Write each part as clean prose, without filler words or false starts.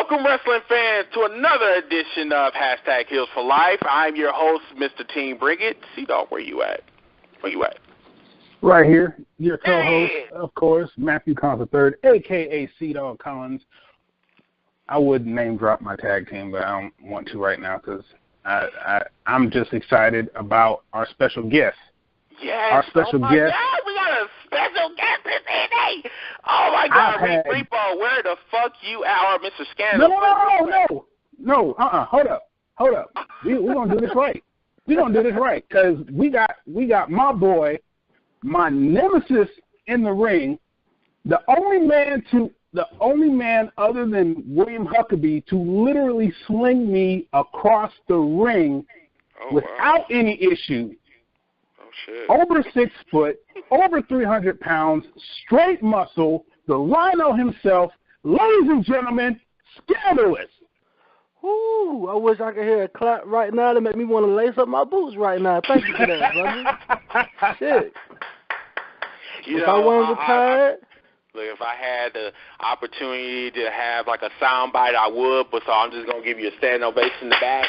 Welcome, wrestling fans, to another edition of Hashtag Heels for Life. I'm your host, Mr. TEAMBRINGIT. C-DAWG, where you at? Where you at? Right here. Your co-host, of course, Matthew Collins III, a.k.a. C-DAWG Collins. I would name drop my tag team, but I don't want to right now because I'm just excited about our special guest. Yes. Our special guest. God, we got a special guest this evening. Oh, my God. Repo, where the fuck you at? Or Mr. Scandal. No. Hold up. We're going to do this right. We're going to do this right because we got my boy, my nemesis in the ring, the only man other than William Huckabee to literally sling me across the ring without any issue. Oh, shit. Over 6 foot, over 300 pounds, straight muscle, the Rhino himself, ladies and gentlemen, Scandalous. Ooh, I wish I could hear a clap right now to make me want to lace up my boots right now. Thank you for that, brother. Shit. If I wasn't retired. Look, if I had the opportunity to have like a sound bite, I would, but so I'm just going to give you a standing ovation in the back.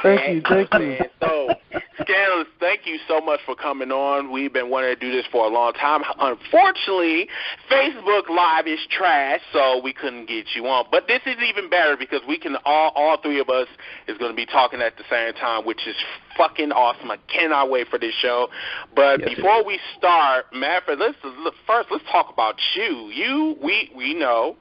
Thank you. So, Scandalous, thank you so much for coming on. We've been wanting to do this for a long time. Unfortunately, Facebook Live is trash, so we couldn't get you on. But this is even better because we can all three of us is going to be talking at the same time, which is fucking awesome. I cannot wait for this show. But before we start, Manfred, let's talk about you. We know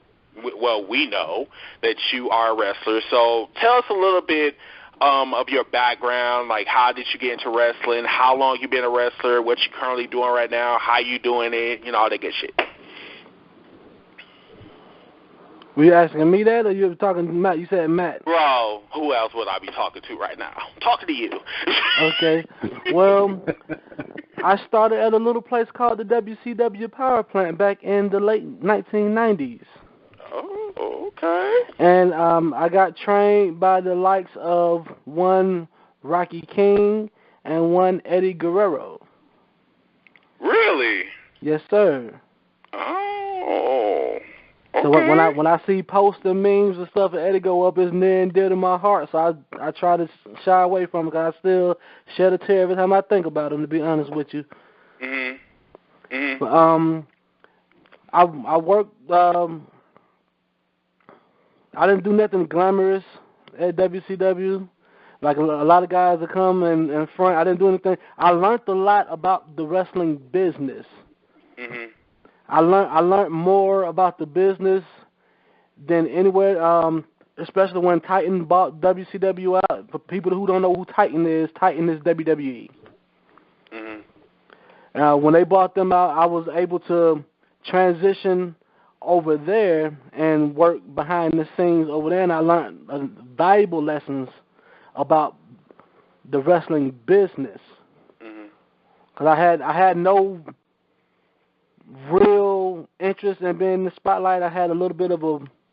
that you are a wrestler. So tell us a little bit of your background, like how did you get into wrestling, how long you been a wrestler, what you currently doing right now, how you doing it, all that good shit. Were you asking me that, or you were talking to Matt? You said Matt. Bro, who else would I be talking to right now? I'm talking to you. Okay. Well, I started at a little place called the WCW Power Plant back in the late 1990s. Oh, okay. And I got trained by the likes of one Rocky King and one Eddie Guerrero. Really? Yes, sir. Oh, okay. So when I see posts and memes and stuff, and Eddie go up, it's near and dear to my heart. So I try to shy away from it because I still shed a tear every time I think about him, to be honest with you. But, I worked. I didn't do nothing glamorous at WCW. Like a lot of guys that come in front, I didn't do anything. I learned a lot about the wrestling business. I learned more about the business than anywhere, especially when Titan bought WCW out. For people who don't know who Titan is WWE. When they bought them out, I was able to transition over there and work behind the scenes over there, and I learned valuable lessons about the wrestling business. Because I had no real interest in being in the spotlight. I had a little bit of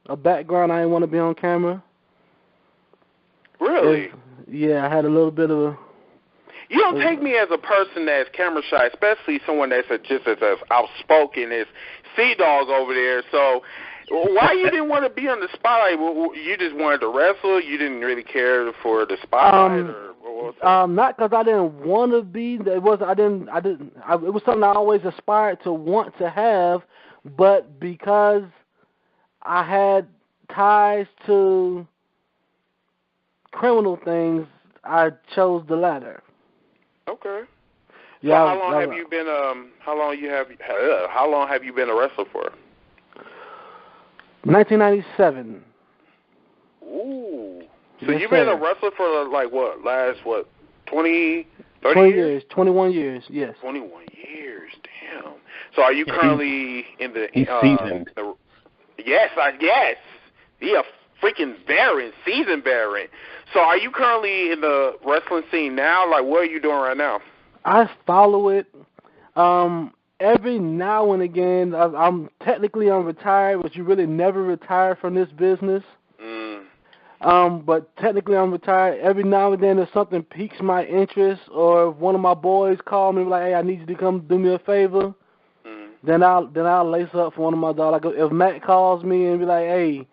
a background. I didn't want to be on camera. Really? Yeah, I had a little bit of a... You don't take me as a person that's camera shy, especially someone that's just as outspoken as C-DAWG over there. So why you didn't want to be on the spotlight? You just wanted to wrestle? You didn't really care for the spotlight? Not because I didn't want to be. It was something I always aspired to want to have, but because I had ties to criminal things, I chose the latter. Okay. Yeah. So how long have you been? How long have you been a wrestler for? 1997. Ooh. So Yes, you've been sir. a wrestler for last 20, 30 20 years? 21 years. Yes. 21 years. Damn. So are you currently in the? He's seasoned. Yes. He a freaking veteran, seasoned veteran. So are you currently in the wrestling scene now? Like, what are you doing right now? I follow it. Every now and again, I'm retired, but you really never retire from this business. But technically I'm retired. Every now and then if something piques my interest, or if one of my boys call me like, hey, I need you to come do me a favor, then I'll lace up for one of my dogs. Like if Matt calls me and be like, hey,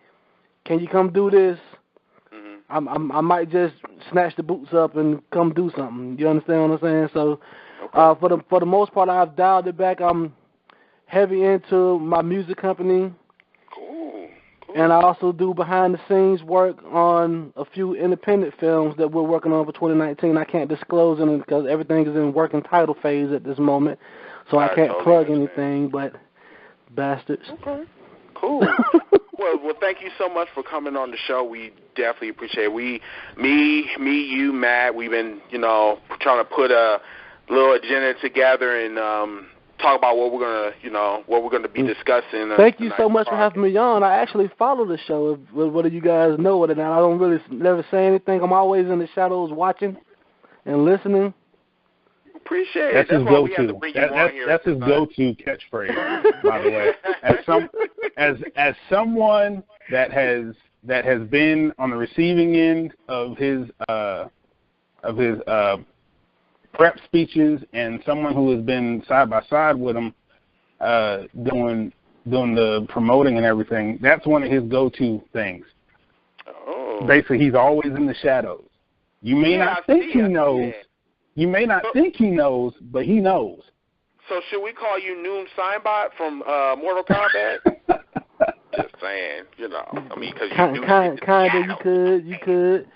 can you come do this? I might just snatch the boots up and come do something. You understand what I'm saying? So, for the most part, I've dialed it back. I'm heavy into my music company. Cool. And I also do behind-the-scenes work on a few independent films that we're working on for 2019. I can't disclose them because everything is in working title phase at this moment, so I can't plug anything, but bastards. Okay. Cool. Well, thank you so much for coming on the show. We definitely appreciate it. Me, you, Matt, we've been, trying to put a little agenda together and talk about what we're gonna be discussing. Thank you so much for having me on. I actually follow the show, whether you guys know it or not. I don't really never say anything. I'm always in the shadows watching and listening. Appreciate it. That's his go-to. That's his go-to catchphrase, by the way. As someone that has been on the receiving end of his prep speeches and someone who has been side by side with him doing the promoting and everything, that's one of his go-to things. Oh. Basically, he's always in the shadows. You may not think he knows. You may not think he knows, but he knows. So should we call you Noom Signbot from Mortal Kombat? Just saying, because you you could.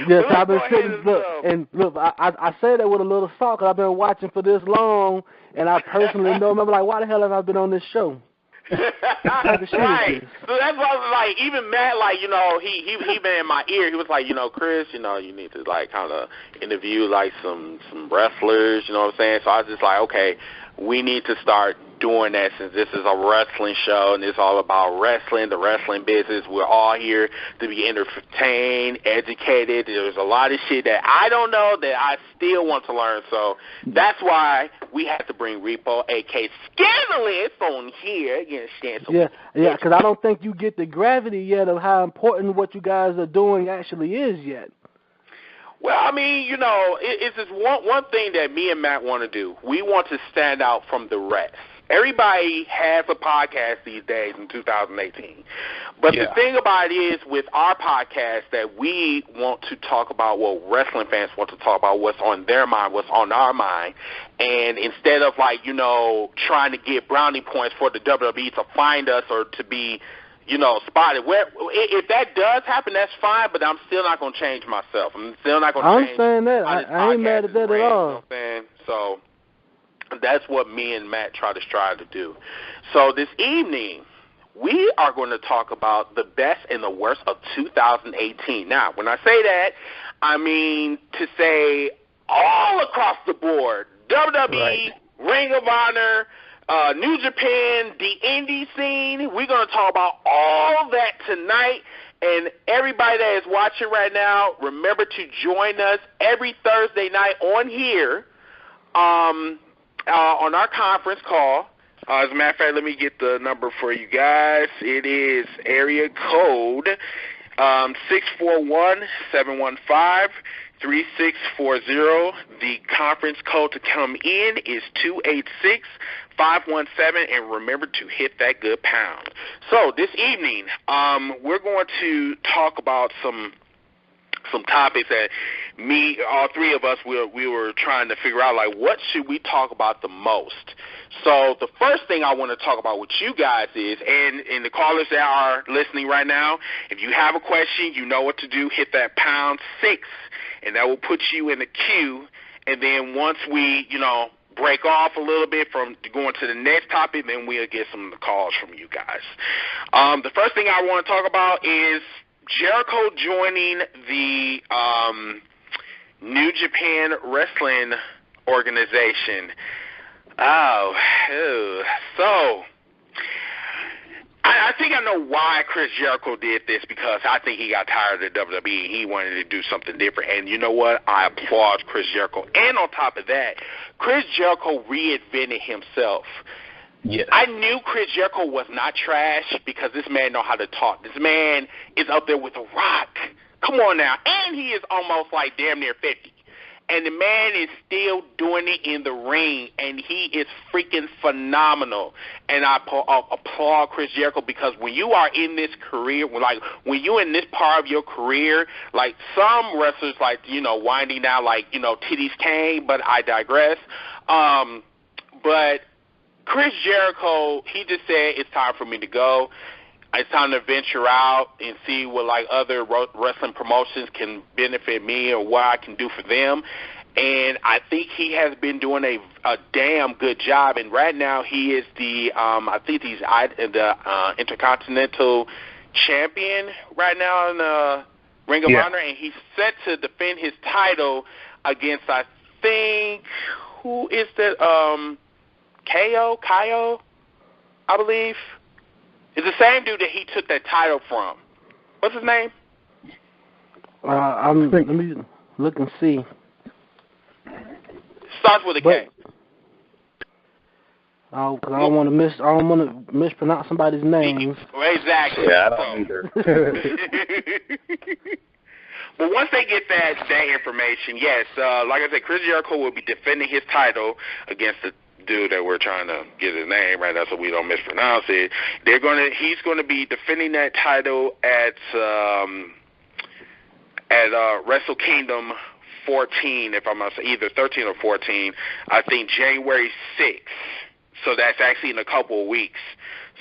Yes, I've been sitting. Look, I say that with a little salt because I've been watching for this long, and I personally know. I'm like, why the hell have I been on this show? Right. So that's why I was like, even Matt, like, he been in my ear. He was like, Chris, you need to like kind of interview like some wrestlers. You know what I'm saying? So I was just like, okay, we need to start doing that since this is a wrestling show and it's all about wrestling, the wrestling business. We're all here to be entertained, educated. There's a lot of shit that I don't know that I still want to learn. So that's why we have to bring Repo, a.k.a. Scandalous, on here. Yeah, because I don't think you get the gravity yet of how important what you guys are doing actually is yet. Well, I mean, it's just one thing that me and Matt want to do. We want to stand out from the rest. Everybody has a podcast these days in 2018. But the thing about it is with our podcast that we want to talk about what wrestling fans want to talk about, what's on their mind, what's on our mind. And instead of like, trying to get brownie points for the WWE to find us or to be, spotted. If that does happen, that's fine, but I'm still not going to change myself. I'm still not going to change. I'm saying that. I ain't mad at that at all. You know what I'm saying? So that's what me and Matt try to strive to do. So this evening, we are going to talk about the best and the worst of 2018. Now, when I say that, I mean to say all across the board, WWE, Ring of Honor, New Japan, the indie scene. We're going to talk about all that tonight. And everybody that is watching right now, remember to join us every Thursday night on here on our conference call. As a matter of fact, let me get the number for you guys. It is area code 641-715-3640. The conference code to come in is 286-517, and remember to hit that good pound. So this evening, we're going to talk about some topics that all three of us, we were trying to figure out, like, what should we talk about the most? So the first thing I want to talk about with you guys is, and the callers that are listening right now, if you have a question, you know what to do. Hit that #6, and that will put you in the queue. And then once we, break off a little bit from going to the next topic, then we'll get some of the calls from you guys. The first thing I want to talk about is Jericho joining the New Japan Wrestling Organization. So I think I know why Chris Jericho did this, because I think he got tired of the WWE. He wanted to do something different. And you know what? I applaud Chris Jericho. And on top of that, Chris Jericho reinvented himself. Yes. I knew Chris Jericho was not trash because this man know how to talk. This man is up there with The Rock. Come on now. And he is almost like damn near 50. and the man is still doing it in the ring, and he is freaking phenomenal. And I applaud Chris Jericho, because when you are in this career, when you're in this part of your career, like some wrestlers, like, winding down, like, titties came, but I digress. But Chris Jericho, he just said it's time for me to go. It's time to venture out and see what, like, other wrestling promotions can benefit me or what I can do for them. And I think he has been doing a damn good job. And right now he is I think he's the Intercontinental Champion right now in the Ring of Honor. And he's set to defend his title against, I think, who is that? Kaio, I believe. It's the same dude that he took that title from. What's his name? Let me look and see. Starts with a K. Oh, because I don't want to mispronounce somebody's name. Exactly. Yeah, I don't either. But once they get that information, yes, like I said, Chris Jericho will be defending his title against the dude that we're trying to get his name right now so we don't mispronounce it. He's going to be defending that title at Wrestle Kingdom 14, if I'm not mistaken, either 13 or 14. I think January 6th. So that's actually in a couple of weeks.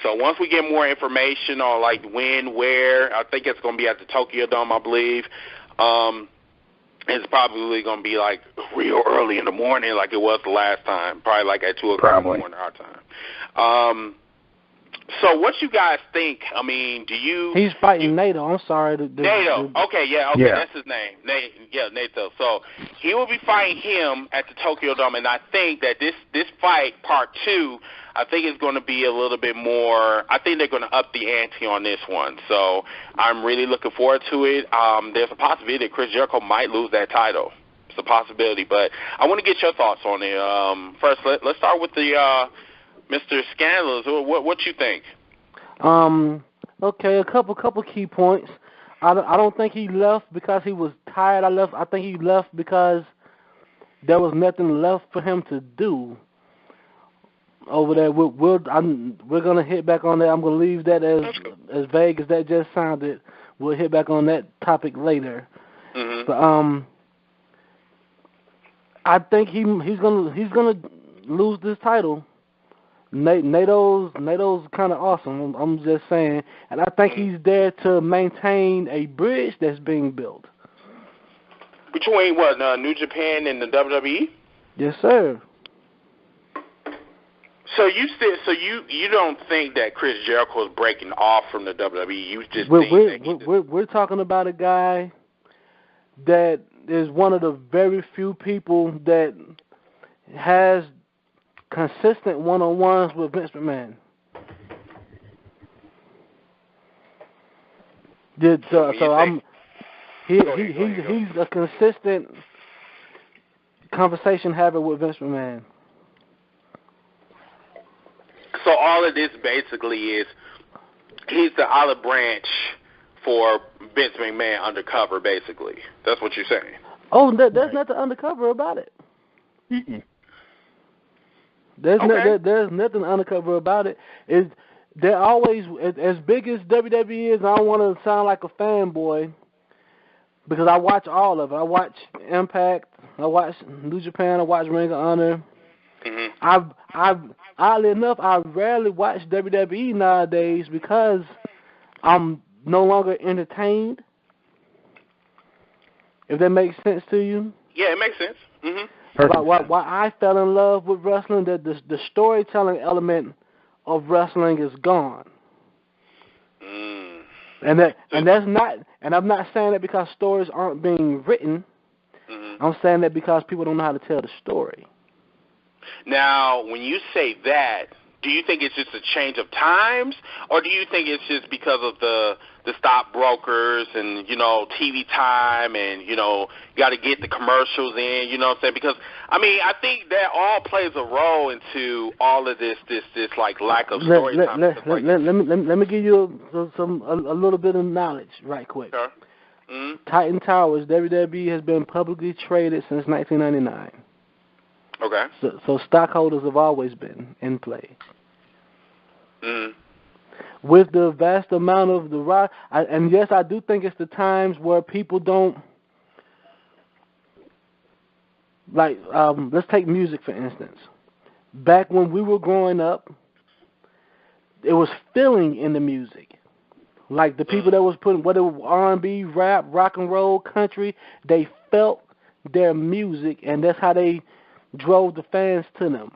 So once we get more information on, like, when, where, I think it's going to be at the Tokyo Dome, I believe. It's probably going to be, like, real early in the morning like it was the last time, probably like at 2 o'clock in the morning our time. So what you guys think? I mean, do you... He's fighting Nato. I'm sorry. Nato. Okay, that's his name. Nato. So he will be fighting him at the Tokyo Dome, and I think that this fight, part 2, I think it's going to be a little bit more... I think they're going to up the ante on this one. So I'm really looking forward to it. There's a possibility that Chris Jericho might lose that title. It's a possibility, but I want to get your thoughts on it. First, let's start with the... Mr. Scandalous, what you think? Okay, a couple key points. I don't think he left because he was tired. I think he left because there was nothing left for him to do over there. We're gonna hit back on that. I'm gonna leave that as vague as that just sounded. We'll hit back on that topic later. Mm-hmm. But I think he's gonna lose this title. NATO's kind of awesome. I'm just saying, and I think he's there to maintain a bridge that's being built between what New Japan and the WWE. Yes, sir. So you don't think that Chris Jericho is breaking off from the WWE? You just think we're talking about a guy that is one of the very few people that has consistent one-on-ones with Vince McMahon. He's a consistent conversation haver with Vince McMahon. So all of this basically is he's the olive branch for Vince McMahon undercover, basically. That's what you're saying. Oh, there's nothing undercover about it. Mm-mm. There's nothing undercover about it. They're always, as big as WWE is, I don't want to sound like a fanboy because I watch all of it. I watch Impact, I watch New Japan, I watch Ring of Honor. Mm-hmm. Oddly enough, I rarely watch WWE nowadays because I'm no longer entertained. If that makes sense to you? Yeah, it makes sense. Mm-hmm. Why I fell in love with wrestling, that the storytelling element of wrestling is gone. And that's not, and I'm not saying that because stories aren't being written. Mm-hmm. I'm saying that because people don't know how to tell the story. Now, when you say that, do you think it's just a change of times, or do you think it's just because of the stockbrokers and, TV time and, you got to get the commercials in, you know what I'm saying? Because, I mean, I think that all plays a role into all of this like, lack of story time. Let me give you a little bit of knowledge right quick. Sure. Titan Towers, WWE has been publicly traded since 1999. Okay. So stockholders have always been in play. Mm. With the vast amount of the rock, and yes, I do think it's the times where people don't like. Let's take music for instance. Back when we were growing up, it was feeling in the music. Like the people that was putting, whether it was R&B, rap, rock and roll, country, they felt their music, and that's how they drove the fans to them.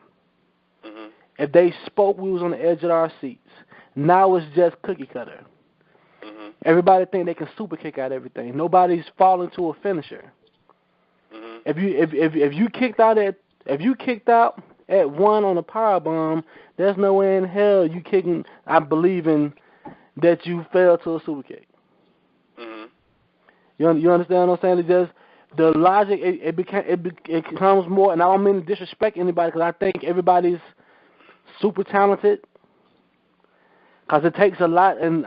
Mm-hmm. If they spoke, we was on the edge of our seats. Now it's just cookie cutter. Mm-hmm. Everybody think they can super kick out everything. Nobody's falling to a finisher. Mm-hmm. If you kicked out at one on a power bomb, there's no way in hell you kicking. I believe in that you fell to a super kick. Mm-hmm. You understand what I'm saying? It's just the logic. It becomes more, and I don't mean to disrespect anybody because I think everybody's super talented. Because it takes a lot, and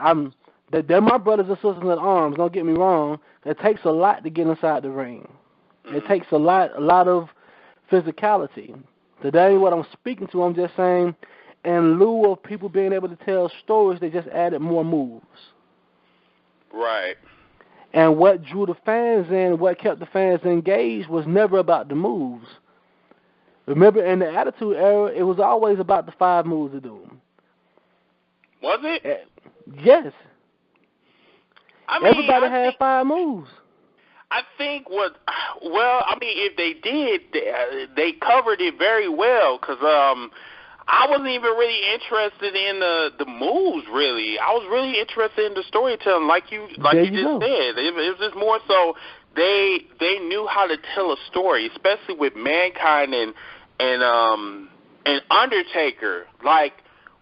they're my brothers and sisters in arms. Don't get me wrong. It takes a lot to get inside the ring. Mm-hmm. It takes a lot of physicality. Today, what I'm speaking to, I'm just saying, in lieu of people being able to tell stories, they just added more moves. Right. And what drew the fans in, what kept the fans engaged, was never about the moves. Remember, in the Attitude Era, it was always about the 5 moves of doom. Was it? Yes. I mean, everybody had 5 moves. I think if they did, they covered it very well because I wasn't even really interested in the moves, really. I was really interested in the storytelling, like you just said. It was just more so they knew how to tell a story, especially with Mankind and Undertaker. Like,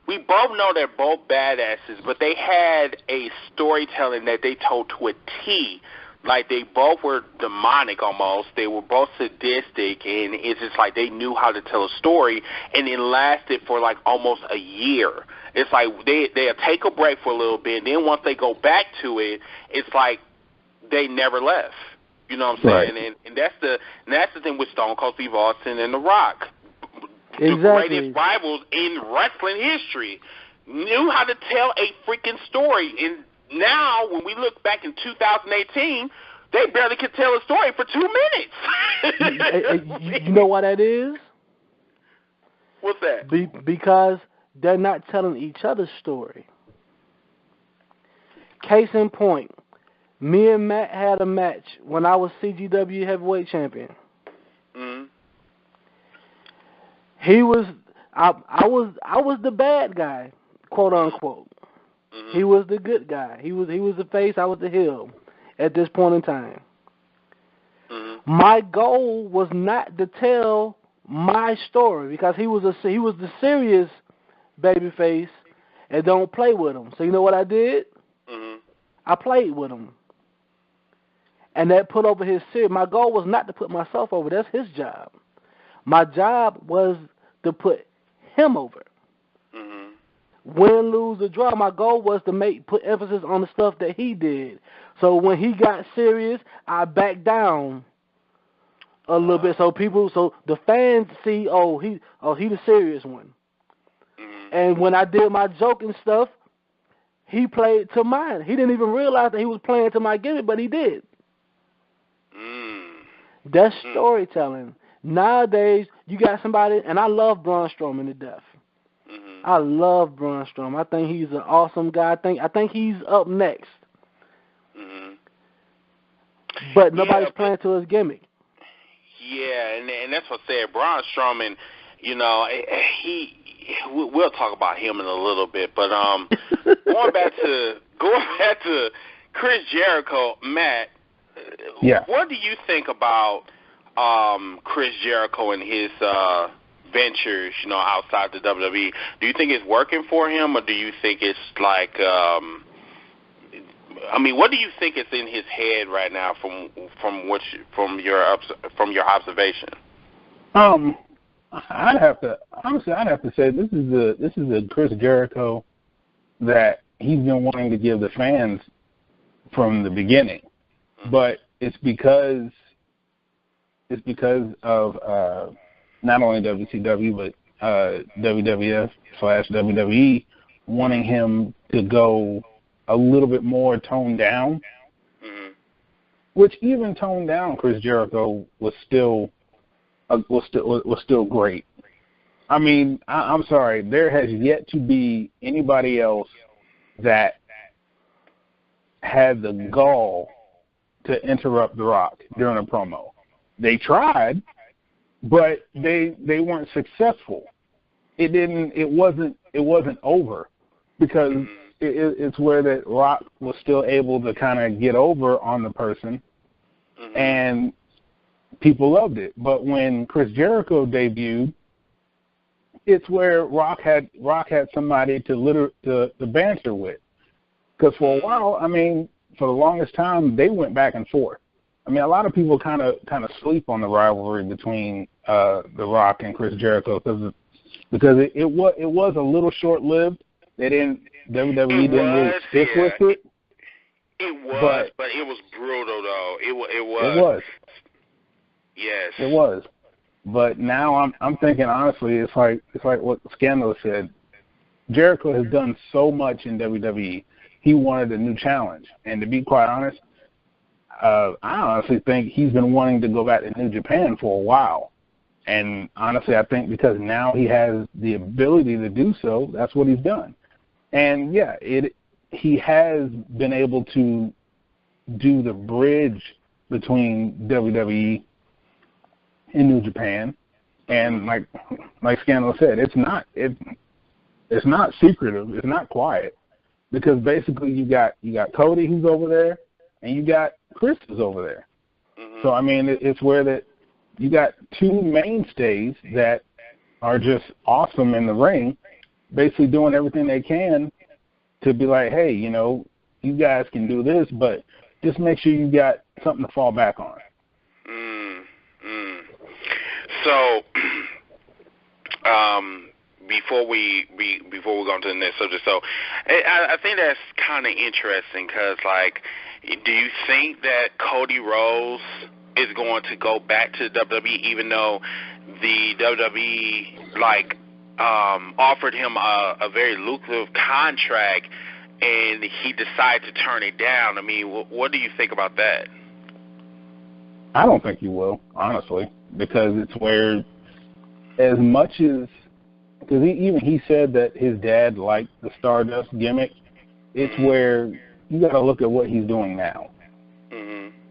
we both know they're both badasses, but they had a storytelling that they told to a T. Like, they both were demonic almost. They were both sadistic, and it's just like they knew how to tell a story, and it lasted for, like, almost a year. It's like they'll take a break for a little bit, and then once they go back to it, it's like they never left. You know what I'm saying? Right. And that's the thing with Stone Cold Steve Austin and The Rock. Exactly. The greatest rivals in wrestling history knew how to tell a freaking story. And now, when we look back in 2018, they barely could tell a story for 2 minutes. You know why that is? What's that? Because they're not telling each other's story. Case in point, me and Matt had a match when I was CGW Heavyweight Champion. Mm-hmm. I was the bad guy, quote unquote. Mm-hmm. He was the good guy. He was the face. I was the heel at this point in time. Mm-hmm. My goal was not to tell my story because he was the serious babyface and don't play with him. So you know what I did? Mm-hmm. I played with him, and that put over his serious. My goal was not to put myself over. That's his job. My job was to put him over. Mm-hmm. Win, lose, or draw, my goal was to put emphasis on the stuff that he did. So when he got serious, I backed down a little bit. So the fans see, he the serious one. Mm-hmm. And when I did my joking stuff, he played to mine. He didn't even realize that he was playing to my gimmick, but he did. That's storytelling. Nowadays, you got somebody, and I love Braun Strowman to death. Mm-hmm. I love Braun Strowman. I think he's an awesome guy. I think he's up next. Mm-hmm. But nobody's playing to his gimmick. Yeah, and that's what I said. Braun Strowman, you know, we'll talk about him in a little bit. But going back to Chris Jericho, Matt. Yeah. What do you think about Chris Jericho and his ventures, you know, outside the WWE? Do you think it's working for him, or do you think it's like, what do you think is in his head right now from your observation? I'd have to say this is the Chris Jericho that he's been wanting to give the fans from the beginning. but it's because of not only WCW but WWF/WWE wanting him to go a little bit more toned down, which even toned down Chris Jericho was still great. I mean, I'm sorry, there has yet to be anybody else that had the gall to interrupt The Rock during a promo. They tried, but they weren't successful. It wasn't over because it's where that Rock was still able to kind of get over on the person, and people loved it. But when Chris Jericho debuted, it's where Rock had somebody to banter with. Because for a while, I mean, for the longest time, they went back and forth. I mean, a lot of people kind of sleep on the rivalry between The Rock and Chris Jericho because it was a little short-lived. WWE didn't really stick with it. It was, but it was brutal though. It was. Yes. It was. But now I'm thinking honestly, it's like what Scandalous said. Jericho has done so much in WWE. He wanted a new challenge, and to be quite honest, I honestly think he's been wanting to go back to New Japan for a while. And honestly, I think because now he has the ability to do so, that's what he's done. And yeah, he has been able to do the bridge between WWE and New Japan. And like Scandal said, it's not secretive, it's not quiet. Because basically you got Cody who's over there, and you got Chris who's over there. So I mean, it's where that you got two mainstays that are just awesome in the ring, basically doing everything they can to be like, hey, you know, you guys can do this, but just make sure you got something to fall back on. So, before we go on to the next subject, so I think that's kind of interesting because, like, do you think that Cody Rhodes is going to go back to WWE even though the WWE, like, offered him a very lucrative contract and he decided to turn it down? I mean, what do you think about that? I don't think he will, honestly, because it's where as much as – because he said that his dad liked the Stardust gimmick. It's where you got to look at what he's doing now.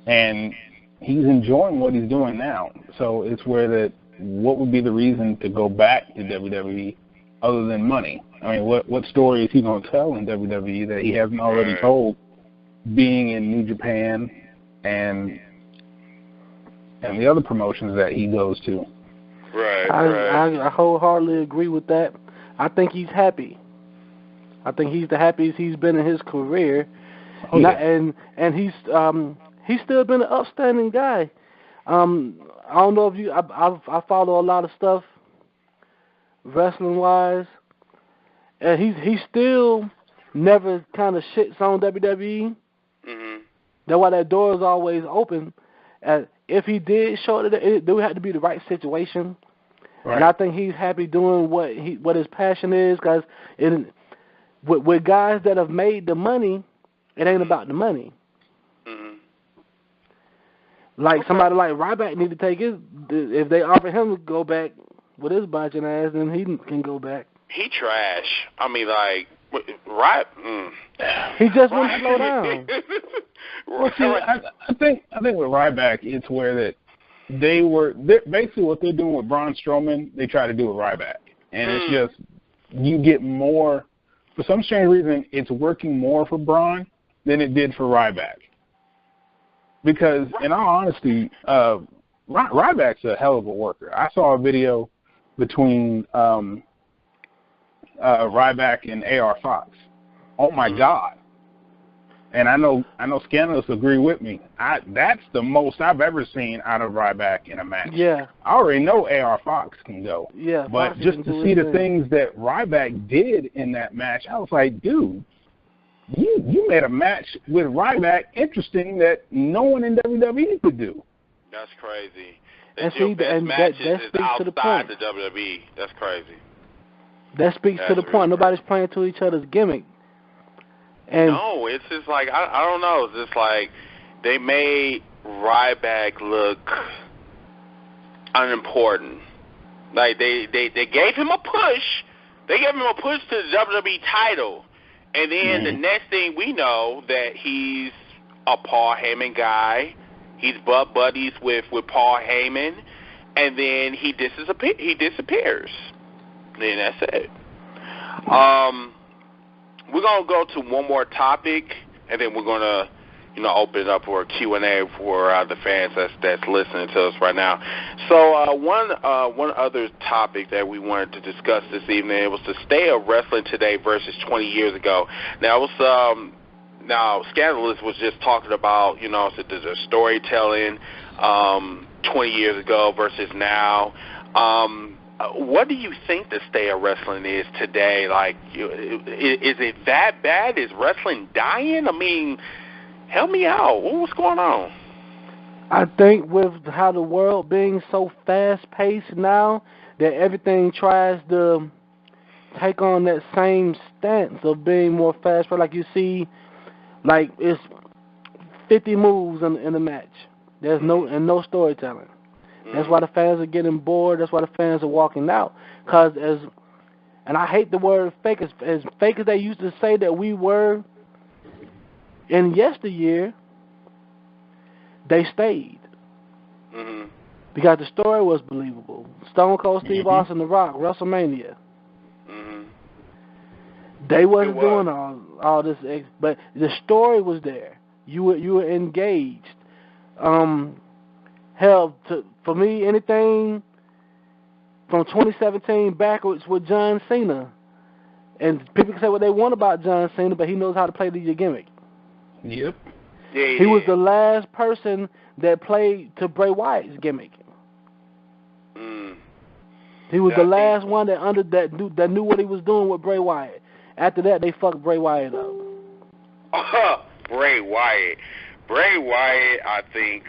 And he's enjoying what he's doing now. So it's where that what would be the reason to go back to WWE other than money? I mean, what story is he going to tell in WWE that he hasn't already told being in New Japan and the other promotions that he goes to? I wholeheartedly agree with that. I think he's happy. I think he's the happiest he's been in his career. And he's still been an upstanding guy. I don't know if you I follow a lot of stuff wrestling wise, and he's still never kind of shits on WWE. That's why that door is always open. If he did show it would have to be the right situation. Right. And I think he's happy doing what his passion is, because with guys that have made the money, it ain't about the money. Like somebody like Ryback need to take his. If they offer him to go back with his botching ass, then he can go back. He trash. I mean, like he just wants to slow down. Well, see, I think with Ryback, it's where that they're basically what they're doing with Braun Strowman, they try to do with Ryback, and it's just you get more. For some strange reason, it's working more for Braun than it did for Ryback. Because, in all honesty, Ryback's a hell of a worker. I saw a video between Ryback and AR Fox. Oh my God! And I know Scandalous agree with me. That's the most I've ever seen out of Ryback in a match. Yeah. I already know AR Fox can go. Yeah. But just to see the things that Ryback did in that match, I was like, dude, you made a match with Ryback interesting that no one in WWE could do. That's crazy. And your see, best and matches that is speaks to the outside point. the WWE. That's crazy. That speaks to the point. Nobody's playing to each other's gimmick. And no, it's just like, I don't know. It's just like they made Ryback look unimportant. Like, they gave him a push. They gave him a push to the WWE title. And then the next thing we know that he's a Paul Heyman guy. He's butt buddies with Paul Heyman. And then he disappears. And then that's it. We're going to go to one more topic, and then we're going to, open it up for a Q&A for the fans that's listening to us right now. So one other topic that we wanted to discuss this evening was the state of wrestling today versus 20 years ago. Now, it was now Scandalous was just talking about, the storytelling 20 years ago versus now. What do you think the state of wrestling is today? Like, is it that bad? Is wrestling dying? I mean, help me out. What's going on? I think with how the world being so fast-paced now, that everything tries to take on that same stance of being more fast-paced. Like you see, like it's 50 moves in the match. There's no storytelling. That's why the fans are getting bored. That's why the fans are walking out. And I hate the word fake. As fake as they used to say that we were in yesteryear, they stayed. Because the story was believable. Stone Cold Steve Austin, The Rock, WrestleMania. They wasn't doing all this, but the story was there. You were engaged. Hell, for me, anything from 2017 backwards with John Cena. And people can say what they want about John Cena, but he knows how to play the gimmick. Yep. He was the last person that played to Bray Wyatt's gimmick. He was the last one that knew what he was doing with Bray Wyatt. After that, they fucked Bray Wyatt up. Bray Wyatt, I think.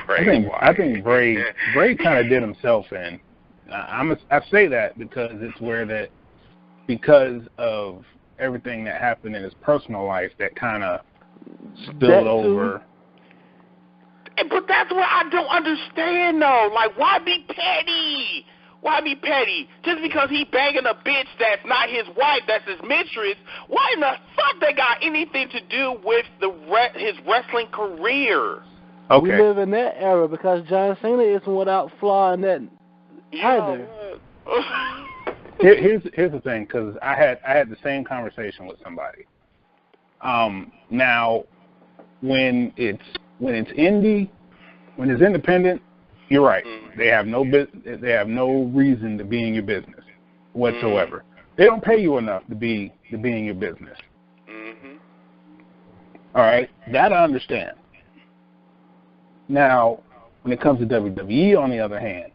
I think Bray kind of did himself in. I say that because it's because of everything that happened in his personal life that kind of spilled over. But that's what I don't understand, though. Like, why be petty? Why be petty? Just because he banging a bitch that's not his wife, that's his mistress, why in the fuck they got anything to do with his wrestling career? Okay. We live in that era because John Cena isn't without flaw in that either. Here's the thing, because I had the same conversation with somebody. Now, when it's indie, when it's independent, you're right. They have no reason to be in your business whatsoever. They don't pay you enough to be in your business. All right, that I understand. Now, when it comes to WWE, on the other hand,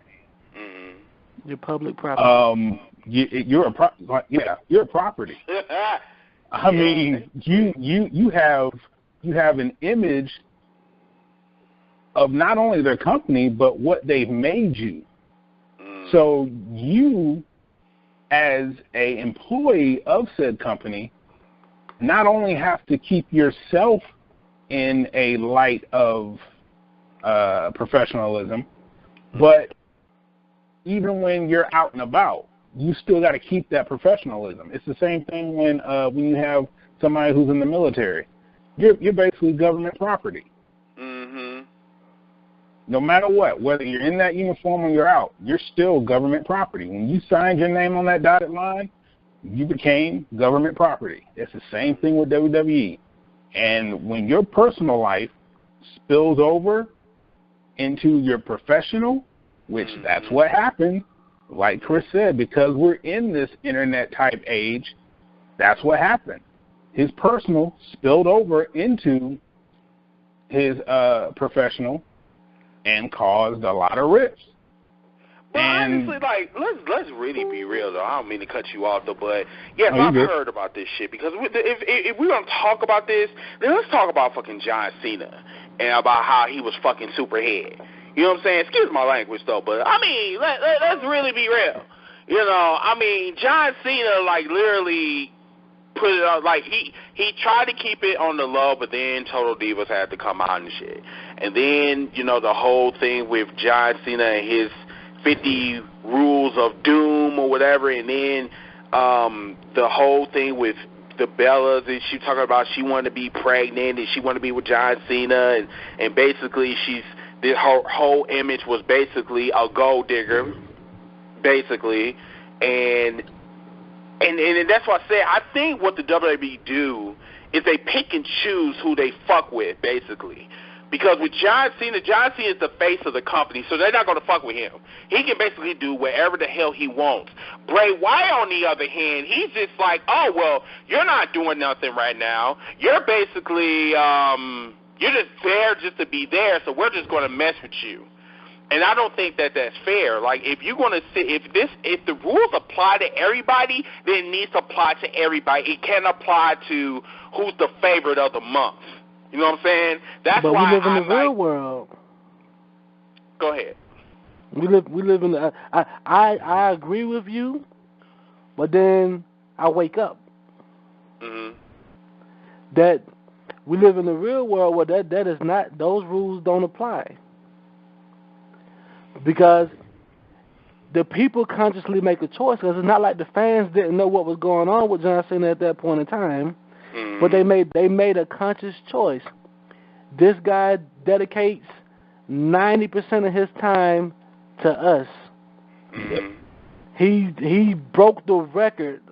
you're public property. You're a property. I mean, you have an image of not only their company but what they've made you. So you, as a employee of said company, not only have to keep yourself in a light of professionalism, but even when you're out and about, you still got to keep that professionalism. It's the same thing when you have somebody who's in the military. You're basically government property. No matter what, whether you're in that uniform or you're out, you're still government property. When you signed your name on that dotted line, you became government property. It's the same thing with WWE. And when your personal life spills over into your professional, which that's what happened, like Chris said, because we're in this internet-type age, that's what happened. His personal spilled over into his professional and caused a lot of rifts. Well, honestly, like, let's really be real, though. I don't mean to cut you off, though, but, yes, I've heard about this shit, because if we're going to talk about this, then let's talk about fucking John Cena and about how he was fucking superhead. You know what I'm saying? Excuse my language, though, but, I mean, let's really be real. You know, I mean, John Cena, like, literally put it out, like, he tried to keep it on the low, but then Total Divas had to come out and shit. And then, you know, the whole thing with John Cena and his 50 rules of doom or whatever, and then the whole thing with the Bellas, and she talking about she wanted to be pregnant and she wanted to be with John Cena, and basically this whole image was basically a gold digger, basically, and that's why I said I think what the WWE do is they pick and choose who they fuck with, basically. Because with John Cena is the face of the company, so they're not going to fuck with him. He can basically do whatever the hell he wants. Bray Wyatt, on the other hand, he's just like, oh, well, you're not doing nothing right now. You're basically, you're just there just to be there, so we're just going to mess with you. And I don't think that that's fair. Like, if you're going to if the rules apply to everybody, then it needs to apply to everybody. It can't apply to who's the favorite of the month. You know what I'm saying? That's but why we live in the real world. Go ahead. We live in the. I agree with you, but then I wake up. Mm-hmm. That we live in the real world where that is not, those rules don't apply. Because the people consciously make a choice, because it's not like the fans didn't know what was going on with John Cena at that point in time, but they made a conscious choice. This guy dedicates 90% of his time to us. He broke the record,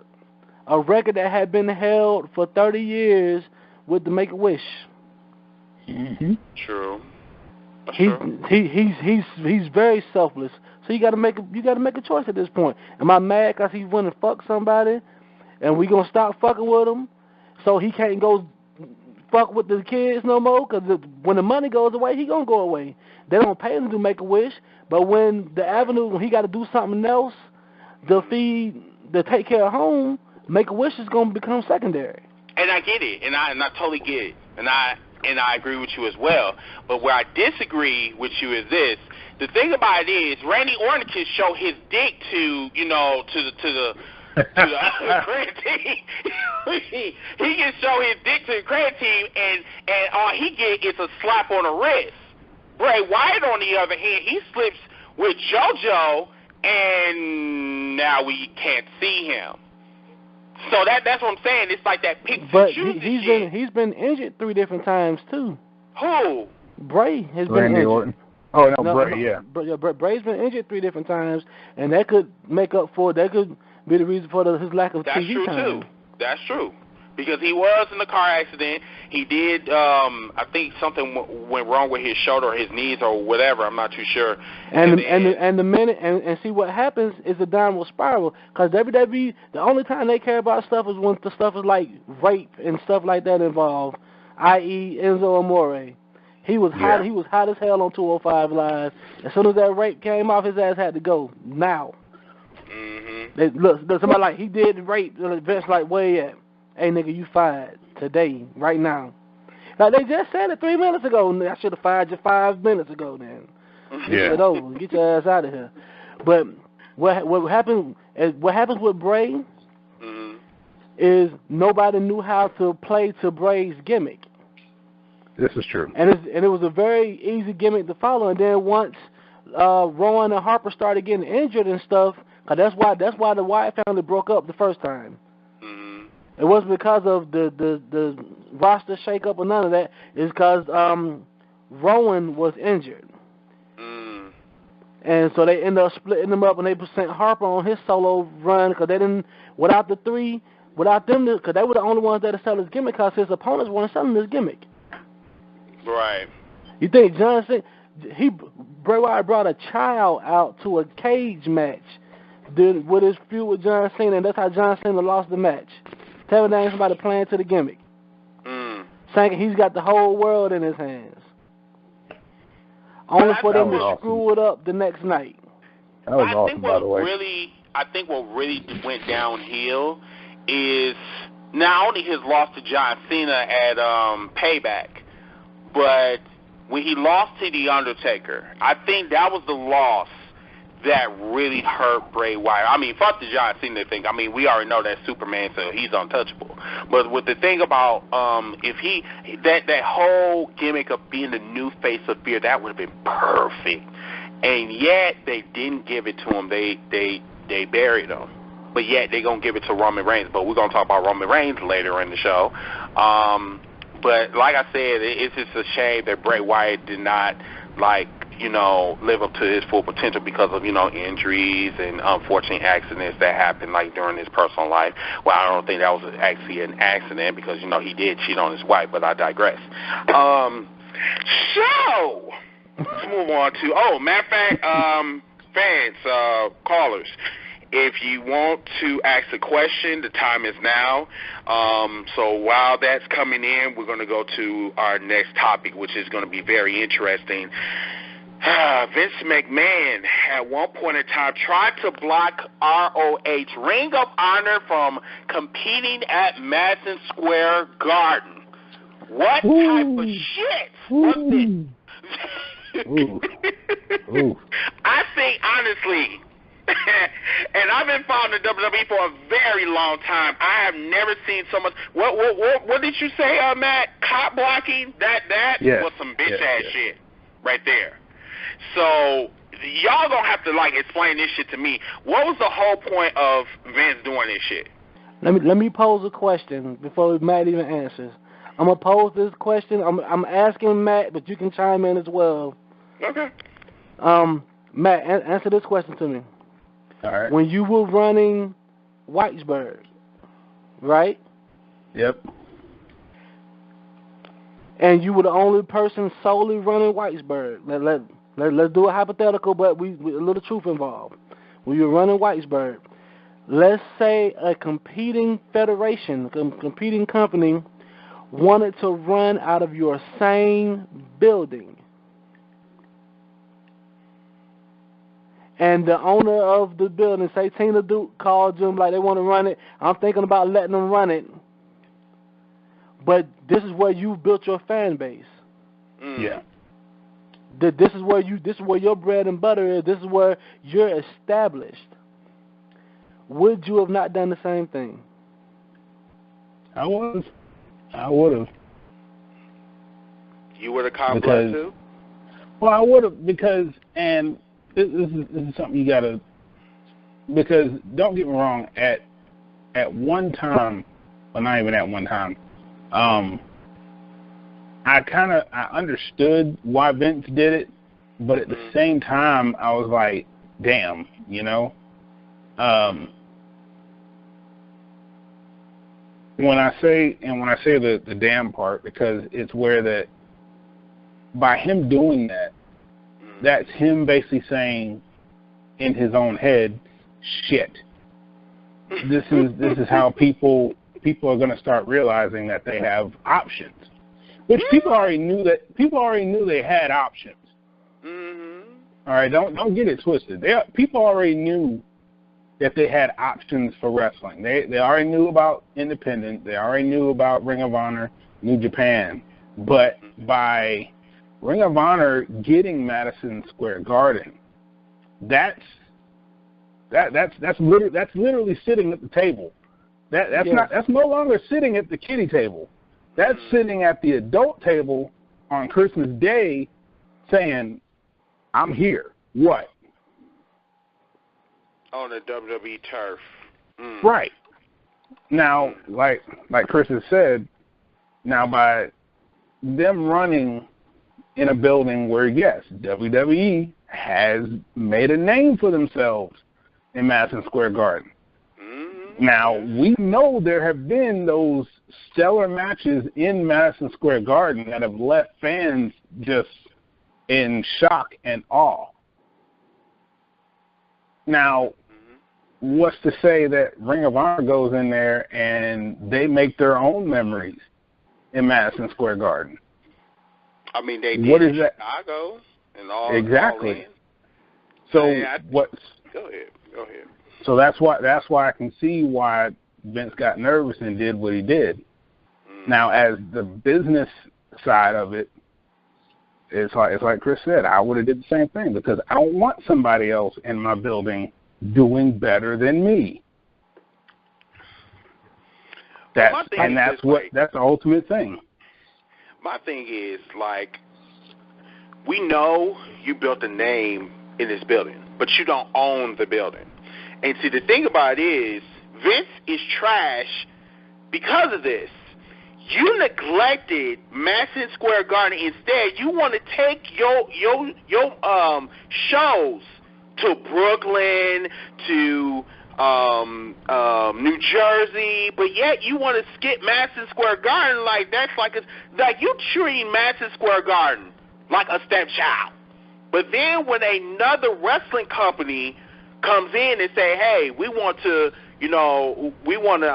a record that had been held for 30 years with the Make-A-Wish. True. He's very selfless. So you got to make a choice at this point. Am I mad because he went and fuck somebody, and we gonna stop fucking with him, so he can't go fuck with the kids no more? Because when the money goes away, he gonna go away. They don't pay him to do Make-A-Wish, but when he got to do something else to take care of home, Make-A-Wish is gonna become secondary. And I get it, and I totally get it, and I agree with you as well. But where I disagree with you is this: the thing about it is, Randy Orton can show his dick to the credit team. He can show his dick to the credit team, and all he get is a slap on the wrist. Bray Wyatt, on the other hand, he slips with JoJo, and now we can't see him. So that's what I'm saying. It's like that pick and choose. But he's been injured 3 different times too. Who? Bray has been Randy injured. Orton. Oh no, Bray, yeah. Bray's been injured 3 different times, and that could make up for. That could be the reason for his lack of TV time. That's true too. That's true. Because he was in a car accident. He did, I think something went wrong with his shoulder or his knees or whatever. I'm not too sure. And the minute and see what happens is a downward spiral. Because WWE, the only time they care about stuff is when the stuff is like rape and stuff like that involved, i.e. Enzo Amore. He was hot. He was hot as hell on 205 Live. As soon as that rape came off, his ass had to go now. Look, somebody like he did rape. Vince like, where you at? Hey, nigga, you fired today, right now. Like, they just said it 3 minutes ago. I should have fired you 5 minutes ago then. Yeah. Get over. Get your ass out of here. But what happens with Bray is nobody knew how to play to Bray's gimmick. This is true. And it was a very easy gimmick to follow. And then once Rowan and Harper started getting injured and stuff, cause that's why the Wyatt family broke up the first time. It wasn't because of the roster shake-up or none of that. It's because Rowan was injured. And so they ended up splitting them up, and they sent Harper on his solo run because they didn't, without them, because they were the only ones that would sell his gimmick because his opponents weren't selling his gimmick. Right. You think John Cena, Bray Wyatt brought a child out to a cage match with his feud with John Cena, and that's how John Cena lost the match. Tell me that ain't somebody playing to the gimmick. Saying he's got the whole world in his hands. Only for them to screw it up the next night. That was awesome, think by the way. I think what really went downhill is not only his loss to John Cena at Payback, but when he lost to The Undertaker, I think that was the loss that really hurt Bray Wyatt. I mean, fuck the John Cena thing. I mean, we already know that Superman, so he's untouchable. But with the thing about if he that whole gimmick of being the new face of fear, that would have been perfect. And yet they didn't give it to him. They buried him. But yet they're gonna give it to Roman Reigns. But we're gonna talk about Roman Reigns later in the show. But like I said, it's just a shame that Bray Wyatt did not live up to his full potential because of, injuries and unfortunate accidents that happened, during his personal life. Well, I don't think that was actually an accident because, he did cheat on his wife, but I digress. So, let's move on to, matter of fact, fans, callers, if you want to ask a question, the time is now. So while that's coming in, we're going to go to our next topic, which is going to be very interesting. Vince McMahon at one point in time tried to block ROH, Ring of Honor, from competing at Madison Square Garden. What type of shit was this? I think, honestly, and I've been following the WWE for a very long time, I have never seen so much. What did you say, Matt? Cop blocking? That was some bitch-ass shit right there. So y'all gonna have to explain this shit to me. What was the whole point of Vince doing this shit? Let me pose a question before Matt even answers. I'm gonna pose this question. I'm asking Matt, but you can chime in as well. Okay. Matt, answer this question to me. All right. When you were running Whitesburg, right? Yep. And you were the only person solely running Whitesburg. Let's do a hypothetical, but with a little truth involved. When you're running Whitesburg, let's say a competing federation, competing company wanted to run out of your same building. And the owner of the building, say Tina Duke, called them like they want to run it. I'm thinking about letting them run it. But this is where you built your fan base. Yeah. This is where your bread and butter is. This is where you're established. Would you have not done the same thing? I would have. You would have complimented too? Well, I would have, because, and this is something you gotta, because don't get me wrong, at one time, well, not even at one time, I understood why Vince did it, but at the same time, I was like, damn, when I say the damn part, because it's where that by him doing that, that's him basically saying in his own head, shit. This is how people are going to start realizing that they have options. Which people already knew they had options. All right, don't get it twisted. People already knew that they had options for wrestling. They already knew about independent. They already knew about Ring of Honor, New Japan. But by Ring of Honor getting Madison Square Garden, that's literally sitting at the table. That's no longer sitting at the kiddie table. That's sitting at the adult table on Christmas Day saying, I'm here. What? On the WWE turf. Right. Now, like Chris has said, now by them running in a building where, yes, WWE has made a name for themselves in Madison Square Garden. Now, we know there have been those stellar matches in Madison Square Garden that have left fans just in shock and awe. Now, what's to say that Ring of Honor goes in there and they make their own memories in Madison Square Garden? I mean, they did what in is that? Chicago and all. Exactly. All so Go ahead. So that's why I can see why Vince got nervous and did what he did. Now, as the business side of it, it's like Chris said, I would have did the same thing because I don't want somebody else in my building doing better than me. That's the ultimate thing. My thing is, like, we know you built a name in this building, but you don't own the building. And see, the thing about it is, Vince is trash because of this. You neglected Madison Square Garden. Instead, you want to take your shows to Brooklyn, to New Jersey, but yet you want to skip Madison Square Garden like you treating Madison Square Garden like a stepchild. But then when another wrestling company comes in and say, hey, we want to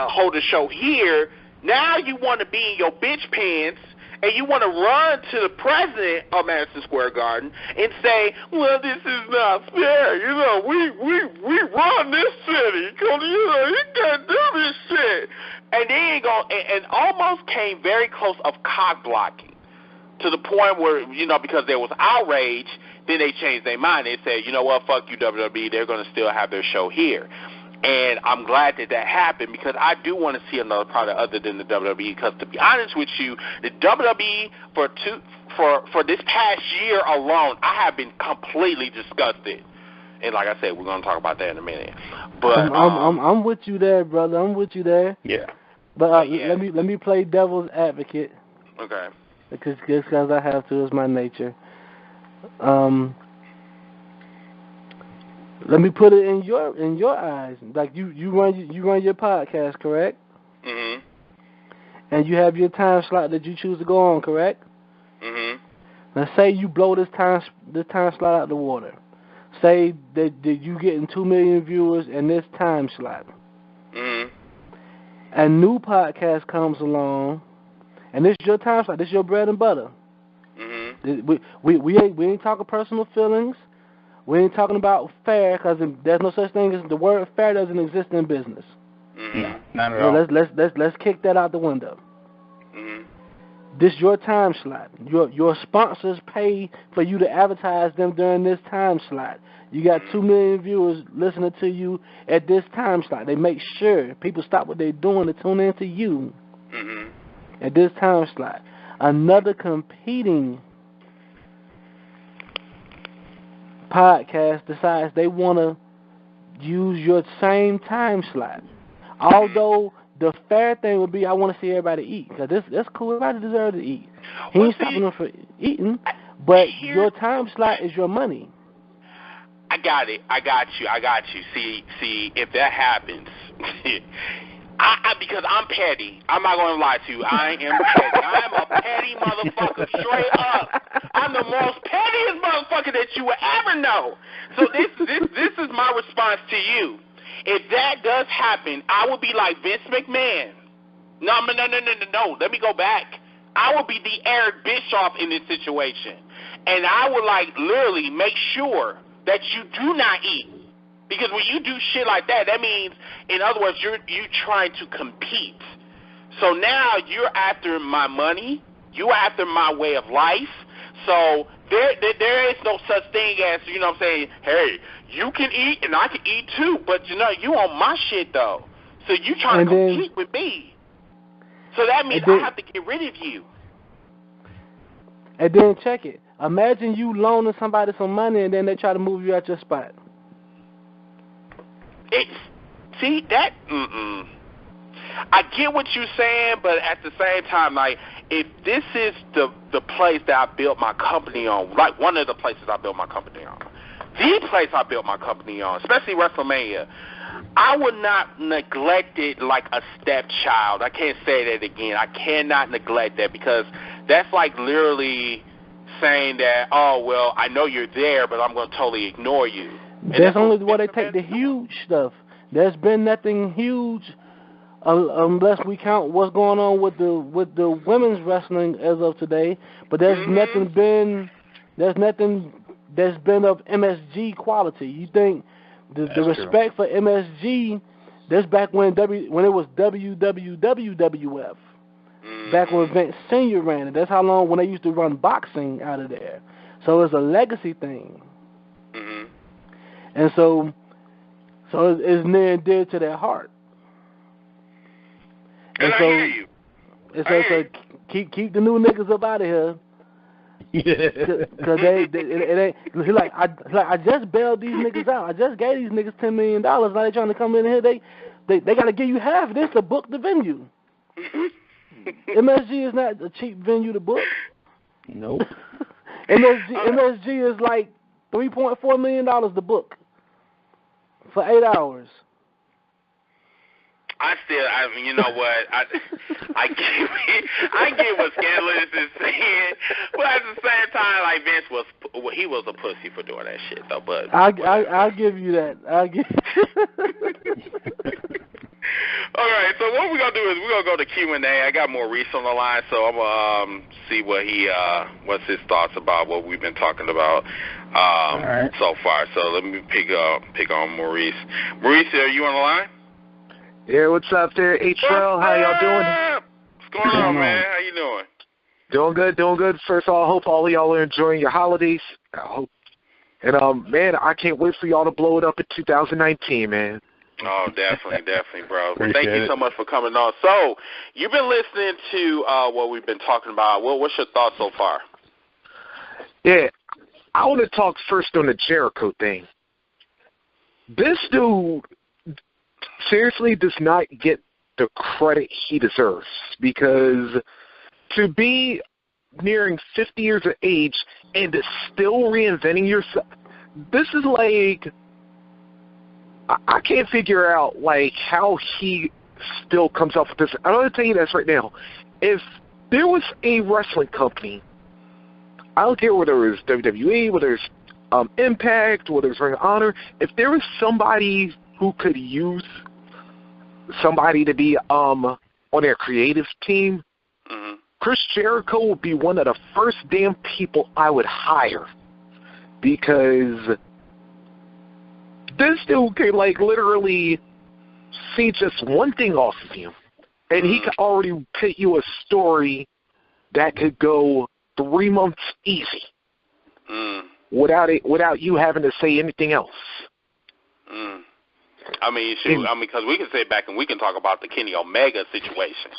hold a show here, now you want to be in your bitch pants and you want to run to the president of Madison Square Garden and say, well, this is not fair. We run this city because, you can't do this shit. And then and almost came very close of cock blocking to the point where, because there was outrage, then they changed their mind. They said, you know what, fuck you, WWE. They're going to still have their show here. And I'm glad that happened because I do want to see another product other than the WWE. Because to be honest with you, the WWE for this past year alone, I have been completely disgusted. And like I said, we're going to talk about that in a minute. But I'm with you there, brother. I'm with you there. Yeah. But let me play devil's advocate. Okay. Because I have to. It's my nature. Let me put it in your eyes. Like you run your podcast, correct? Mhm. And you have your time slot that you choose to go on, correct? Mhm. Now say you blow this time slot out the water. Say that you getting 2 million viewers in this time slot. Mhm. A new podcast comes along, and this is your time slot. This is your bread and butter. Mhm. We ain't talking personal feelings. We ain't talking about fair because there's no such thing as the word fair doesn't exist in business. Mm-hmm. Not at all. Let's kick that out the window. Mm-hmm. This is your time slot. Your sponsors pay for you to advertise them during this time slot. You got 2 million viewers listening to you at this time slot. They make sure people stop what they're doing to tune in to you at this time slot. Another competing podcast decides they want to use your same time slot. Although the fair thing would be, I want to see everybody eat because that's cool. Everybody deserves to eat. He ain't stopping them for eating, but your time slot is your money. I got it. I got you. See, if that happens, because I'm petty. I'm not going to lie to you. I am petty. I am a petty motherfucker, straight up. I'm the most pettiest motherfucker that you would ever know. So this is my response to you. If that does happen, I would be like Vince McMahon. No. Let me go back. I would be the Eric Bischoff in this situation. And I would literally make sure that you do not eat. Because when you do shit like that, that means, in other words, you're trying to compete. So now you're after my money. You're after my way of life. So there is no such thing as, what I'm saying, hey, you can eat and I can eat too, but you on my shit though. So you trying to compete with me. So that means I have to get rid of you. And then check it. Imagine you loaning somebody some money and then they try to move you out your spot. I get what you're saying, but at the same time, if this is the place that I built my company on, like one of the places I built my company on, the place I built my company on, especially WrestleMania, I would not neglect it like a stepchild. I can't say that again. I cannot neglect that because that's like literally saying that, oh, well, I know you're there, but I'm going to totally ignore you. That's only where they take the huge stuff. There's been nothing huge unless we count what's going on with the women's wrestling as of today. But there's nothing been of MSG quality. You think The respect for MSG, that's back when it was WWWWF. Back when Vince Senior ran it. That's how long when they used to run boxing out of there. So it's a legacy thing. Mm-hmm. And so it's near and dear to their heart. And so, I hear you. So keep the new niggas up out of here. Cause it ain't I just bailed these niggas out. I just gave these niggas $10 million. Now they trying to come in here. They got to give you half of this to book the venue. MSG is not a cheap venue to book. Nope. MSG is like $3.4 million to book for 8 hours. I mean, you know what? I get what Scandalous is saying, but at the same time, like Vince was a pussy for doing that shit, though. But I'll give you that. All right, so what we're gonna do is we're gonna go to Q&A. I got Maurice on the line, so I'm gonna see what what's his thoughts about what we've been talking about so far. So let me pick on Maurice. Maurice, are you on the line? Yeah, what's up there, H-Rail? How y'all doing? What's going on, man? How you doing? Doing good, doing good. First of all, I hope all of y'all are enjoying your holidays. And, man, I can't wait for y'all to blow it up in 2019, man. Oh, definitely, bro. Well, thank you so much for coming on. So, you've been listening to what we've been talking about. What's your thoughts so far? Yeah, I want to talk first on the Jericho thing. This dude seriously does not get the credit he deserves, because to be nearing 50 years of age and still reinventing yourself, this is like, I can't figure out like how he still comes up with this. I'm going to tell you this right now. If there was a wrestling company, I don't care whether it was WWE, whether it's Impact, whether it's Ring of Honor, if there was somebody who could use somebody to be on their creative team, Chris Jericho would be one of the first damn people I would hire, because this dude can like literally see just one thing off of you, and he could already put you a story that could go 3 months easy without you having to say anything else. I mean, because we can sit back and we can talk about the Kenny Omega situation,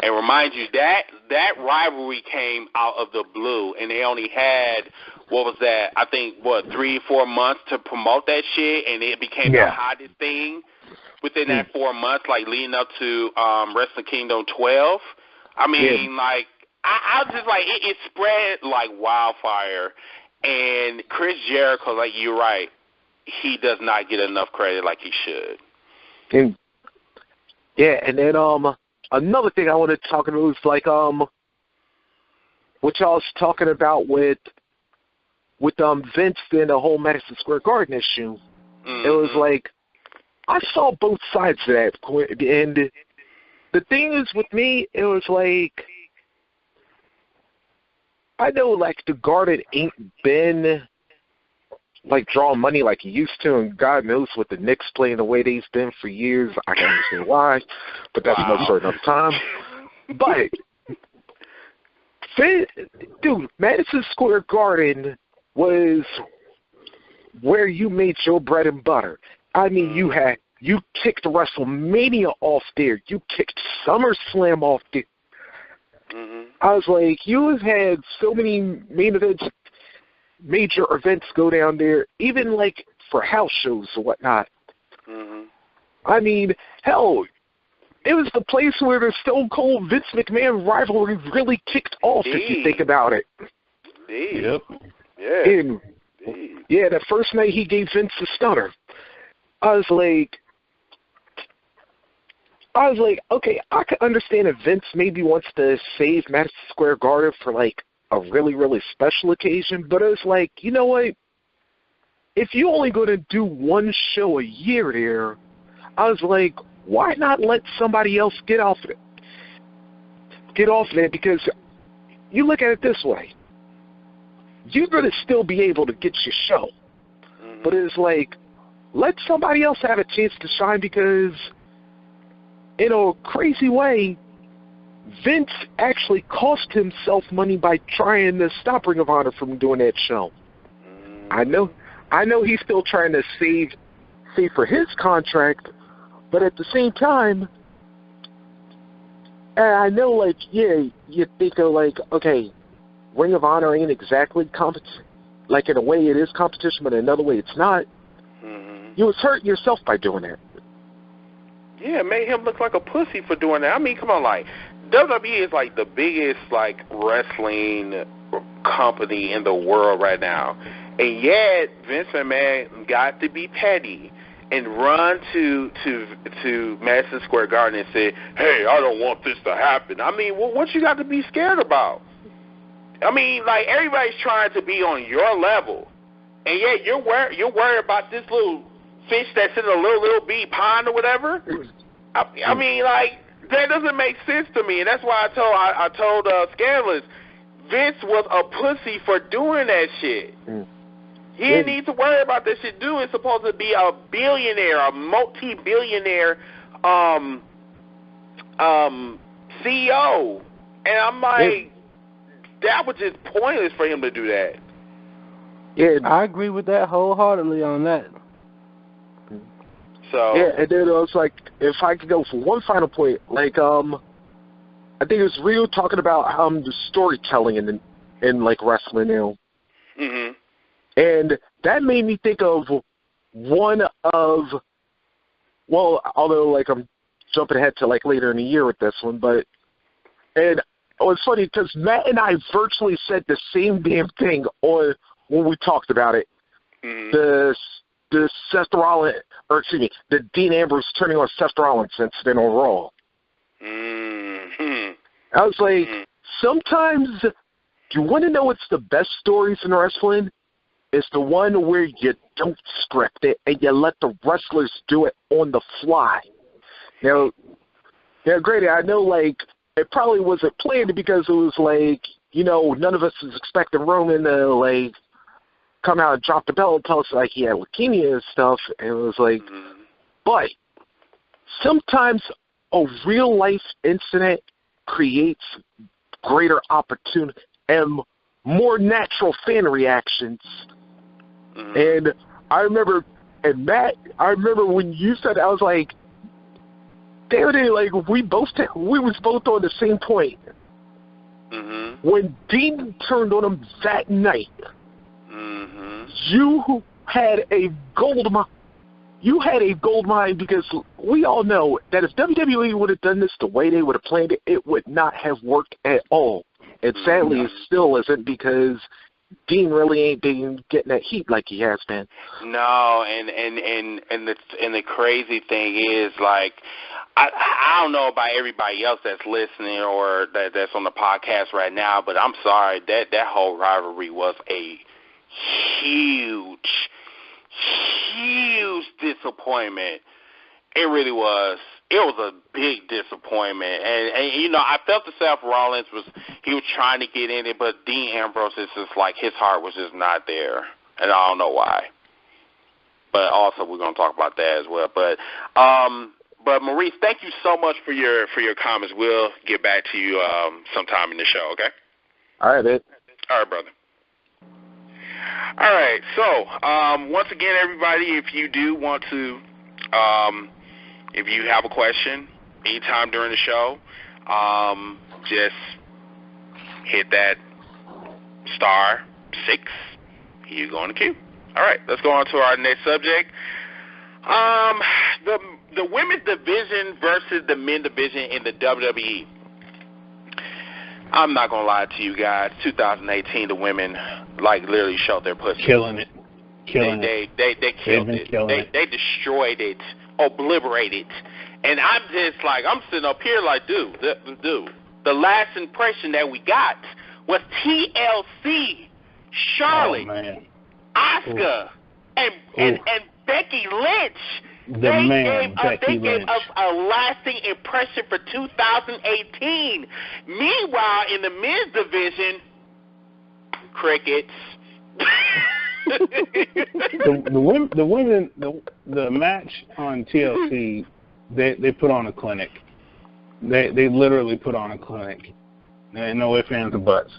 and remind you that rivalry came out of the blue, and they only had, what was that? I think 3-4 months to promote that shit, and it became the hottest thing within that 4 months, like leading up to Wrestle Kingdom 12. I mean, like I just like it spread like wildfire, and Chris Jericho, like you're right, he does not get enough credit like he should. And then another thing I want to talk about is like what y'all was talking about with Vince and the whole Madison Square Garden issue. It was like, I saw both sides of that, and the thing is with me, it was like, I know like the Garden ain't been like drawing money like he used to, and God knows with the Knicks playing the way they've been for years, I can understand why, but that's no for another time. But dude, Madison Square Garden was where you made your bread and butter. I mean, you kicked WrestleMania off there, you kicked SummerSlam off there. I was like, you have had so many main events, major events go down there, even like for house shows or whatnot. I mean, hell, it was the place where the Stone Cold Vince McMahon rivalry really kicked off, if you think about it. Yep. And, the first night he gave Vince a stunner. I was like, okay, I could understand if Vince maybe wants to save Madison Square Garden for like a really, really special occasion, but it's like, you know what? If you're only going to do one show a year there, I was like, why not let somebody else get off of it? Because you look at it this way. You're going to still be able to get your show, but it's like, let somebody else have a chance to shine, because in a crazy way, Vince actually cost himself money by trying to stop Ring of Honor from doing that show. I know he's still trying to save for his contract, but at the same time, I know, like, yeah, you think of, like, okay, Ring of Honor ain't exactly competition. Like, in a way it is competition, but in another way it's not. You was hurting yourself by doing that. Yeah, it made him look like a pussy for doing that. I mean, come on, like, WWE is, like, the biggest, like, wrestling company in the world right now. And yet, Vince McMahon got to be petty and run to Madison Square Garden and say, hey, I don't want this to happen. I mean, what you got to be scared about? I mean, like, everybody's trying to be on your level, and yet you're worried about this little fish that's in a little bitty pond or whatever. I mean, like, that doesn't make sense to me, and that's why I told Scandalous, Vince was a pussy for doing that shit. He didn't need to worry about that shit. Dude is supposed to be a billionaire, a multi-billionaire CEO, and I'm like, that was just pointless for him to do that. Yeah, I agree with that wholeheartedly on that. So yeah, and then I was like, if I could go for one final point, like I think it was Rio talking about the storytelling in like wrestling now. And that made me think of one of, well, although like I'm jumping ahead to like later in the year with this one, but and it was funny because Matt and I virtually said the same damn thing when we talked about it. The Seth Rollins, or excuse me, the Dean Ambrose turning on Seth Rollins incident on Raw. I was like, sometimes you want to know what's the best stories in wrestling? It's the one where you don't script it and you let the wrestlers do it on the fly. Now, Grady, I know, like, it probably wasn't planned because it was like, you know, none of us was expecting Roman to, like, come out and drop the belt and tell us, like, he had leukemia and stuff. And it was like, but sometimes a real-life incident creates greater opportunity and more natural fan reactions. And I remember, and Matt, I remember when you said, I was like, damn it, like, we was both on the same point. When Dean turned on him that night, you had a gold mine. You had a gold mine because we all know that if WWE would have done this the way they would have planned it, it would not have worked at all. And sadly, it still isn't because Dean really ain't been getting that heat like he has been. No, and the crazy thing is, like, I don't know about everybody else that's listening or that's on the podcast right now, but I'm sorry, that whole rivalry was a huge disappointment. It really was. It was a big disappointment, and you know, I felt that Seth Rollins was trying to get in it, but Dean Ambrose is just like his heart was just not there, and I don't know why. But also we're gonna talk about that as well. But Maurice, thank you so much for your comments. We'll get back to you sometime in the show. Okay. All right, man. All right, brother. All right. So once again, everybody, if you do want to. If you have a question anytime during the show, just hit that *6. You go in the queue. All right, let's go on to our next subject. The women's division versus the men's division in the WWE. I'm not going to lie to you guys. 2018, the women, like, literally showed their pussy. Killing it. They killed it. They destroyed it, obliterated. And I'm just like, I'm sitting up here like, dude, the last impression that we got was TLC, Charlotte, Asuka, and Becky Lynch. They gave us a lasting impression for 2018. Meanwhile, in the men's division, crickets. the match on TLC, they put on a clinic. They literally put on a clinic. And no ifs, ands, or buts.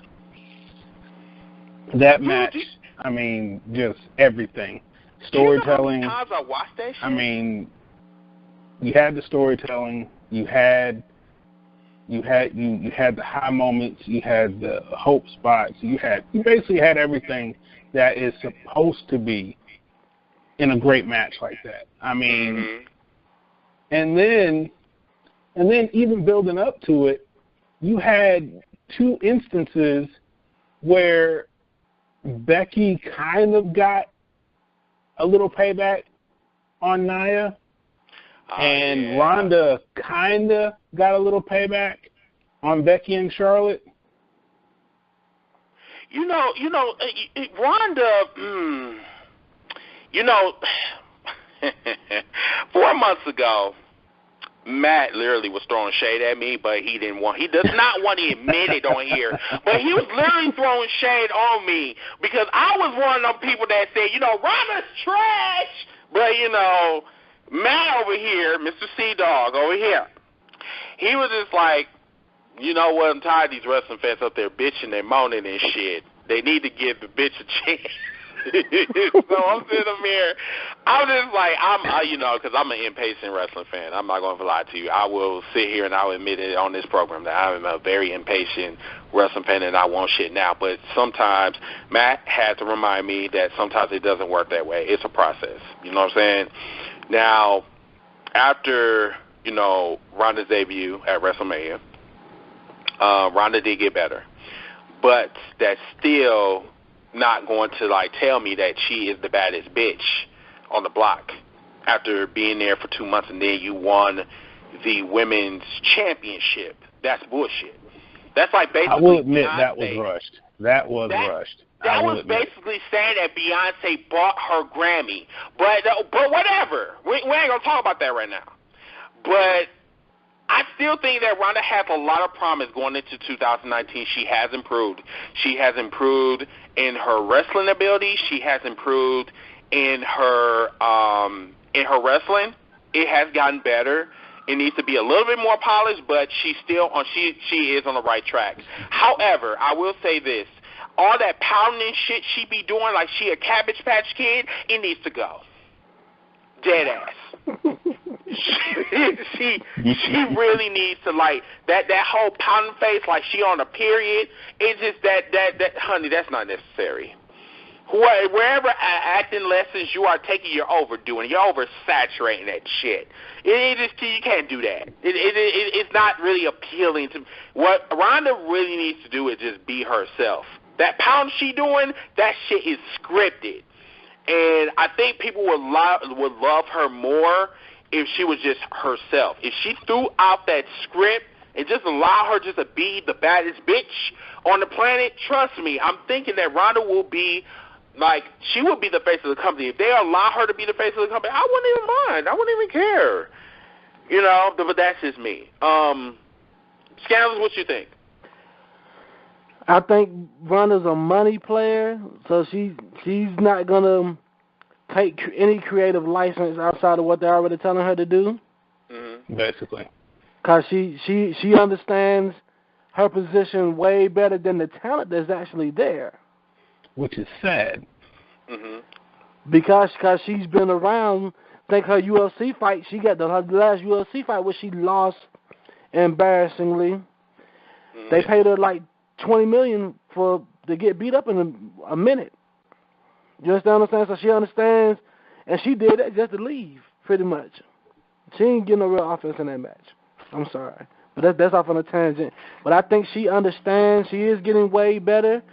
That match, I mean, just everything. Storytelling. You know how many times I watched that shit? I mean, you had the storytelling. You had the high moments. You had the hope spots. You basically had everything that is supposed to be in a great match like that. I mean, and then even building up to it, you had 2 instances where Becky kind of got a little payback on Nia, and Ronda kind of got a little payback on Becky and Charlotte. Ronda, 4 months ago, Matt literally was throwing shade at me, but he does not want to admit it on here. But he was literally throwing shade on me because I was one of them people that said, Ronda's trash. But, Matt over here, Mr. C-DAWG over here, he was just like, you know what, I'm tired of these wrestling fans up there bitching and moaning and shit. They need to give the bitch a chance. So I'm sitting up here. I'm just like, because I'm an impatient wrestling fan. I'm not going to lie to you. I will sit here and I'll admit it on this program that I'm a very impatient wrestling fan and I want shit now. But sometimes Matt had to remind me that sometimes it doesn't work that way. It's a process. You know what I'm saying? Now, after, Ronda's debut at WrestleMania, Ronda did get better. But that's still not going to tell me that she is the baddest bitch on the block after being there for 2 months and then you won the women's championship. That's bullshit. That's like basically. I will admit Beyonce. that was rushed. That was rushed. That was basically saying that Beyonce bought her Grammy. But whatever. We ain't gonna talk about that right now. But I still think that Ronda has a lot of promise going into 2019. She has improved. She has improved in her wrestling ability. She has improved in her wrestling. It has gotten better. It needs to be a little bit more polished, but she's still on. She is on the right track. However, I will say this: all that pounding shit she be doing, like she a Cabbage Patch Kid, it needs to go. Dead ass. she really needs to that whole pounding face like she on a period. It's just that honey, that's not necessary. Wherever acting lessons you are taking, you're overdoing. You're oversaturating that shit. You can't do that. It's not really appealing to. What Ronda really needs to do is just be herself. That pound she doing, that shit is scripted. And I think people would love her more if she was just herself. If she threw out that script and just allow her just to be the baddest bitch on the planet, trust me, I'm thinking that Ronda will be she would be the face of the company. If they allow her to be the face of the company, I wouldn't even mind. I wouldn't even care. But that's just me. Scandalous, what you think? I think Ronda's a money player, so she's not gonna take any creative license outside of what they're already telling her to do. Mm-hmm. Basically, because she understands her position way better than the talent that's actually there. Which is sad. Mm-hmm. Because she's been around. Think her UFC fight. She got her last UFC fight where she lost embarrassingly. Mm-hmm. They paid her $20 million to get beat up in a minute. You understand what I'm saying? So she understands, and she did that just to leave, pretty much. She ain't getting no real offense in that match. I'm sorry, but that's off on a tangent. But I think she understands. She is getting way better,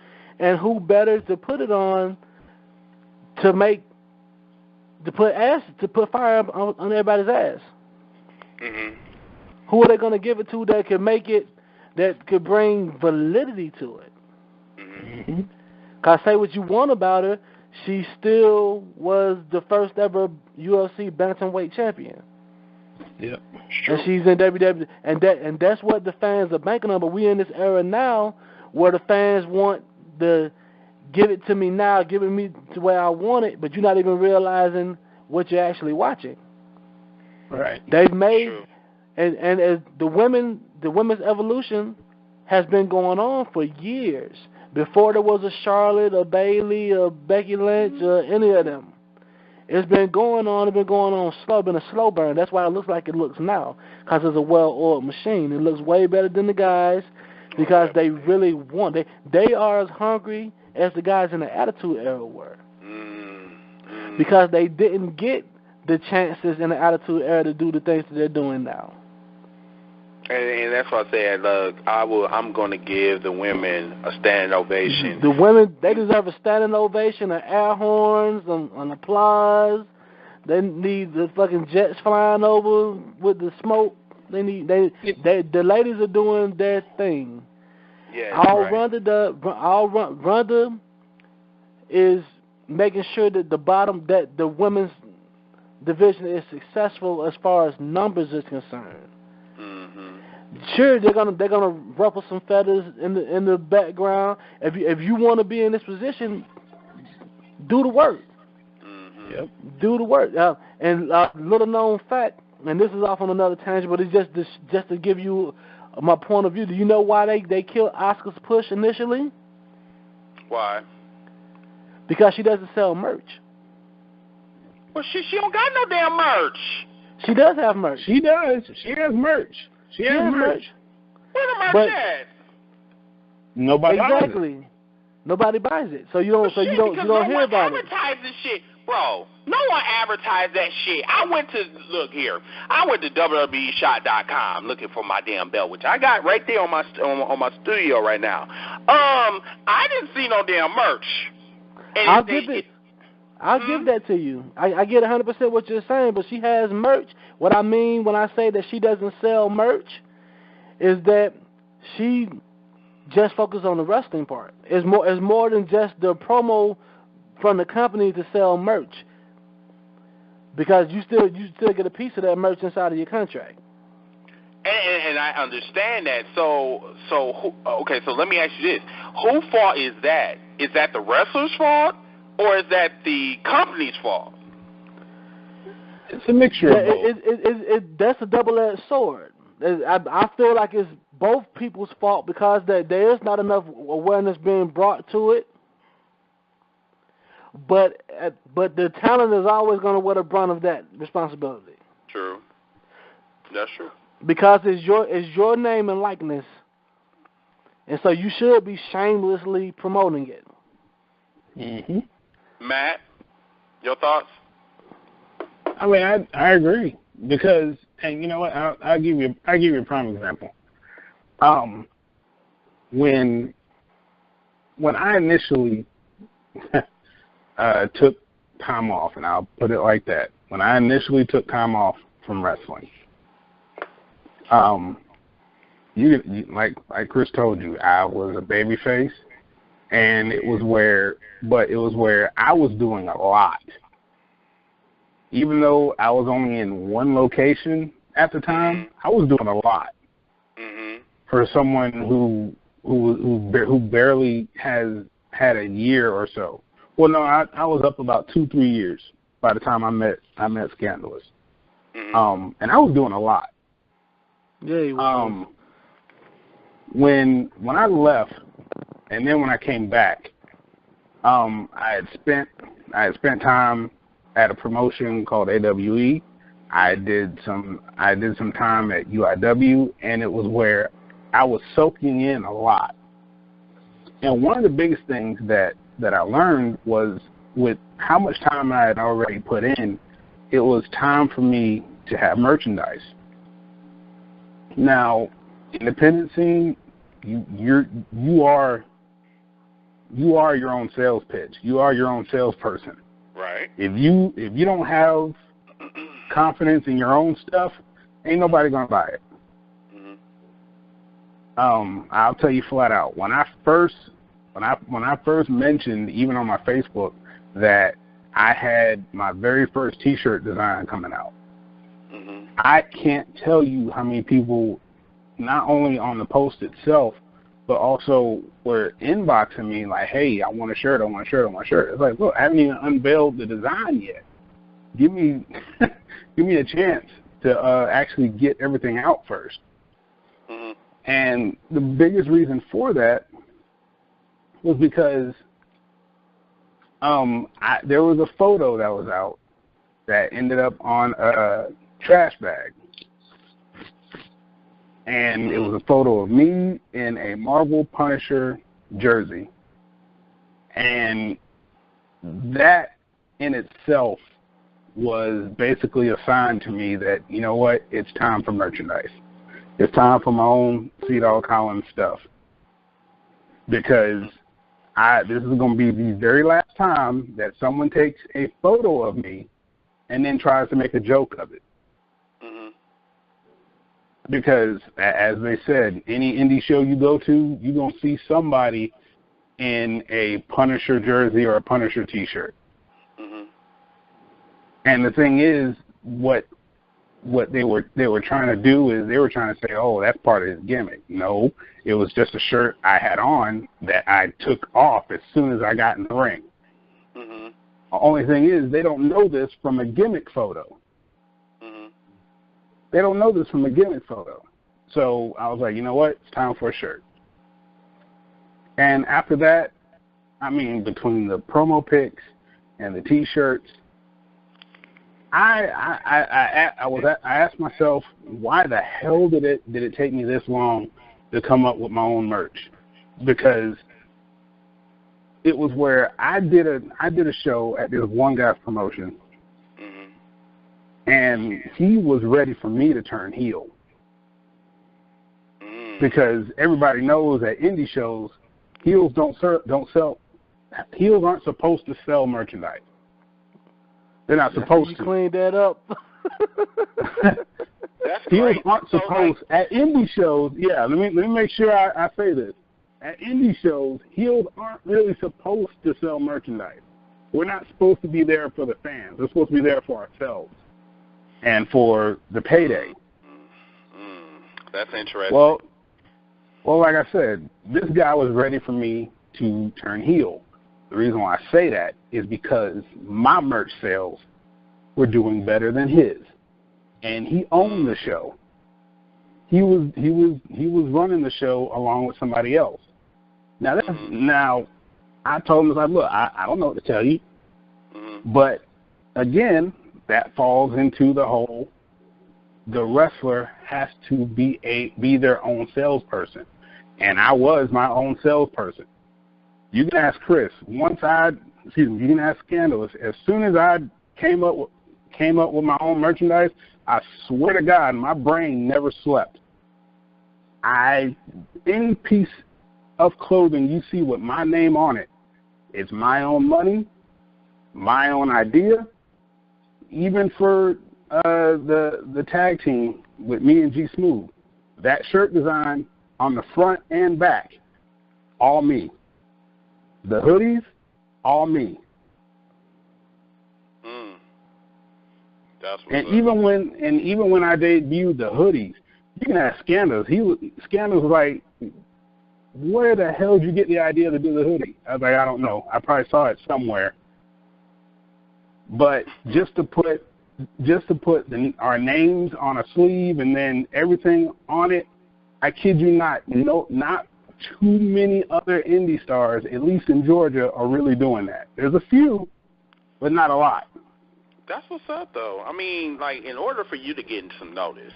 and who better to put it on to put fire on everybody's ass? Mm-hmm. Who are they going to give it to that could make it? That could bring validity to it. Mm-hmm. Cause say what you want about her, she still was the first ever UFC bantamweight champion. Yep, sure. And she's in WWE, and that's what the fans are banking on. But we in this era now where the fans want the give it to me now, give it me to where I want it, but you're not even realizing what you're actually watching. Right. They've made, and as the women's evolution has been going on for years. Before there was a Charlotte, a Bailey, a Becky Lynch, or any of them. It's been going on. It's been going on slow. Been a slow burn. That's why it looks like it looks now, because it's a well-oiled machine. It looks way better than the guys because they really want. They are as hungry as the guys in the Attitude Era were, because they didn't get the chances in the Attitude Era to do the things that they're doing now. And that's why I said, look, I'm going to give the women a standing ovation. The women, they deserve a standing ovation, an air horns, an applause. They need the fucking jets flying over with the smoke. The ladies are doing their thing. Yeah, Ronda is making sure that the women's division is successful as far as numbers is concerned. Sure, they're gonna ruffle some feathers in the background. If you want to be in this position, do the work. Yep. Do the work. And little known fact, and this is off on another tangent, but it's just to give you my point of view. Do you know why they killed Asuka's push initially? Why? Because she doesn't sell merch. Well, she don't got no damn merch. She does have merch. She does. She has merch. She has merch. Where the merch at? Nobody buys it. Nobody buys it. So you don't hear about it. Advertise this shit, bro. No one advertised that shit. I went to WWEshop.com looking for my damn belt, which I got right there on my studio right now. I didn't see no damn merch. And I'll give that to you. I get 100% what you're saying, but she has merch. What I mean when I say that she doesn't sell merch is that she just focuses on the wrestling part. It's more than just the promo from the company to sell merch, because you still get a piece of that merch inside of your contract. And I understand that. So let me ask you this: whose fault is that? Is that the wrestler's fault? Or is that the company's fault? It's a mixture of both. That's a double-edged sword. I feel like it's both people's fault, because there is not enough awareness being brought to it. But the talent is always going to wear the brunt of that responsibility. True. That's true. Because it's your name and likeness, and so you should be shamelessly promoting it. Mm-hmm. Matt, your thoughts? I mean, I agree, because, and you know what? I'll give you a prime example. When I initially took time off, and I'll put it like that, when I initially took time off from wrestling, you like Chris told you, I was a babyface. And it was where I was doing a lot. Even though I was only in one location at the time, I was doing a lot. For someone who barely has had a year or so. Well, no, I was up about 2-3 years by the time I met Scandalous. And I was doing a lot. Yeah, you was. When I left, and then when I came back, I had spent time at a promotion called AWE. I did some time at UIW, and it was where I was soaking in a lot. And one of the biggest things that I learned was, with how much time I had already put in, it was time for me to have merchandise. Now, independent scene, you are your own sales pitch. You are your own salesperson. Right. If you don't have confidence in your own stuff, ain't nobody gonna buy it. I'll tell you flat out. When I first mentioned, even on my Facebook, that I had my very first T-shirt design coming out, I can't tell you how many people, not only on the post itself, but also were inboxing me like, hey, I want a shirt, I want a shirt, I want a shirt. It's like, look, I haven't even unveiled the design yet. Give me give me a chance to actually get everything out first. Mm-hmm. And the biggest reason for that was because there was a photo that was out that ended up on a trash bag. And it was a photo of me in a Marvel Punisher jersey. And that in itself was basically a sign to me that, you know what, it's time for merchandise. It's time for my own C-DAWG Collins stuff. Because this is going to be the very last time that someone takes a photo of me and then tries to make a joke of it. Mm-hmm. Because, as they said, any indie show you go to, you're going to see somebody in a Punisher jersey or a Punisher T-shirt. Mm-hmm. And the thing is, what they were trying to do is they were trying to say, oh, that's part of his gimmick. No, it was just a shirt I had on that I took off as soon as I got in the ring. Mm-hmm. The only thing is they don't know this from a gimmick photo. Mm-hmm. They don't know this from a gimmick photo. So I was like, you know what? It's time for a shirt. And after that, I mean, between the promo pics and the T-shirts, I asked myself, why the hell did it take me this long to come up with my own merch? Because it was where I did a show at this one guy's promotion, Mm-hmm. and he was ready for me to turn heel. Because everybody knows at indie shows, heels don't sell. Heels aren't supposed to sell merchandise. They're not supposed to. You cleaned that up. That's Heels great. aren't supposed at indie shows. Yeah, let me make sure I say this. At indie shows, heels aren't really supposed to sell merchandise. We're not supposed to be there for the fans. We're supposed to be there for ourselves and for the payday. That's interesting. Well, like I said, this guy was ready for me to turn heel. The reason why I say that is because my merch sales were doing better than his, and he owned the show. He was running the show along with somebody else. Now I told him, I was like, look, I don't know what to tell you, but again, that falls into the whole. The wrestler has to be their own salesperson, and I was my own salesperson. You can ask Chris. You can ask Scandalous. As soon as I came up with my own merchandise, I swear to God, my brain never slept. Any piece of clothing you see with my name on it, it's my own money, my own idea. Even for the tag team with me and G Smooth, that shirt design on the front and back, all me. The hoodies, all me. That's what's And up. even when I debuted the hoodies, you can ask Scandalous. Scandalous was like, where the hell did you get the idea to do the hoodie? I was like, I don't know. I probably saw it somewhere. But just to put our names on a sleeve and then everything on it, I kid you not, not too many other indie stars, at least in Georgia, are really doing that. There's a few, but not a lot. That's what's up, though. I mean, like, in order for you to get some notice,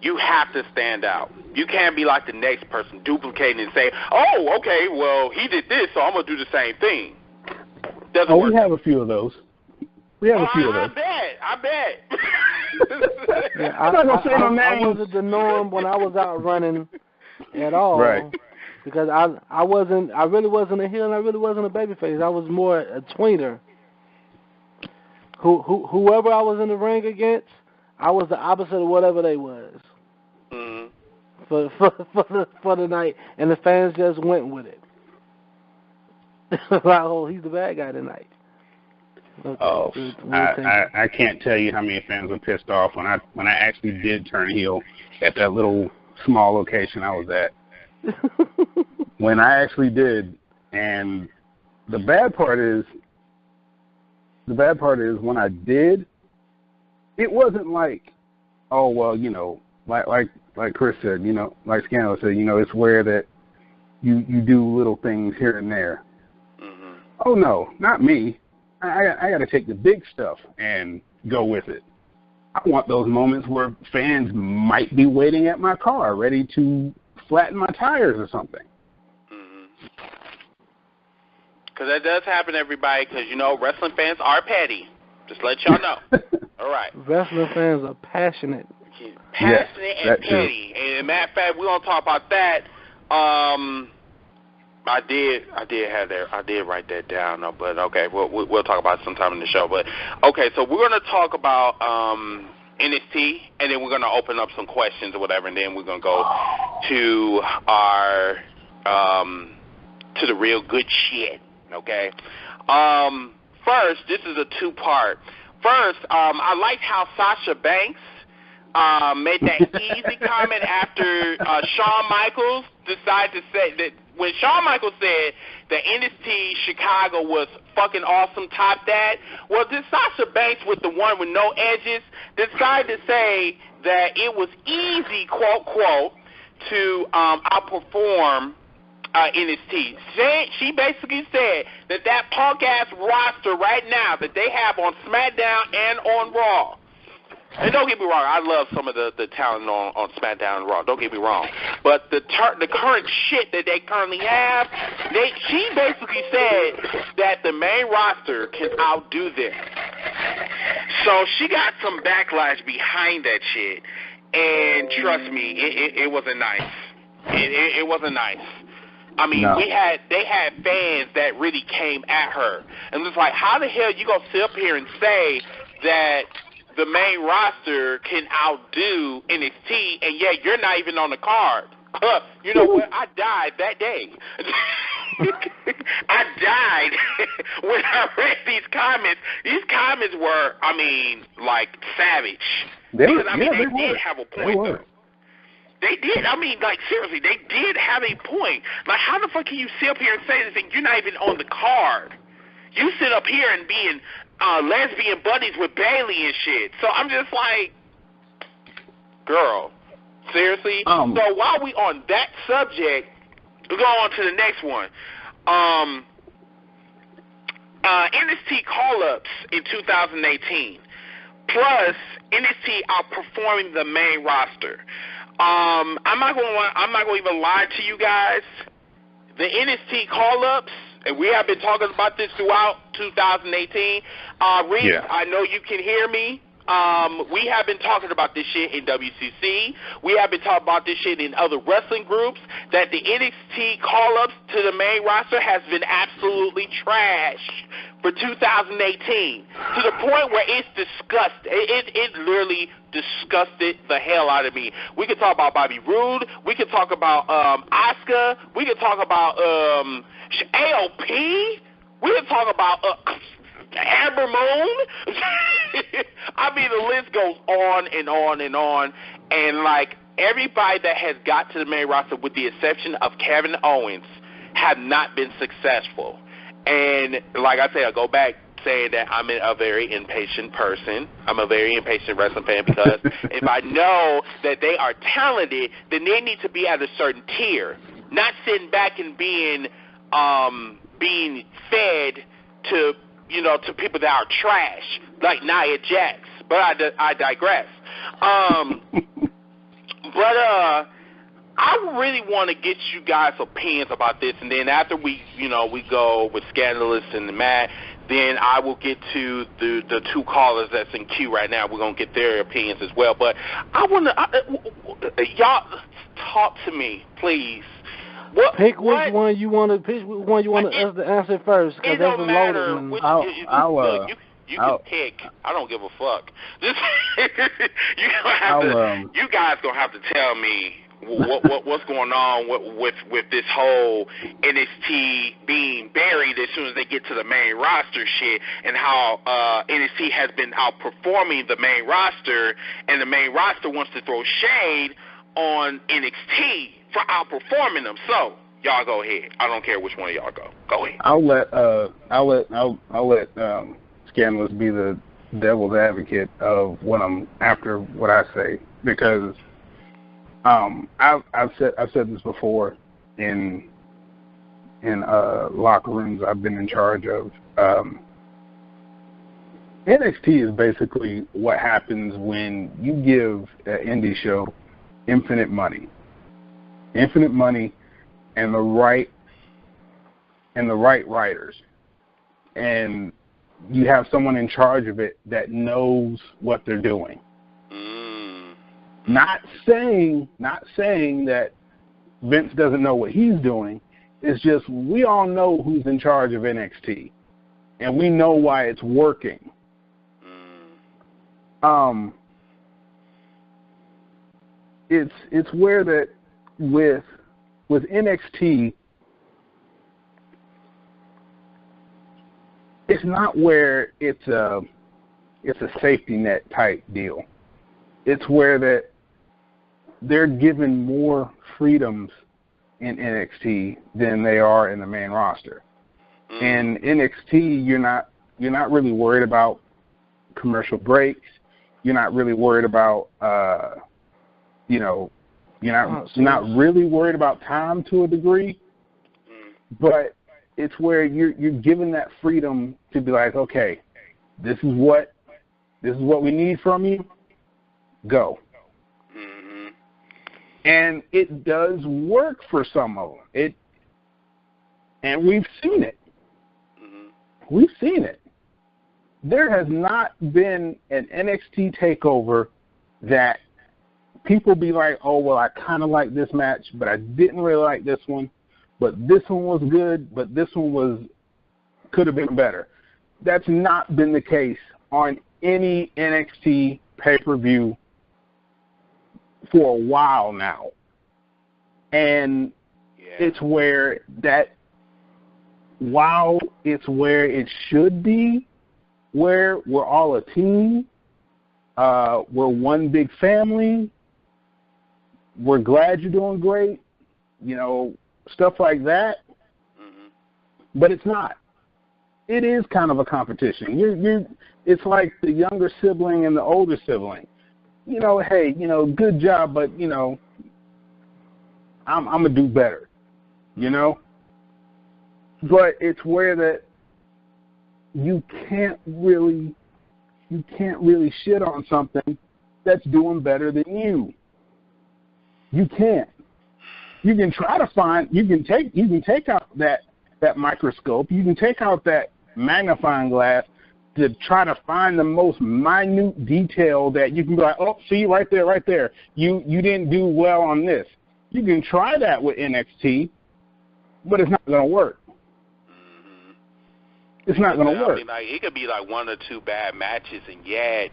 you have to stand out. You can't be like the next person duplicating and say, oh, okay, well, he did this, so I'm going to do the same thing. Doesn't work. We have a few of those. I bet. Yeah, I'm not gonna say no I names. wasn't the norm when I was out running at all. Right. Because I really wasn't a heel and I really wasn't a babyface. I was more a tweener. Whoever I was in the ring against, I was the opposite of whatever they was. Mm-hmm. For the night, and the fans just went with it. Like, oh, he's the bad guy tonight. Okay. Oh, I can't tell you how many fans were pissed off when I actually did turn heel at that little small location I was at. when I actually did. And the bad part is when I did, it wasn't like, oh, well, you know, like Chris said, you know, like Scandalous said, you know, it's where that you do little things here and there. Mm-hmm. Oh, no, not me. I got to take the big stuff and go with it. I want those moments where fans might be waiting at my car, ready to flatten my tires or something. Because that does happen, everybody, because, you know, wrestling fans are petty. Just let y'all know. All right. Wrestling fans are passionate. Passionate and petty. Too. And matter of fact, we're going to talk about that. I did write that down, but okay, we'll talk about it sometime in the show. But okay, so we're going to talk about NXT, and then we're going to open up some questions or whatever, and then we're going to go to our to the real good shit. Okay. First, this is a two-part. First, I liked how Sasha Banks made that easy comment after Shawn Michaels decided to say that when Shawn Michaels said that NXT Chicago was fucking awesome, top that, well, this Sasha Banks with the one with no edges decided to say that it was easy, quote, quote, to outperform NXT. She basically said that punk-ass roster right now that they have on SmackDown and on Raw, and don't get me wrong, I love some of the talent on SmackDown and Raw, don't get me wrong, but the current shit that they currently have, she basically said that the main roster can outdo them. So she got some backlash behind that shit, and trust me, it wasn't nice. It wasn't nice. I mean, no. They had fans that really came at her. And it's like, how the hell you gonna sit up here and say that the main roster can outdo NXT, and yet you're not even on the card? You know what? I died that day. I died when I read these comments. These comments were, I mean, like, savage. They did have a point, though. They did. I mean, like, seriously, they did have a point. Like, how the fuck can you sit up here and say this and you're not even on the card? You sit up here and being lesbian buddies with Bayley and shit. So I'm just like, girl, seriously? So while we on that subject, we'll go on to the next one. NXT call-ups in 2018, plus NXT outperforming the main roster. I'm not going to even lie to you guys. The NXT call-ups, and we have been talking about this throughout 2018. Reese, yeah. I know you can hear me. We have been talking about this shit in WCC. We have been talking about this shit in other wrestling groups, that the NXT call-ups to the main roster has been absolutely trash for 2018, to the point where it's disgusting. It literally disgusted the hell out of me. We could talk about Bobby Roode. We could talk about Asuka. We could talk about AOP. We could talk about Amber Moon. I mean, the list goes on and on and on. And, like, everybody that has got to the main roster, with the exception of Kevin Owens, have not been successful. And, like I said, I go back saying that I'm a very impatient person. I'm a very impatient wrestling fan, because if I know that they are talented, then they need to be at a certain tier, not sitting back and being fed to, you know, to people that are trash, like Nia Jax. But I digress. I really want to get you guys' opinions about this, and then after we go with Scandalous and Matt, then I will get to the two callers that's in queue right now. We're going to get their opinions as well. But I want to, y'all talk to me, please. Pick which one you want us to answer first, because that's the loaded one. You can pick. I don't give a fuck. You guys gonna have to tell me what's going on with this whole NXT being buried as soon as they get to the main roster shit, and how NXT has been outperforming the main roster, and the main roster wants to throw shade on NXT for outperforming them. So Y'all go ahead. I don't care which one of y'all go. Go ahead. I'll let Scandalous be the devil's advocate of what I say, because I've said this before in locker rooms I've been in charge of. NXT is basically what happens when you give an indie show infinite money and the right writers, and you have someone in charge of it that knows what they're doing. Not saying that Vince doesn't know what he's doing. It's just we all know who's in charge of NXT, and we know why it's working. It's where that with NXT, it's not where it's a safety net type deal. It's where that they're given more freedoms in NXT than they are in the main roster. In NXT, you're not really worried about commercial breaks. You're not really worried about you're not really worried about time to a degree, but it's where you're given that freedom to be like, okay, this is what we need from you. Go. And it does work for some of them. And we've seen it. We've seen it. There has not been an NXT takeover that people be like, oh, well, I kind of like this match, but I didn't really like this one. But this one was good, but this one could have been better. That's not been the case on any NXT pay-per-view for a while now. And it's where while it's where it should be, where we're all a team, we're one big family, we're glad you're doing great, stuff like that. But it's not. It is kind of a competition. It's like the younger sibling and the older sibling. Hey, good job, but I'm gonna do better. But it's where that you can't really shit on something that's doing better than you. You can't. You can try to find. You can take out that microscope. You can take out that magnifying glass to try to find the most minute detail that you can be like, oh, see, right there. You didn't do well on this. You can try that with NXT, but it's not going to work. It's not going to work. It could be like one or two bad matches, and yet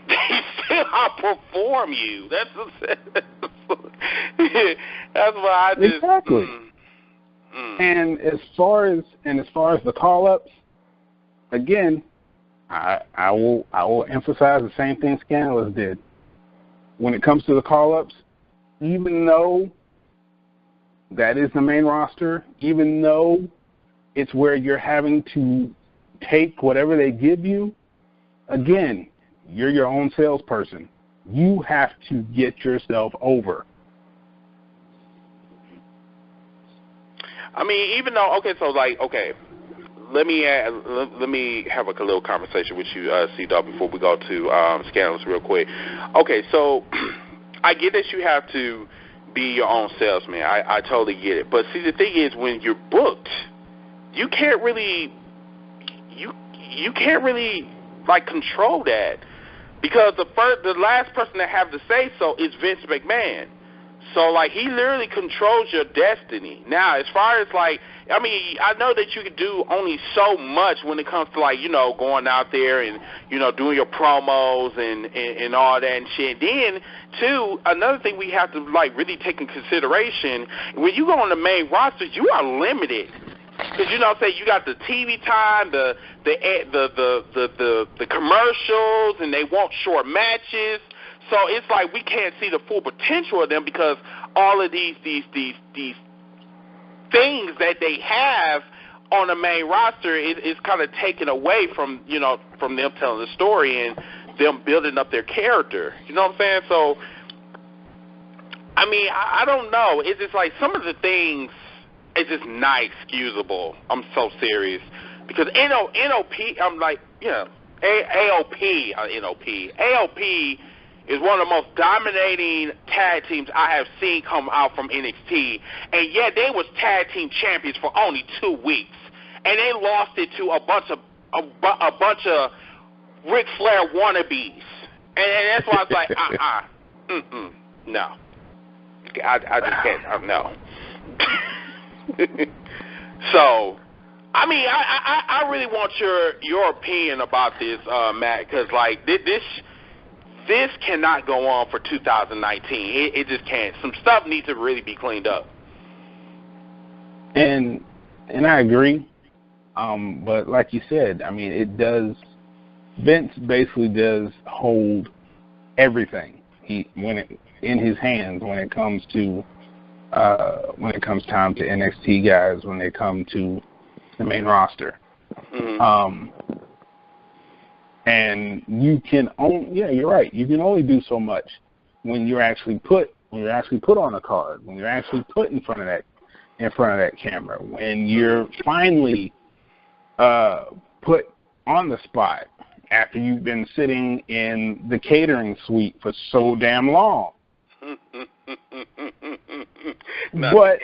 they still outperform you. That's why I just exactly. And as far as the call-ups, again, I will emphasize the same thing Scandalous did. When it comes to the call-ups, even though that is the main roster, even though it's where you're having to take whatever they give you, again, you're your own salesperson. You have to get yourself over. I mean, even though, let me have a little conversation with you, C-DAWG, before we go to Scandalous real quick. Okay, so I get that you have to be your own salesman. I totally get it. But see, the thing is, when you're booked, you can't really control that, because the last person that have to say so is Vince McMahon. So, he literally controls your destiny. Now, as far as, I know that you can do only so much when it comes to, going out there and, doing your promos and all that and shit. Then, too, another thing we have to, really take in consideration, when you go on the main roster, you are limited. Because, say you got the TV time, the commercials, and they want short matches. So it's like we can't see the full potential of them, because all of these things that they have on the main roster is kind of taken away from, from them telling the story and them building up their character. You know what I'm saying? So, I mean, I don't know. It's just like some of the things is just not excusable. I'm so serious. Because NOP, I'm like, AOP is one of the most dominating tag teams I have seen come out from NXT. And yeah, they was tag team champions for only 2 weeks. And they lost it to a bunch of Ric Flair wannabes. And that's why I was like, no. I just can't, no. So, I mean, I really want your opinion about this, Matt, because like this cannot go on for 2019. It just can't. Some stuff needs to really be cleaned up. And I agree, but like you said, I mean, it does. Vince basically does hold everything in his hands when it comes time to NXT guys, when they come to the main roster. Mm-hmm. And you can you're right. You can only do so much when you're actually put on a card, when you're actually put in front of that camera, when you're finally put on the spot after you've been sitting in the catering suite for so damn long. But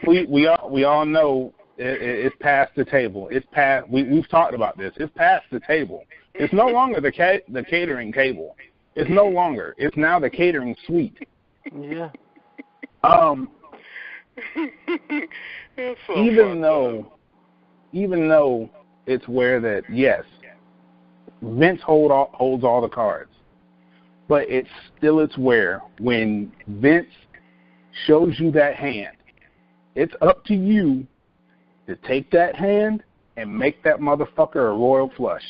we all know it's past the table. It's past. We've talked about this. It's past the table. It's no longer the catering table. It's no longer. It's now the catering suite. Yeah. Even though it's where that, yes, Vince holds all the cards, but it's where when Vince shows you that hand, it's up to you to take that hand and make that motherfucker a royal flush.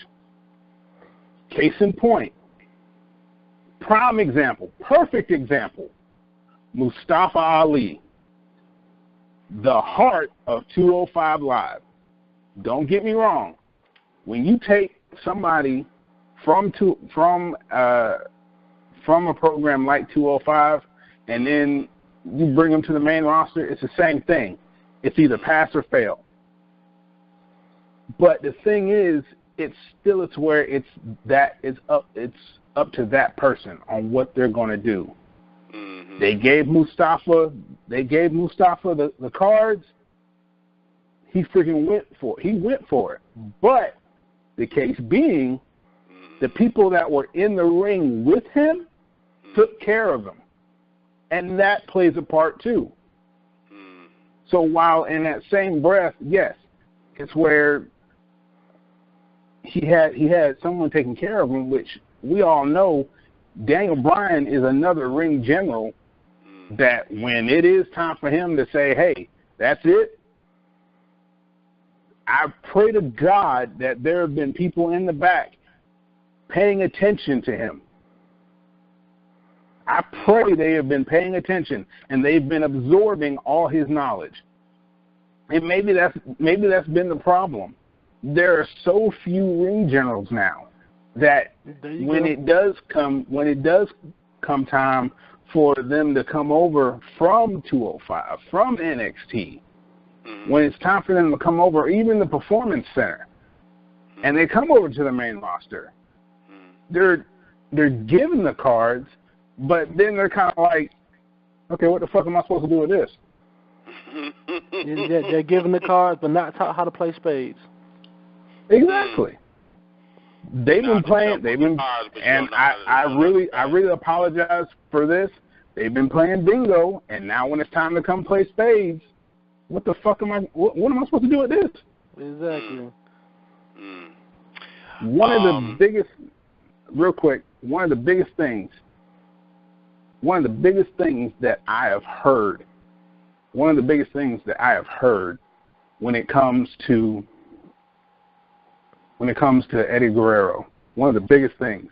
Case in point, prime example, perfect example, Mustafa Ali, the heart of 205 Live. Don't get me wrong. When you take somebody from a program like 205 and then you bring them to the main roster, it's the same thing. It's either pass or fail. But the thing is, it's where it's up to that person on what they're going to do. Mm-hmm. They gave Mustafa the cards. He freaking went for it. But the case being, the people that were in the ring with him took care of him. And that plays a part too. So while in that same breath, yes, it's where he had someone taking care of him, which we all know Daniel Bryan is another ring general that when it is time for him to say, hey, that's it, I pray to God that there have been people in the back paying attention to him. I pray they have been paying attention and they've been absorbing all his knowledge. And maybe that's been the problem. There are so few ring generals now that when it does come time for them to come over from 205, from NXT, when it's time for them to come over, even the Performance Center, and they come over to the main roster, they're given the cards, but then they're kind of like, okay, what the fuck am I supposed to do with this? They're given the cards, but not taught how to play spades. Exactly. They've been playing, and I really apologize for this. They've been playing bingo, and now when it's time to come play spades, what the fuck am I supposed to do with this? Exactly. One of the biggest that I have heard when it comes to Eddie Guerrero, one of the biggest things,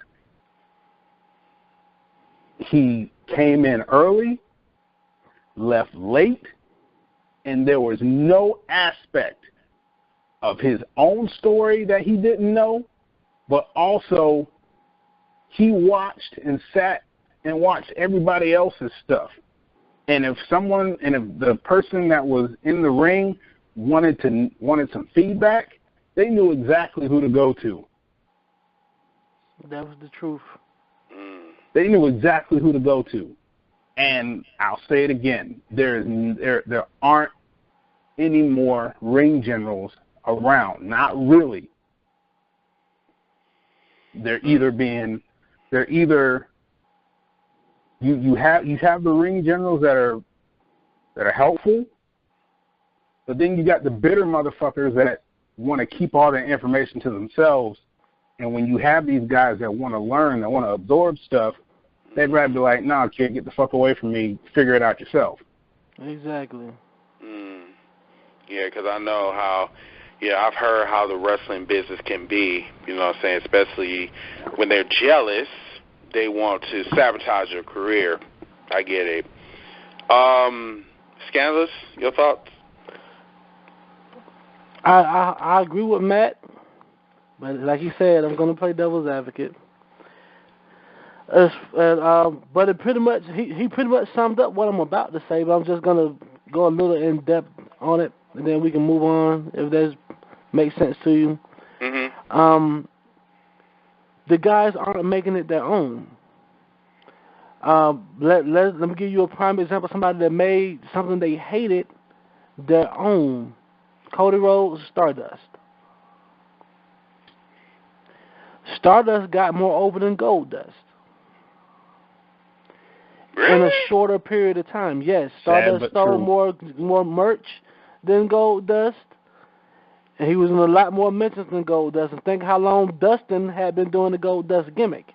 he came in early, left late, and there was no aspect of his own story that he didn't know, but also he watched and sat and watched everybody else's stuff. And if the person that was in the ring wanted some feedback, they knew exactly who to go to. That was the truth. They knew exactly who to go to. And I'll say it again, there aren't any more ring generals around. Not really. You have the ring generals that are helpful, but then you got the bitter motherfuckers that want to keep all that information to themselves. And when you have these guys that want to learn, that want to absorb stuff, they'd rather be like, "Nah, kid, get the fuck away from me. Figure it out yourself." Exactly. Yeah, because I know how. Yeah, I've heard how the wrestling business can be. You know what I'm saying? Especially when they're jealous, they want to sabotage your career. I get it. Scandalous, your thoughts? I agree with Matt, but like he said, I'm going to play devil's advocate. But it pretty much he pretty much summed up what I'm about to say. But I'm just going to go a little in depth on it, and then we can move on if that makes sense to you. The guys aren't making it their own. Let me give you a prime example. Somebody that made something they hated their own. Cody Rhodes, Stardust. Stardust got more over than Goldust. Really? In a shorter period of time. Yes, Stardust sold more merch than Goldust. And he was in a lot more mentions than Goldust. And think how long Dustin had been doing the Goldust gimmick.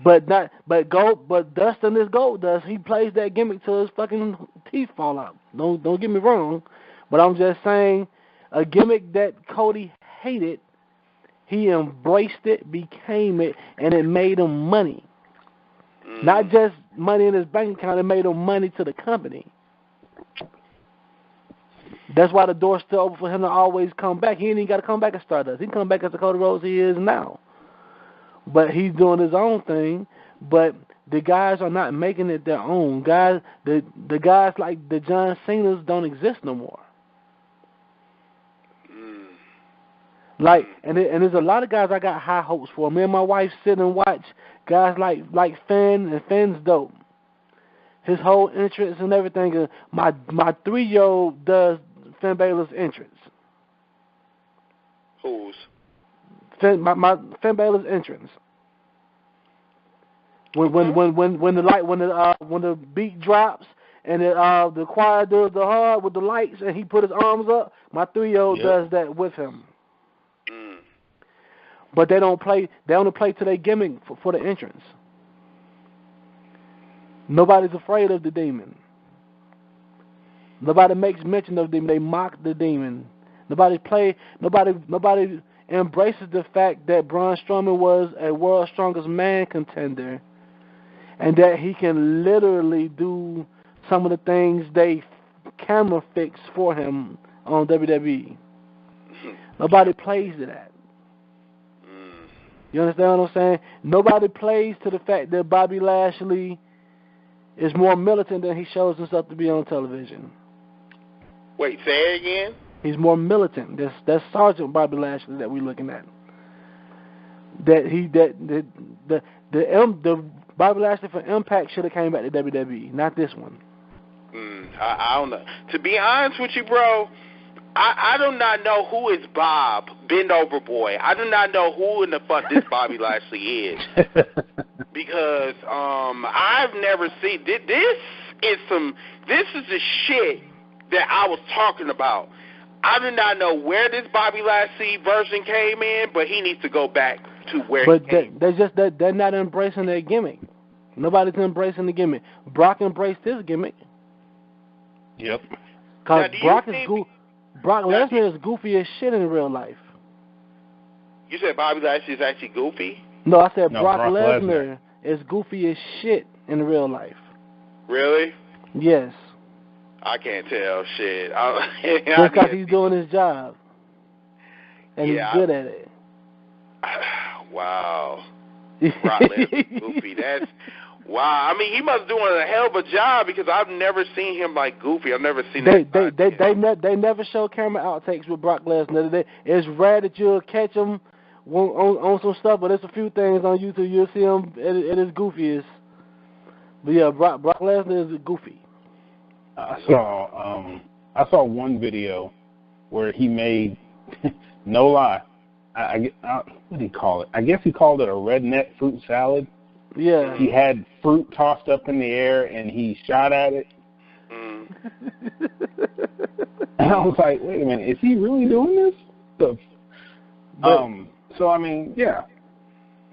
But Dustin is Goldust. He plays that gimmick till his fucking teeth fall out. Don't get me wrong, but I'm just saying, a gimmick that Cody hated, he embraced it, became it, and it made him money. Not just money in his bank account. It made him money to the company. That's why the door's still open for him to always come back. He ain't even got to come back as Stardust. He can come back as the Cody Rhodes he is now. But he's doing his own thing. But the guys are not making it their own. Guys, the guys like the John Cena's don't exist no more. Like, and there's a lot of guys I got high hopes for. Me and my wife sit and watch guys like Finn, and Finn's dope. His whole entrance and everything. My 3-year-old does Finn Balor's entrance. Whose? Finn Balor's entrance. When the beat drops and the choir does the hard with the lights and he put his arms up, my 3-year-old does that with him. But they don't play. They only play to their gimmick for the entrance. Nobody's afraid of the demon. Nobody makes mention of the demon. They mock the demon. Nobody embraces the fact that Braun Strowman was a world's strongest man contender, and that he can literally do some of the things they camera fix for him on WWE. Nobody plays to that. You understand what I'm saying? Nobody plays to the fact that Bobby Lashley is more militant than he shows himself to be on television. Wait, say it again? He's more militant. That's Sergeant Bobby Lashley that we're looking at. The Bobby Lashley for Impact should have came back to WWE, not this one. I don't know. To be honest with you, bro, I do not know who is Bob, Bend Over Boy. I do not know who in the fuck this Bobby Lashley is. Because I've never seen this is the shit that I was talking about. I do not know where this Bobby Lashley version came in, but he needs to go back to where he came. They're not embracing their gimmick. Nobody's embracing the gimmick. Brock embraced his gimmick. Yep. Because Brock Lesnar is goofy as shit in real life. You said Bobby Lashley is actually goofy? No, I said Brock Lesnar is goofy as shit in real life. Really? Yes. I can't tell shit. Just because he's doing his job. And he's good at it. Wow. Brock Lesnar, Goofy. That's wow. I mean, he must be doing a hell of a job because I've never seen him like Goofy. I've never seen they never show camera outtakes with Brock Lesnar. It's rare that you'll catch him on some stuff, but there's a few things on YouTube you'll see him at his goofiest. But yeah, Brock Lesnar is Goofy. I saw one video where he made, no lie, what did he call it? I guess he called it a redneck fruit salad. Yeah. He had fruit tossed up in the air and he shot at it. And I was like, wait a minute, is he really doing this? So I mean, yeah,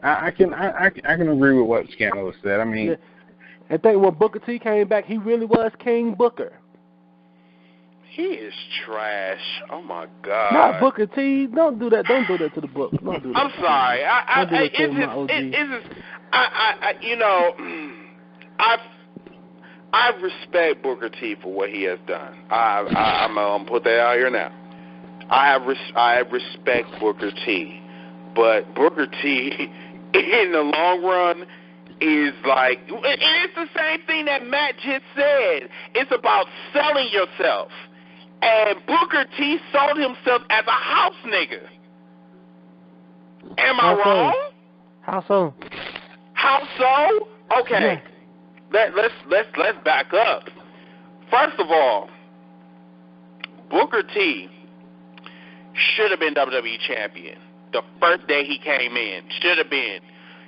I can agree with what Scandalous said. I mean, and think when Booker T came back, he really was King Booker. He is trash. Oh my God. Not Booker T. Don't do that. Don't do that to the book. Don't do that. I'm sorry. I respect Booker T for what he has done. I'm gonna put that out here now. I respect Booker T, but Booker T in the long run is like, and it's the same thing that Matt just said. It's about selling yourself. And Booker T sold himself as a house nigga. Am I wrong? How so? How so? Okay. Yeah. Let's back up. First of all, Booker T should have been WWE champion the first day he came in. Should have been.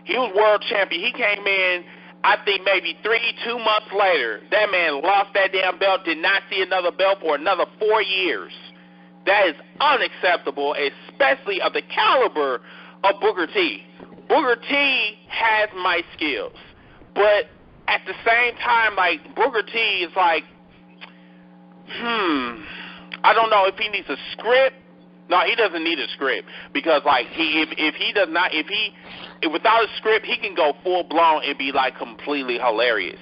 He was world champion. He came in, I think maybe 2 months later. That man lost that damn belt, did not see another belt for another 4 years. That is unacceptable, especially of the caliber of Booker T. Booker T has my skills. But at the same time, like, Booker T is like, I don't know if he needs a script. No, he doesn't need a script because, like, without a script, he can go full blown and be like completely hilarious.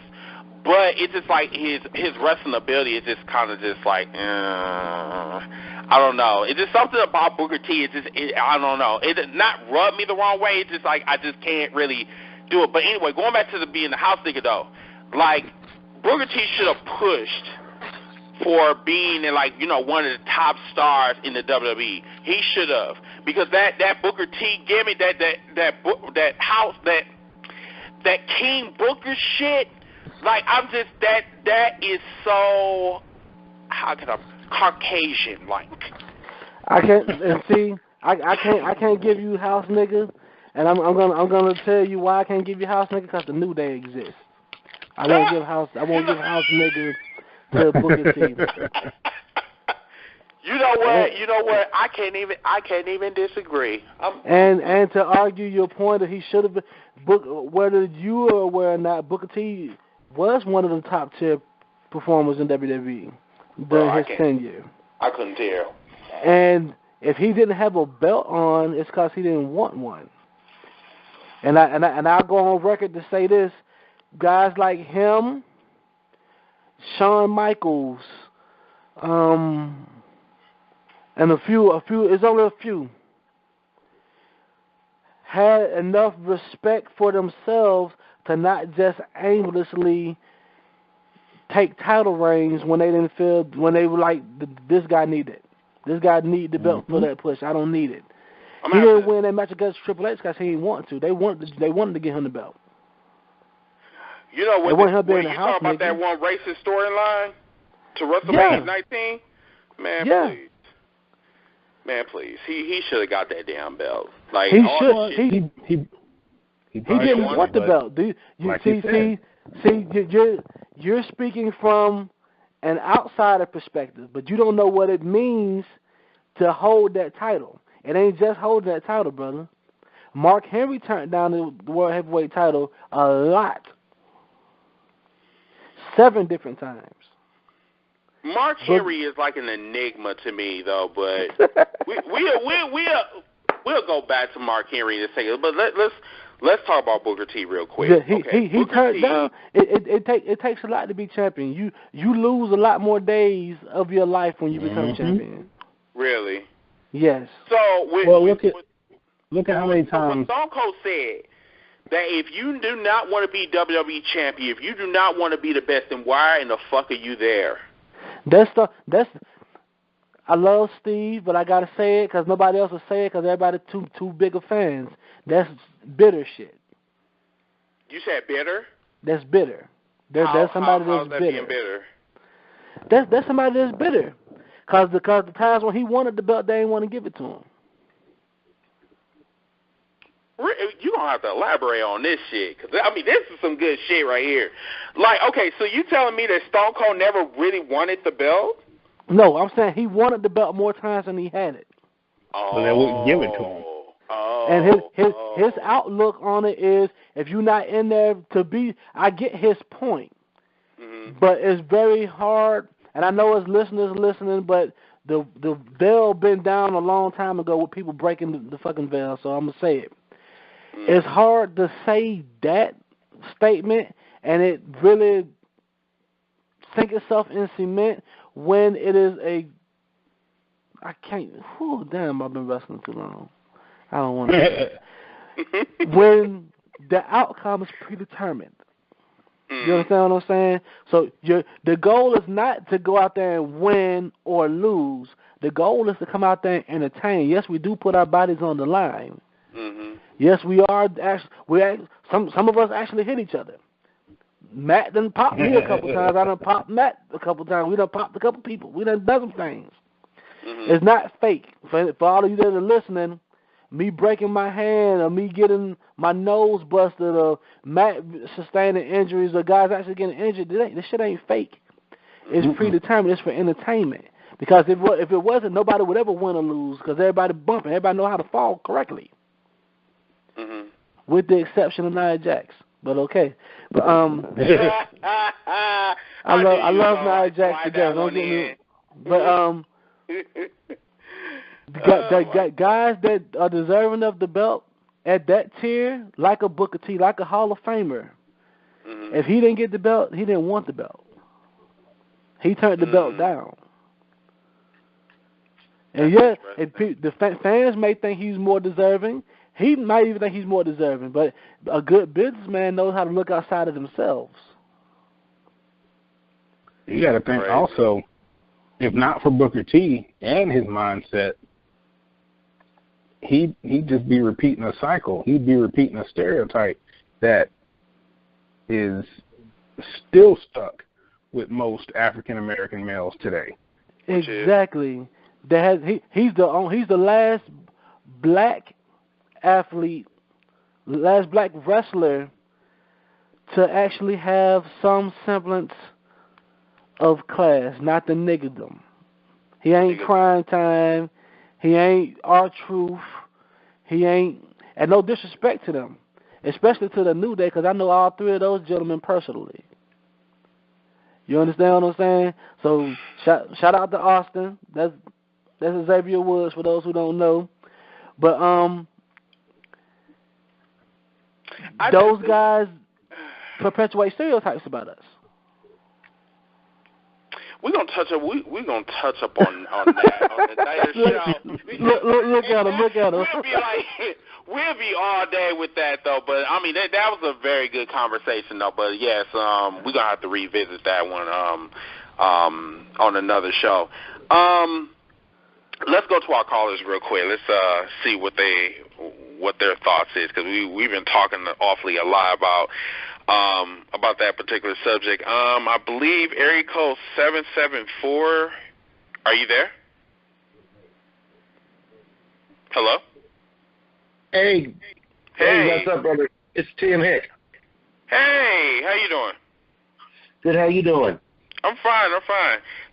But it's just like his wrestling ability is just kind of just like, I don't know. It's just something about Booker T. I don't know. It does not rub me the wrong way. It's just like I just can't really do it. But anyway, going back to being the house nigga though, like Booker T should have pushed for being in, like, you know, one of the top stars in the WWE. He should have, because that Booker T gimmick, that King Booker shit, like, I'm just that is so, how can I, Caucasian like. I can't give you house nigga, and I'm gonna tell you why I can't give you house nigga, because the New Day exists. I won't give house nigga to Booker T. You know what? I can't even disagree. And to argue your point that he should have been, whether you are aware or not, Booker T was one of the top tier performers in WWE during his tenure. I couldn't tell. And if he didn't have a belt on, it's because he didn't want one. And I'll go on record to say this: guys like him, Shawn Michaels, and a few, it's only a few, had enough respect for themselves to not just aimlessly take title reigns when they didn't feel, when they were like, this guy need it. This guy need the belt for that push. I don't need it. He didn't win that match against Triple H because he didn't want to. They wanted to get him the belt. You know, when you talk about that one racist storyline to WrestleMania 19, man, please. Man, please. He should have got that damn belt. Like, he should. He didn't want the belt. You're speaking from an outsider perspective, but you don't know what it means to hold that title. It ain't just holding that title, brother. Mark Henry turned down the World Heavyweight title a lot. 7 different times. Mark Henry is like an enigma to me, though. But we'll go back to Mark Henry in a second. But let's talk about Booker T real quick. Yeah, he turned down. It takes a lot to be champion. You lose a lot more days of your life when you become champion. Really? Yes. So look at how many times Stone Cold said that if you do not want to be WWE champion, if you do not want to be the best, then why in the fuck are you there? I love Steve, but I gotta say it because nobody else will say it because everybody too big of fans. That's bitter shit. You said bitter? That's bitter. There's somebody that's that bitter. Being bitter. That's somebody that's bitter. Cause the times when he wanted the belt, they didn't want to give it to him. You're going to have to elaborate on this shit. Because, I mean, this is some good shit right here. Like, okay, so you telling me that Stone Cold never really wanted the belt? No, I'm saying he wanted the belt more times than he had it. So they wouldn't give it to him. And his outlook on it is, if you're not in there to be, I get his point. Mm-hmm. But it's very hard, and I know his listeners listening, but the veil been down a long time ago with people breaking the fucking veil, so I'm going to say it. It's hard to say that statement and it really sink itself in cement when it is damn, I've been wrestling too long. I don't want to. When the outcome is predetermined. You understand what I'm saying? So the goal is not to go out there and win or lose. The goal is to come out there and entertain. Yes, we do put our bodies on the line. Mm-hmm. Yes, we are. Some of us actually hit each other. Matt done popped me a couple times. I done popped Matt a couple times. We done popped a couple people. We done some things. Mm-hmm. It's not fake. For all of you that are listening, me breaking my hand or me getting my nose busted or Matt sustaining injuries or guys actually getting injured, this shit ain't fake. It's predetermined. It's for entertainment. Because if it wasn't, nobody would ever win or lose because everybody bumping. Everybody know how to fall correctly. Mm-hmm. With the exception of Nia Jax. But okay. But I love Nia Jax to death. Don't get me. But guys that are deserving of the belt at that tier, like a Booker T, like a Hall of Famer, if he didn't get the belt, he didn't want the belt. He turned the belt down. And the fans may think he's more deserving. He might even think he's more deserving, but a good businessman knows how to look outside of themselves. You got to think also, if not for Booker T and his mindset, he'd just be repeating a cycle. He'd be repeating a stereotype that is still stuck with most African American males today. Exactly. He's the last black athlete, last black wrestler to actually have some semblance of class, not the niggerdom. He ain't Crime Time. He ain't R-Truth. He ain't, and no disrespect to them, especially to the New Day, because I know all three of those gentlemen personally. You understand what I'm saying? So shout out to Austin. That's Xavier Woods for those who don't know. But those guys perpetuate stereotypes about us. We're gonna touch up. We're gonna touch up on that on the later show. Look at him. We'll be all day with that though. But I mean, that was a very good conversation though. But yes, we're gonna have to revisit that one on another show. Let's go to our callers real quick. Let's see what their thoughts is, because we've been talking awfully a lot about that particular subject. I believe area code 774. Are you there? Hello? Hey, what's up, brother? It's Tim Hick. Hey, how you doing? Good, how you doing? I'm fine.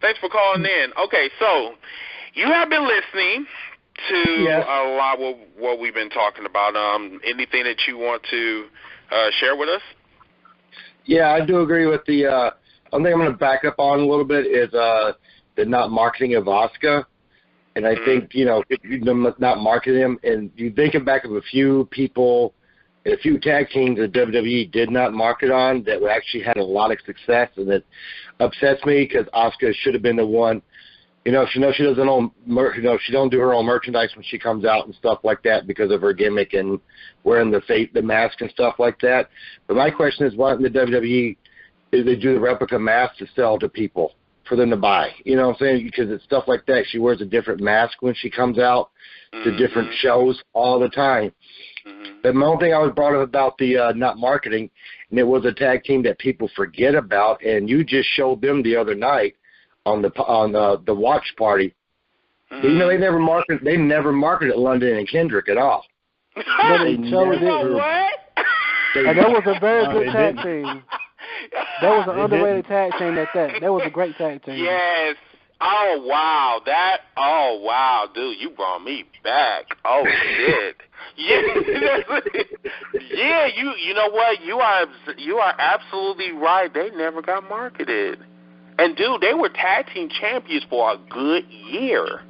Thanks for calling in. Okay, so you have been listening to a lot of what we've been talking about. Anything that you want to share with us? Yeah, I do agree with the one thing I'm going to back up on a little bit is the not marketing of Asuka. And I think, not marketing him, and you thinking back of a few people and a few tag teams that WWE did not market on that actually had a lot of success, and that upsets me because Asuka should have been the one. She knows she doesn't own, she don't do her own merchandise when she comes out and stuff like that because of her gimmick and wearing the mask and stuff like that. But my question is, why didn't the WWE they do the replica mask to sell to people for them to buy? You know what I'm saying? Because it's stuff like that. She wears a different mask when she comes out to different shows all the time. The one thing I was brought up about the not marketing, and it was a tag team that people forget about, and you just showed them the other night on the watch party. They never marketed London and Kendrick at all. They showed it. What? And that was a very good tag team. That was an underrated tag team at that. That was a great tag team. Yes. Oh wow, dude, you brought me back. Oh shit. Yeah, you know what? You are absolutely right. They never got marketed. And dude, they were tag team champions for a good year.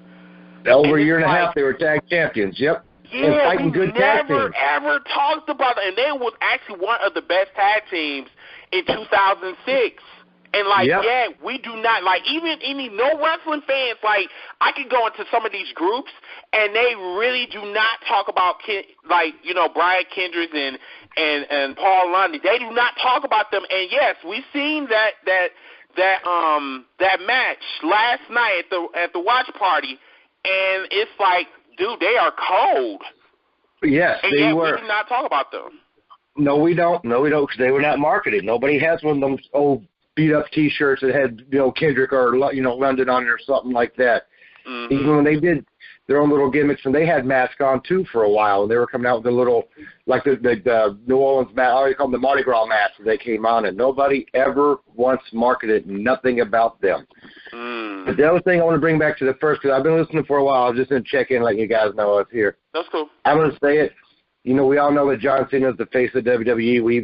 Over a year and a half, they were tag champions. Yep. Yeah, and fighting good tag teams. Never ever talked about it, and they was actually one of the best tag teams in 2006. And, yeah, we do not, even any no wrestling fans, I can go into some of these groups, and they really do not talk about, Brian Kendrick and Paul Lundy. They do not talk about them. And, yes, we've seen that match last night at the watch party, and it's like, dude, they are cold. Yes, and they yet were. We do not talk about them. No, we don't, because they were not marketed. Nobody has one of those old beat-up T-shirts that had, Kendrick or, London on it or something like that. Mm-hmm. Even when they did their own little gimmicks, and they had masks on, too, for a while, and they were coming out with the little, the New Orleans mask, I call them the Mardi Gras masks that they came on, and nobody ever once marketed nothing about them. Mm. But the other thing I want to bring back to the first, because I've been listening for a while, I was just going to check in, letting you guys know I was here. That's cool. I'm going to say it. We all know that John Cena is the face of WWE. Me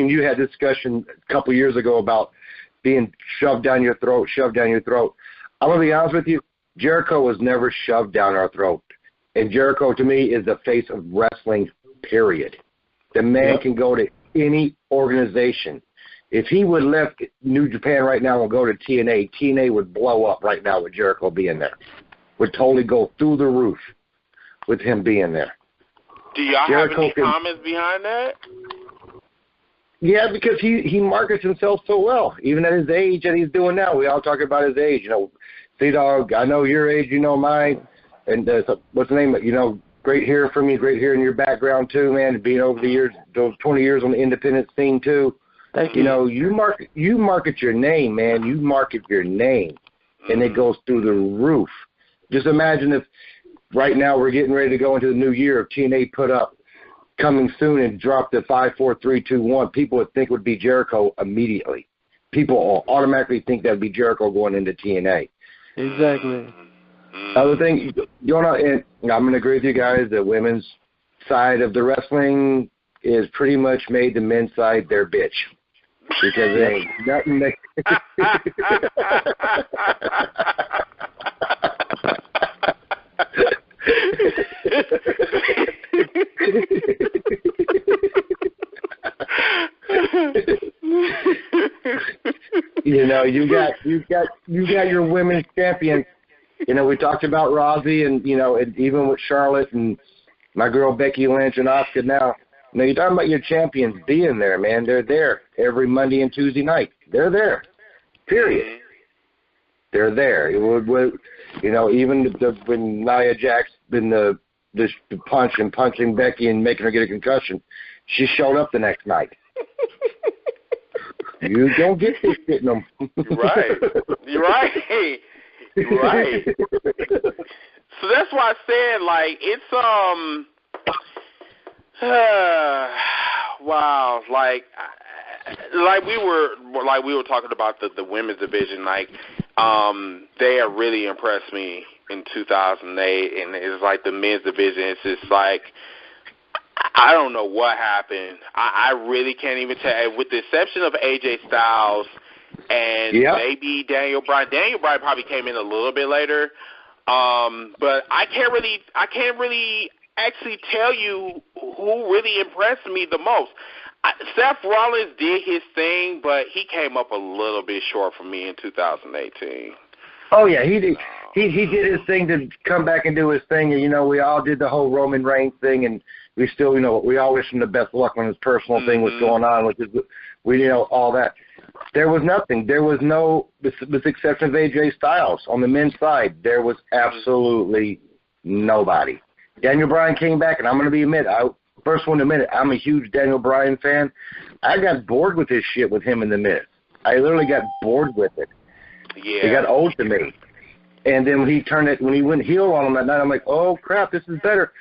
and you had this discussion a couple years ago about being shoved down your throat. I'm going to be honest with you. Jericho was never shoved down our throat. And Jericho, to me, is the face of wrestling, period. The man can go to any organization. If he would left New Japan right now and go to TNA, TNA would blow up right now with Jericho being there. Would totally go through the roof with him being there. Do y'all have any comments behind that? Yeah, because he markets himself so well, even at his age that he's doing now. We all talk about his age. C-DAWG, I know your age, you know mine. And what's the name? Great hearing from you, great hearing your background too, man. And being over the years, those 20 years on the independent scene too. Thank you. You market your name, man. You market your name, and it goes through the roof. Just imagine if right now we're getting ready to go into the new year. If TNA put up coming soon and dropped the 5, 4, 3, 2, 1, people would think it would be Jericho immediately. People will automatically think that would be Jericho going into TNA. Exactly. Other thing, and I'm going to agree with you guys, the women's side of the wrestling is pretty much made the men's side their bitch. Because there ain't nothing they you got your women's champion. We talked about Rousey and and even with Charlotte and my girl Becky Lynch and Asuka now. Now you're talking about your champions being there, man. They're there every Monday and Tuesday night. They're there. Period. They're there. Even when Nia Jax been the punching Becky and making her get a concussion, she showed up the next night. You don't get this shit no more. Right. You're right. You're right. So that's why I said, it's wow, we were talking about the women's division, they have really impressed me in 2008, and it's like the men's division, it's just I don't know what happened. I really can't even tell, with the exception of AJ Styles and maybe Daniel Bryan. Daniel Bryan probably came in a little bit later, but I can't really actually tell you who really impressed me the most. Seth Rollins did his thing, but he came up a little bit short for me in 2018. Oh yeah, he did. He did his thing to come back and do his thing, and we all did the whole Roman Reigns thing, and we still, we all wish him the best of luck when his personal thing was going on, which is all that. There was nothing. There was no, with the exception of AJ Styles on the men's side, there was absolutely nobody. Daniel Bryan came back, and I'm going to admit, first one to admit it, I'm a huge Daniel Bryan fan. I got bored with this shit with him in the Miz. I literally got bored with it. Yeah. It got old to me. And then when he went heel on him that night, I'm like, oh crap, this is better.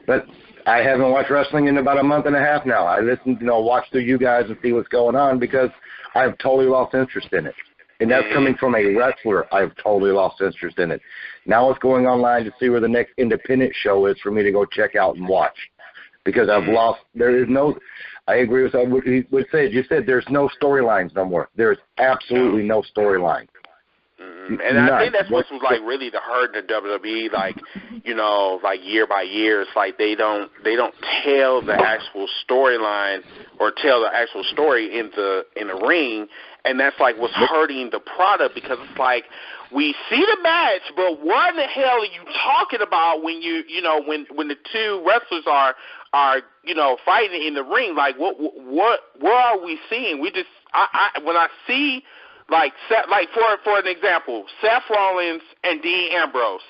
But I haven't watched wrestling in about a month and a half now. I listen, watch through you guys and see what's going on because I've totally lost interest in it. And that's coming from a wrestler. I've totally lost interest in it. Now it's going online to see where the next independent show is for me to go check out and watch. Because I've lost, there is no, I agree with what he would say. You said there's no storylines no more. There's absolutely no storyline. And I think that's what was really the hurt in the WWE, like year by year. It's like they don't tell the actual storyline or tell the actual story in the ring, and that's like what's hurting the product because it's like we see the match, but what in the hell are you talking about when when the two wrestlers are fighting in the ring? Like what are we seeing? We just when I see. Like for an example, Seth Rollins and Dean Ambrose.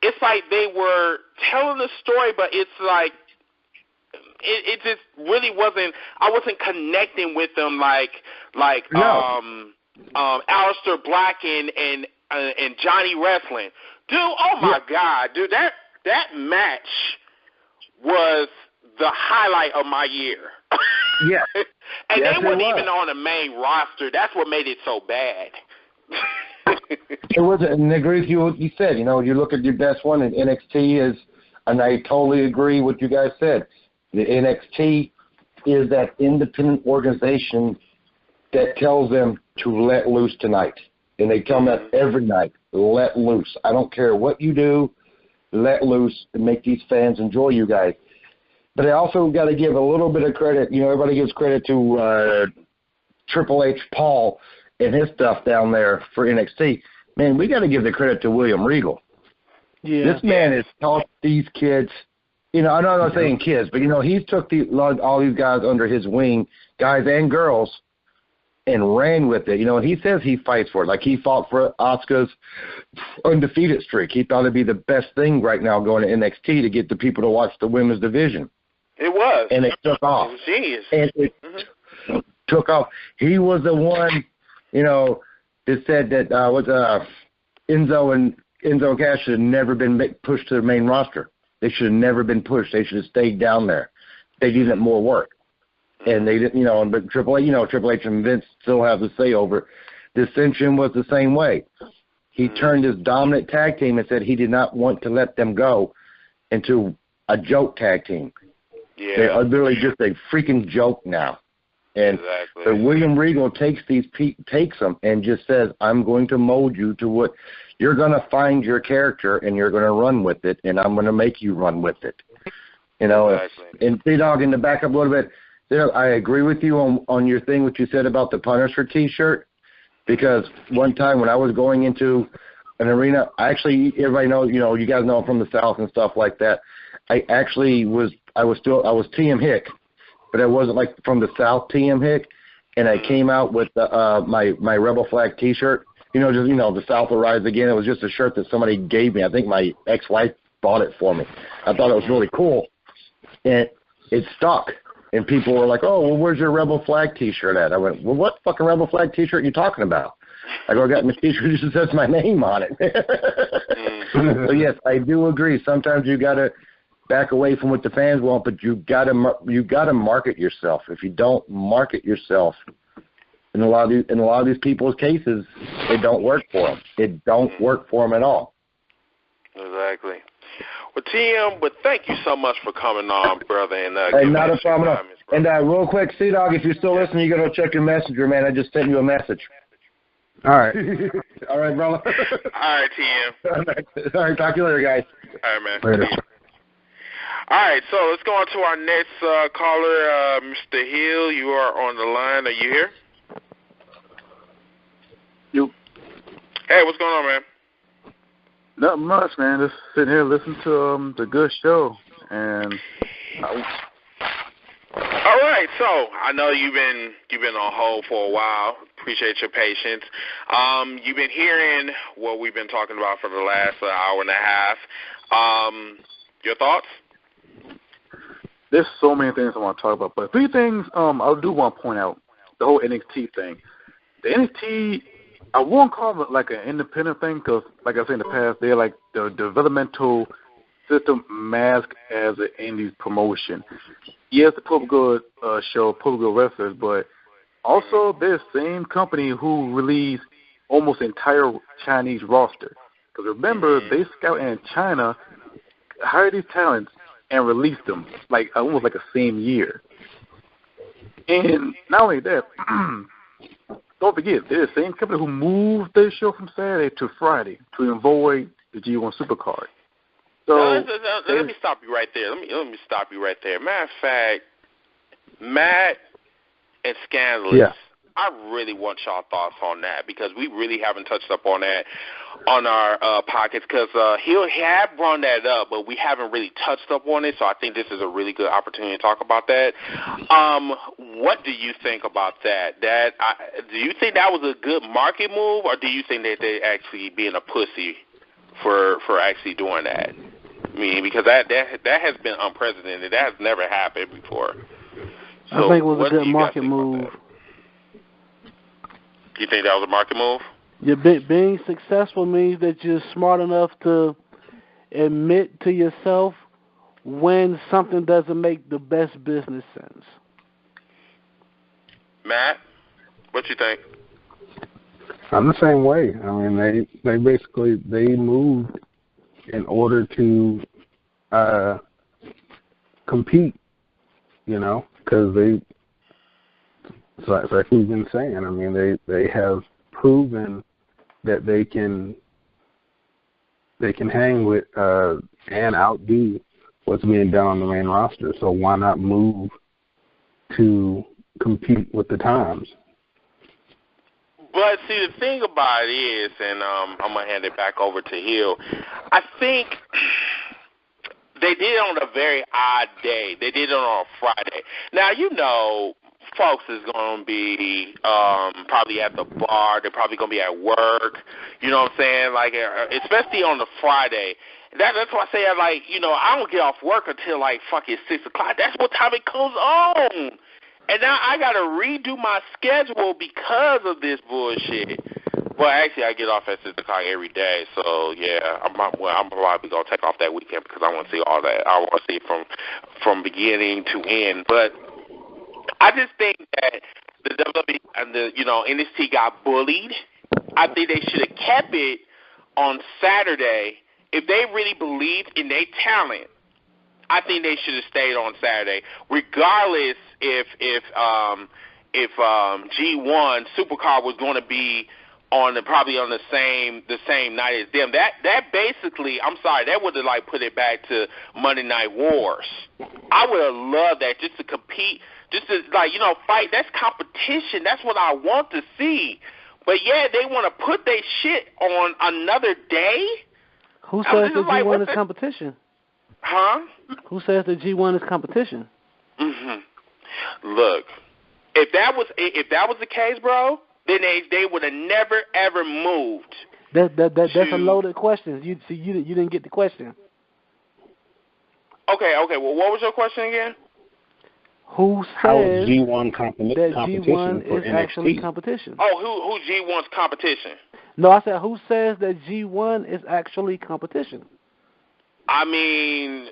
It's like they were telling a story, but it's like it just really wasn't. I wasn't connecting with them like Aleister Black and Johnny Wrestling. Dude, oh my God, dude, that match was the highlight of my year. Yeah. And they weren't even on the main roster. That's what made it so bad. It wasn't, and I agree with you what you said. You look at your best one, and NXT is, and I totally agree with what you guys said. The NXT is that independent organization that tells them to let loose tonight. And they tell them that every night, let loose. I don't care what you do, let loose and make these fans enjoy you guys. But I also got to give a little bit of credit. Everybody gives credit to Triple H Paul and his stuff down there for NXT. Man, we got to give the credit to William Regal. Yeah. This man has taught these kids, I'm not saying kids, but, he's took all these guys under his wing, guys and girls, and ran with it. And he says he fights for it. Like he fought for Asuka's undefeated streak. He thought it'd be the best thing right now going to NXT to get the people to watch the women's division. It was. And it took off. It was genius. And it took off. He was the one, that said that Enzo and Cass should have never been pushed to the main roster. They should have never been pushed. They should have stayed down there. They needed more work. And they didn't, but Triple H and Vince still have the say over it. Dissension was the same way. He turned his dominant tag team and said he did not want to let them go into a joke tag team. Yeah. They are literally just a freaking joke now. And but William Regal takes them and just says, I'm going to mold you to what you're going to find your character and you're going to run with it, and I'm going to make you run with it. And C-DAWG, in the back up a little bit, I agree with you on your thing, what you said about the Punisher T-shirt, because one time when I was going into an arena, everybody knows, you guys know I'm from the South and stuff like that. I was TM Hick, but I wasn't like from the South TM Hick, and I came out with my Rebel Flag T-shirt. The South will rise again. It was just a shirt that somebody gave me. I think my ex-wife bought it for me. I thought it was really cool, and it stuck. And people were like, "Oh, well, where's your Rebel Flag T-shirt at?" I went, "Well, what fucking Rebel Flag T-shirt are you talking about?" I got my T-shirt that just says my name on it. So yes, I do agree. Sometimes you gotta back away from what the fans want, but you gotta market yourself. If you don't market yourself, in a lot of these people's cases, it don't work for them. It don't work for them at all. Exactly. Well, TM, but thank you so much for coming on, brother. And not a problem. And real quick, C-DAWG, if you're still listening, you got to check your messenger, man. I just sent you a message. All right. All right, brother. All right, TM. All right, talk to you later, guys. All right, man. Later. All right, so let's go on to our next caller, Mr. Hill. You are on the line. Are you here? You. Hey, what's going on, man? Not much, man. Just sitting here listening to the good show. And all right, so I know you've been on hold for a while. Appreciate your patience. You've been hearing what we've been talking about for the last hour and a half. Your thoughts? There's so many things I want to talk about, but 3 things I do want to point out. The whole NXT thing. The NXT, I won't call it like an independent thing because, like I said in the past, they're like the developmental system masked as an indie promotion. Yes, the Public Good show, Public Good wrestlers, but also they're the same company who released almost the entire Chinese roster. Because remember, they scout in China, hire these talents, and release them like almost like the same year. And not only that, don't forget, they're the same company who moved their show from Saturday to Friday to avoid the G1 Supercard. So let me stop you right there. Let me stop you right there. Matter of fact, Matt and Scandalous, yeah. I really want y'all thoughts on that because we really haven't touched up on that on our pockets because he had brought that up, but we haven't really touched up on it, so I think this is a really good opportunity to talk about that. What do you think about that? Do you think that was a good market move, or do you think that they actually being a pussy for actually doing that? I mean, because that has been unprecedented. That has never happened before. So I think it was a good market move. You think that was a market move? Yeah, being successful means that you're smart enough to admit to yourself when something doesn't make the best business sense. Matt, what you think? I'm the same way. I mean, they basically moved in order to compete, you know, because it's like we've been saying. I mean, they have proven that they can hang with and outdo what's being done on the main roster. So why not move to compete with the times? But see, the thing about it is, and I'm gonna hand it back over to Hill. I think they did it on a very odd day. They did it on a Friday. Now you know, folks is gonna be probably at the bar. They're probably gonna be at work. You know what I'm saying? Like, especially on the Friday. That's why I say, like, you know, I don't get off work until like fucking 6 o'clock. That's what time it comes on. And now I got to redo my schedule because of this bullshit. Well, actually, I get off at 6 o'clock every day. So, yeah, I'm probably going to take off that weekend because I want to see all that. I want to see it from beginning to end. But I just think that the WWE and the, you know, NXT got bullied. I think they should have kept it on Saturday. If they really believed in their talent, I think they should have stayed on Saturday, regardless if G1 Supercard was going to be probably on the same night as them. That basically, I'm sorry, that would have like put it back to Monday Night Wars. I would have loved that, just to compete, just to, like, you know, fight. That's competition. That's what I want to see. But yeah, they want to put their shit on another day. Who says that G1 is competition? Huh? Who says that G1 is competition? Mm-hmm. Look, if that was the case, bro, then they would have never ever moved. That's a loaded question. You didn't get the question. Okay. Well, what was your question again? Who says how is G1 competition that G1 is NXT? actually competition? Oh, who G1's competition? No, I said who says that G1 is actually competition? I mean,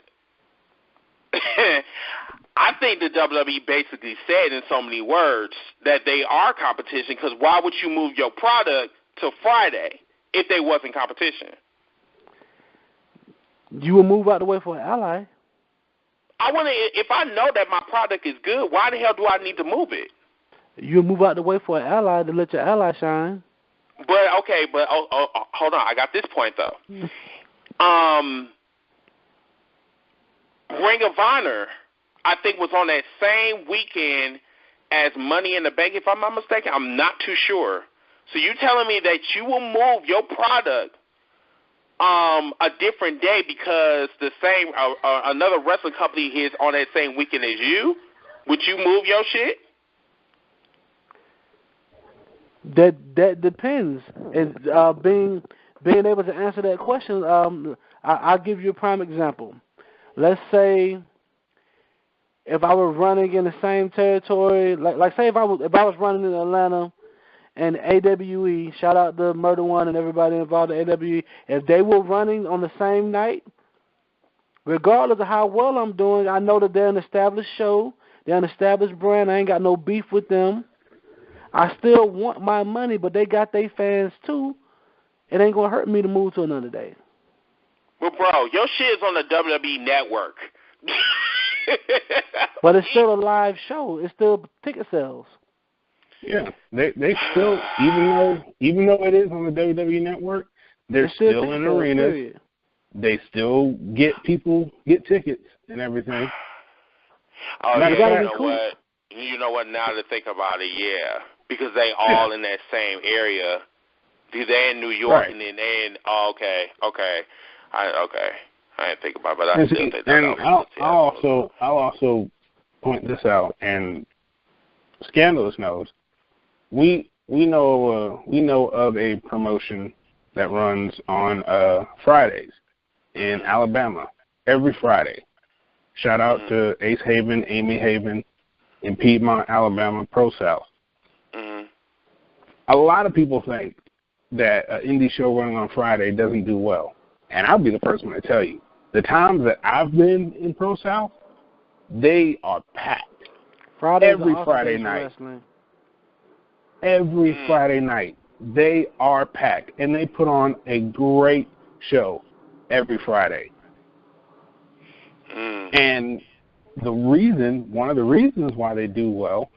I think the WWE basically said in so many words that they are competition, because why would you move your product to Friday if they wasn't competition? You will move out the way for an ally. If I know that my product is good, why the hell do I need to move it? You'll move out the way for an ally to let your ally shine. But hold on, I got this point though. Ring of Honor, I think, was on that same weekend as Money in the Bank, if I'm not mistaken. I'm not too sure. So you telling me that you will move your product a different day because the same another wrestling company is on that same weekend as you? Would you move your shit? That depends. And being able to answer that question, I'll give you a prime example. Let's say if I was running in the same territory, like say if I was running in Atlanta, and AWE, shout out to Murder One and everybody involved in AWE, if they were running on the same night, regardless of how well I'm doing, I know that they're an established show, they're an established brand, I ain't got no beef with them. I still want my money, but they got their fans too. It ain't going to hurt me to move to another day. Well, bro, your shit is on the WWE Network. But it's still a live show. It's still ticket sales. Yeah, they still, even though it is on the WWE Network, they're still in arenas. Period. They still get tickets and everything. Oh, yeah, you know what? Now to think about it, yeah, because they all in that same area. They're in New York, right. And then they in. Oh, okay. I didn't think about it, but I still think that. I'll also point this out, and Scandalous knows. We know of a promotion that runs on Fridays in Alabama every Friday. Shout out to Ace Haven, Amy Haven in Piedmont, Alabama, Pro South. Mm-hmm. A lot of people think that an indie show running on Friday doesn't do well, and I'll be the first one to tell you. The times that I've been in Pro South, they are packed. Every Friday night. Wrestling. Every Friday night, they are packed, and they put on a great show every Friday. And one of the reasons why they do well,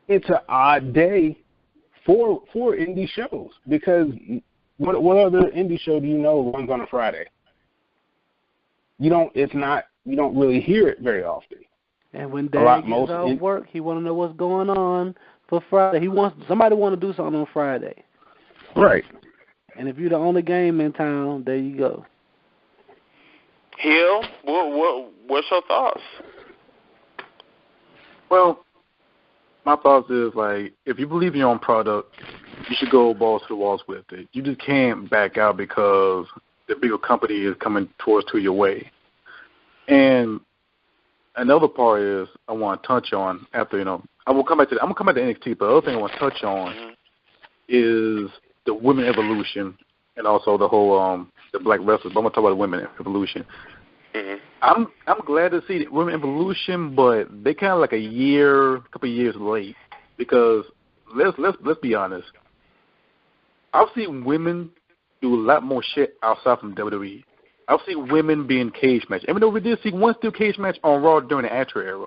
it's an odd day for indie shows, because what other indie show do you know runs on a Friday? You don't really hear it very often. And when Dad gets off work, he want to know what's going on for Friday. Somebody want to do something on Friday. Right. And if you're the only game in town, there you go. Hill, what's your thoughts? Well, my thoughts is, like, if you believe in your own product, you should go balls to the walls with it. You just can't back out because the bigger company is coming to your way. And another part is I want to touch on after, I'm gonna come back to NXT, but the other thing I want to touch on is the women evolution and also the whole the black wrestlers. But I'm gonna talk about the women evolution. Mm-hmm. I'm glad to see the women evolution, but they kind of like a couple of years late, because let's be honest. I've seen women do a lot more shit outside from WWE. I've seen women be in cage match. Even though we did see one steel cage match on Raw during the Attitude Era,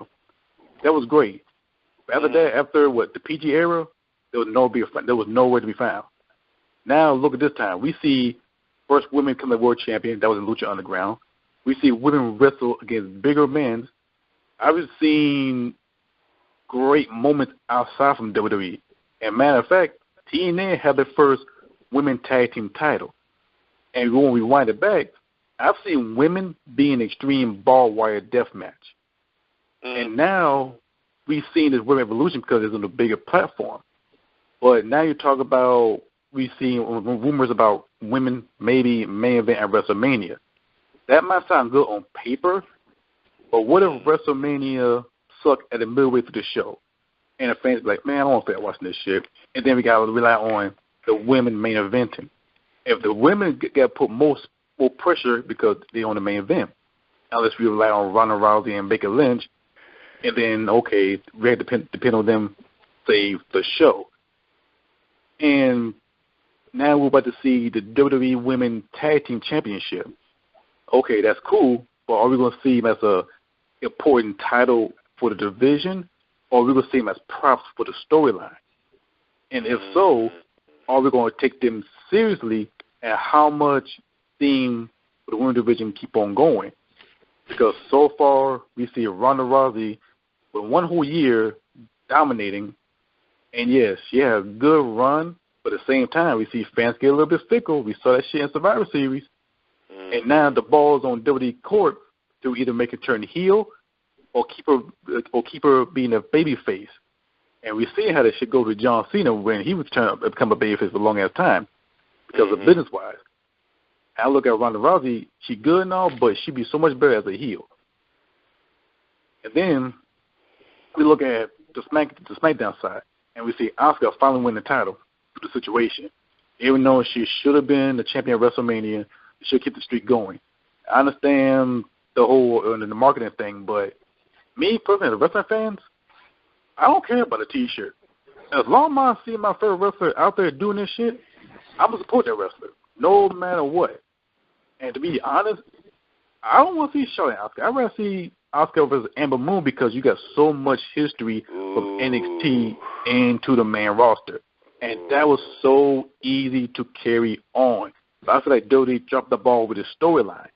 that was great. But after that, the PG era, there was nowhere to be found. Now look at this time. We see first women become the world champion. That was in Lucha Underground. We see women wrestle against bigger men. I've seen great moments outside from WWE. And matter of fact, TNA had their first women tag team title. And when we wind it back, I've seen women be in extreme barbed wire death match. And now we've seen this women evolution because it's on a bigger platform. But now you talk about, we've seen rumors about women maybe main event at WrestleMania. That might sound good on paper, but what if WrestleMania sucked at the midway through the show? And the fans be like, man, I don't want to feel watching this shit. And then we got to rely on the women main eventing. If the women get put more pressure because they're on the main event, unless we rely on Ronda Rousey and Becky Lynch, and then, okay, we have to depend on them save the show. And now we're about to see the WWE Women Tag Team Championship. Okay, that's cool, but are we going to see them as a important title for the division, or are we going to see them as props for the storyline? And if so, are we going to take them seriously, and how much theme for the women's division keep on going? because so far we see Ronda Rousey with one whole year dominating, and yes, she had a good run, but at the same time we see fans get a little bit fickle. We saw that shit in Survivor Series, and now the ball's on WWE court to either make her turn heel or keep her being a baby face. And we see how that shit goes with John Cena when he was trying to become a babyface for a long ass time because of business-wise. I look at Ronda Rousey, she good and all, but she'd be so much better as a heel. And then we look at the SmackDown side, and we see Asuka finally win the title through the situation. Even though she should have been the champion of WrestleMania, she should keep the streak going. I understand the whole the marketing thing, but me personally, the wrestling fans, I don't care about a T-shirt. As long as I see my favorite wrestler out there doing this shit, I'm going to support that wrestler, no matter what. And to be honest, I don't want to see Charlotte and Asuka. I'd rather see Asuka versus Amber Moon because you got so much history from NXT into the main roster. And that was so easy to carry on. But I feel like WWE dropped the ball with his storyline.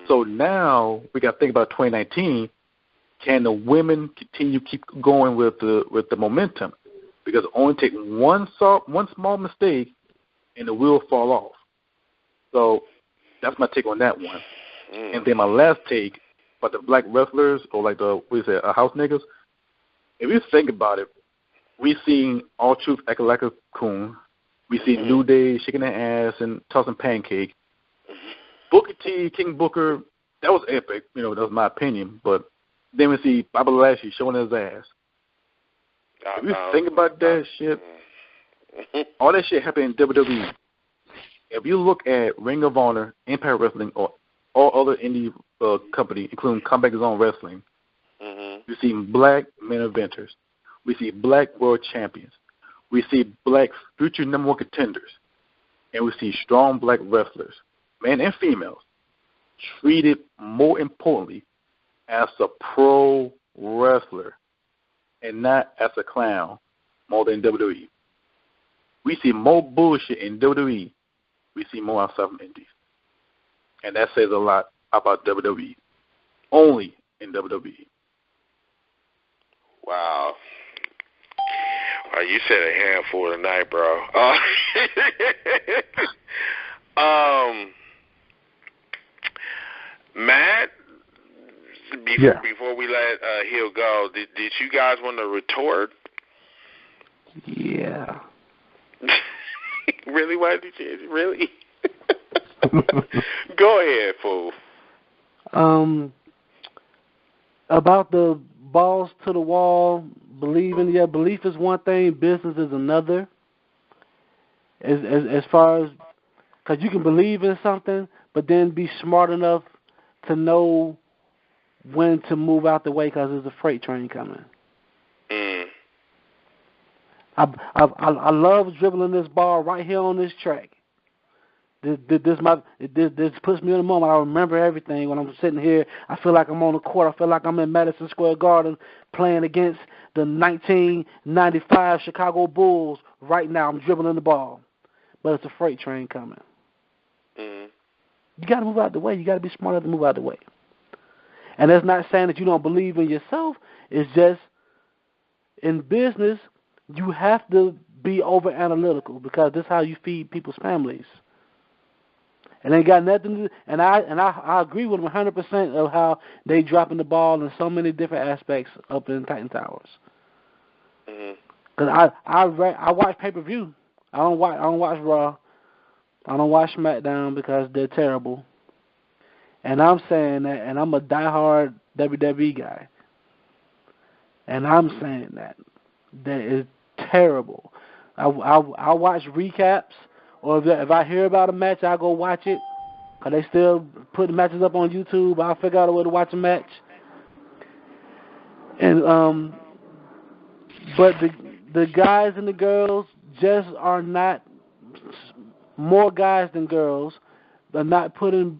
So now we got to think about 2019. Can the women continue keep going with the momentum? Because it only take one small mistake and the wheel fall off. So that's my take on that one. And then my last take about the black wrestlers or like the house niggas. If you think about it, we seen R-Truth acting like a coon. We see New Day shaking their ass and tossing pancake. Booker T, King Booker, that was epic. That was my opinion. But then we see Bobby Lashley showing his ass. If you think about that shit, all that shit happened in WWE. If you look at Ring of Honor, Impact Wrestling, or all other indie companies, including Combat Zone Wrestling, we see black main eventers. We see black world champions. We see black future number one contenders. And we see strong black wrestlers, men and females, treated more importantly as a pro wrestler and not as a clown more than WWE. We see more bullshit in WWE. We see more outside of indies. And that says a lot about WWE. Only in WWE. Wow. You said a handful tonight, bro. Matt, before we let Hill go, did you guys want to retort? Yeah. Really? Why did you? Really? Go ahead, fool. About the balls to the wall, belief is one thing, business is another. As far as, because you can believe in something, but then be smart enough to know when to move out the way because there's a freight train coming. I love dribbling this ball right here on this track. This puts me in the moment. I remember everything when I'm sitting here. I feel like I'm on the court. I feel like I'm in Madison Square Garden playing against the 1995 Chicago Bulls. Right now, I'm dribbling the ball, but it's a freight train coming. You got to move out the way. You got to be smart enough to move out the way. And that's not saying that you don't believe in yourself. It's just in business, you have to be over analytical because this is how you feed people's families. And they got nothing to do, and I agree with them 100% of how they dropping the ball in so many different aspects up in Titan Towers. Because I watch pay-per-view. I don't watch Raw. I don't watch SmackDown because they're terrible. And I'm saying that, and I'm a diehard WWE guy. And I'm saying that is terrible. I watch recaps. Or if I hear about a match, I'll go watch it. Because they still put the matches up on YouTube. I'll figure out a way to watch a match. And but the guys and the girls just are not, more guys than girls, are not putting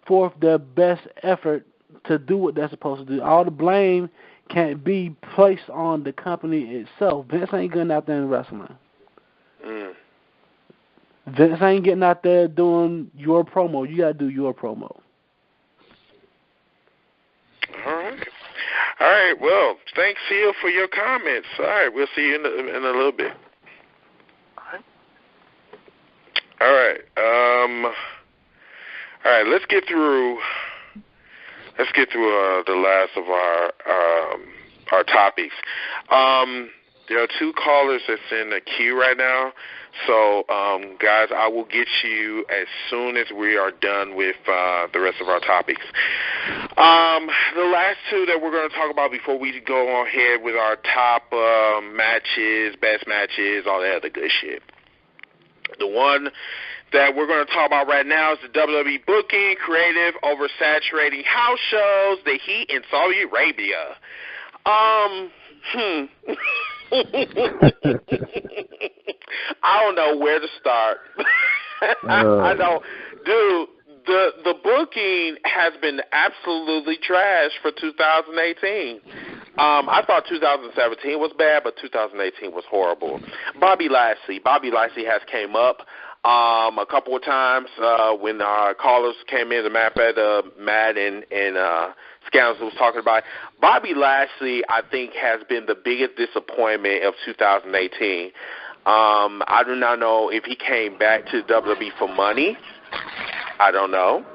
forth their best effort to do what they're supposed to do. All the blame can't be placed on the company itself. Vince ain't getting out there in wrestling. Vince ain't getting out there doing your promo. You got to do your promo. All right. Well, thanks, Phil, for your comments. All right. We'll see you in a little bit. All right. All right. Let's get through the last of our topics. There are 2 callers that's in the queue right now. So, guys, I will get you as soon as we are done with the rest of our topics. The last 2 that we're going to talk about before we go ahead with our top matches, best matches, all that other good shit. The one that we're going to talk about right now is the WWE booking, creative, oversaturating house shows, the Heat in Saudi Arabia. I don't know where to start. I know, dude. The booking has been absolutely trash for 2018. I thought 2017 was bad, but 2018 was horrible. Bobby Lashley has came up a couple of times when our callers came in. As a matter of fact, Matt and Scandalus was talking about it. Bobby Lashley, I think, has been the biggest disappointment of 2018. I do not know if he came back to WWE for money. I don't know.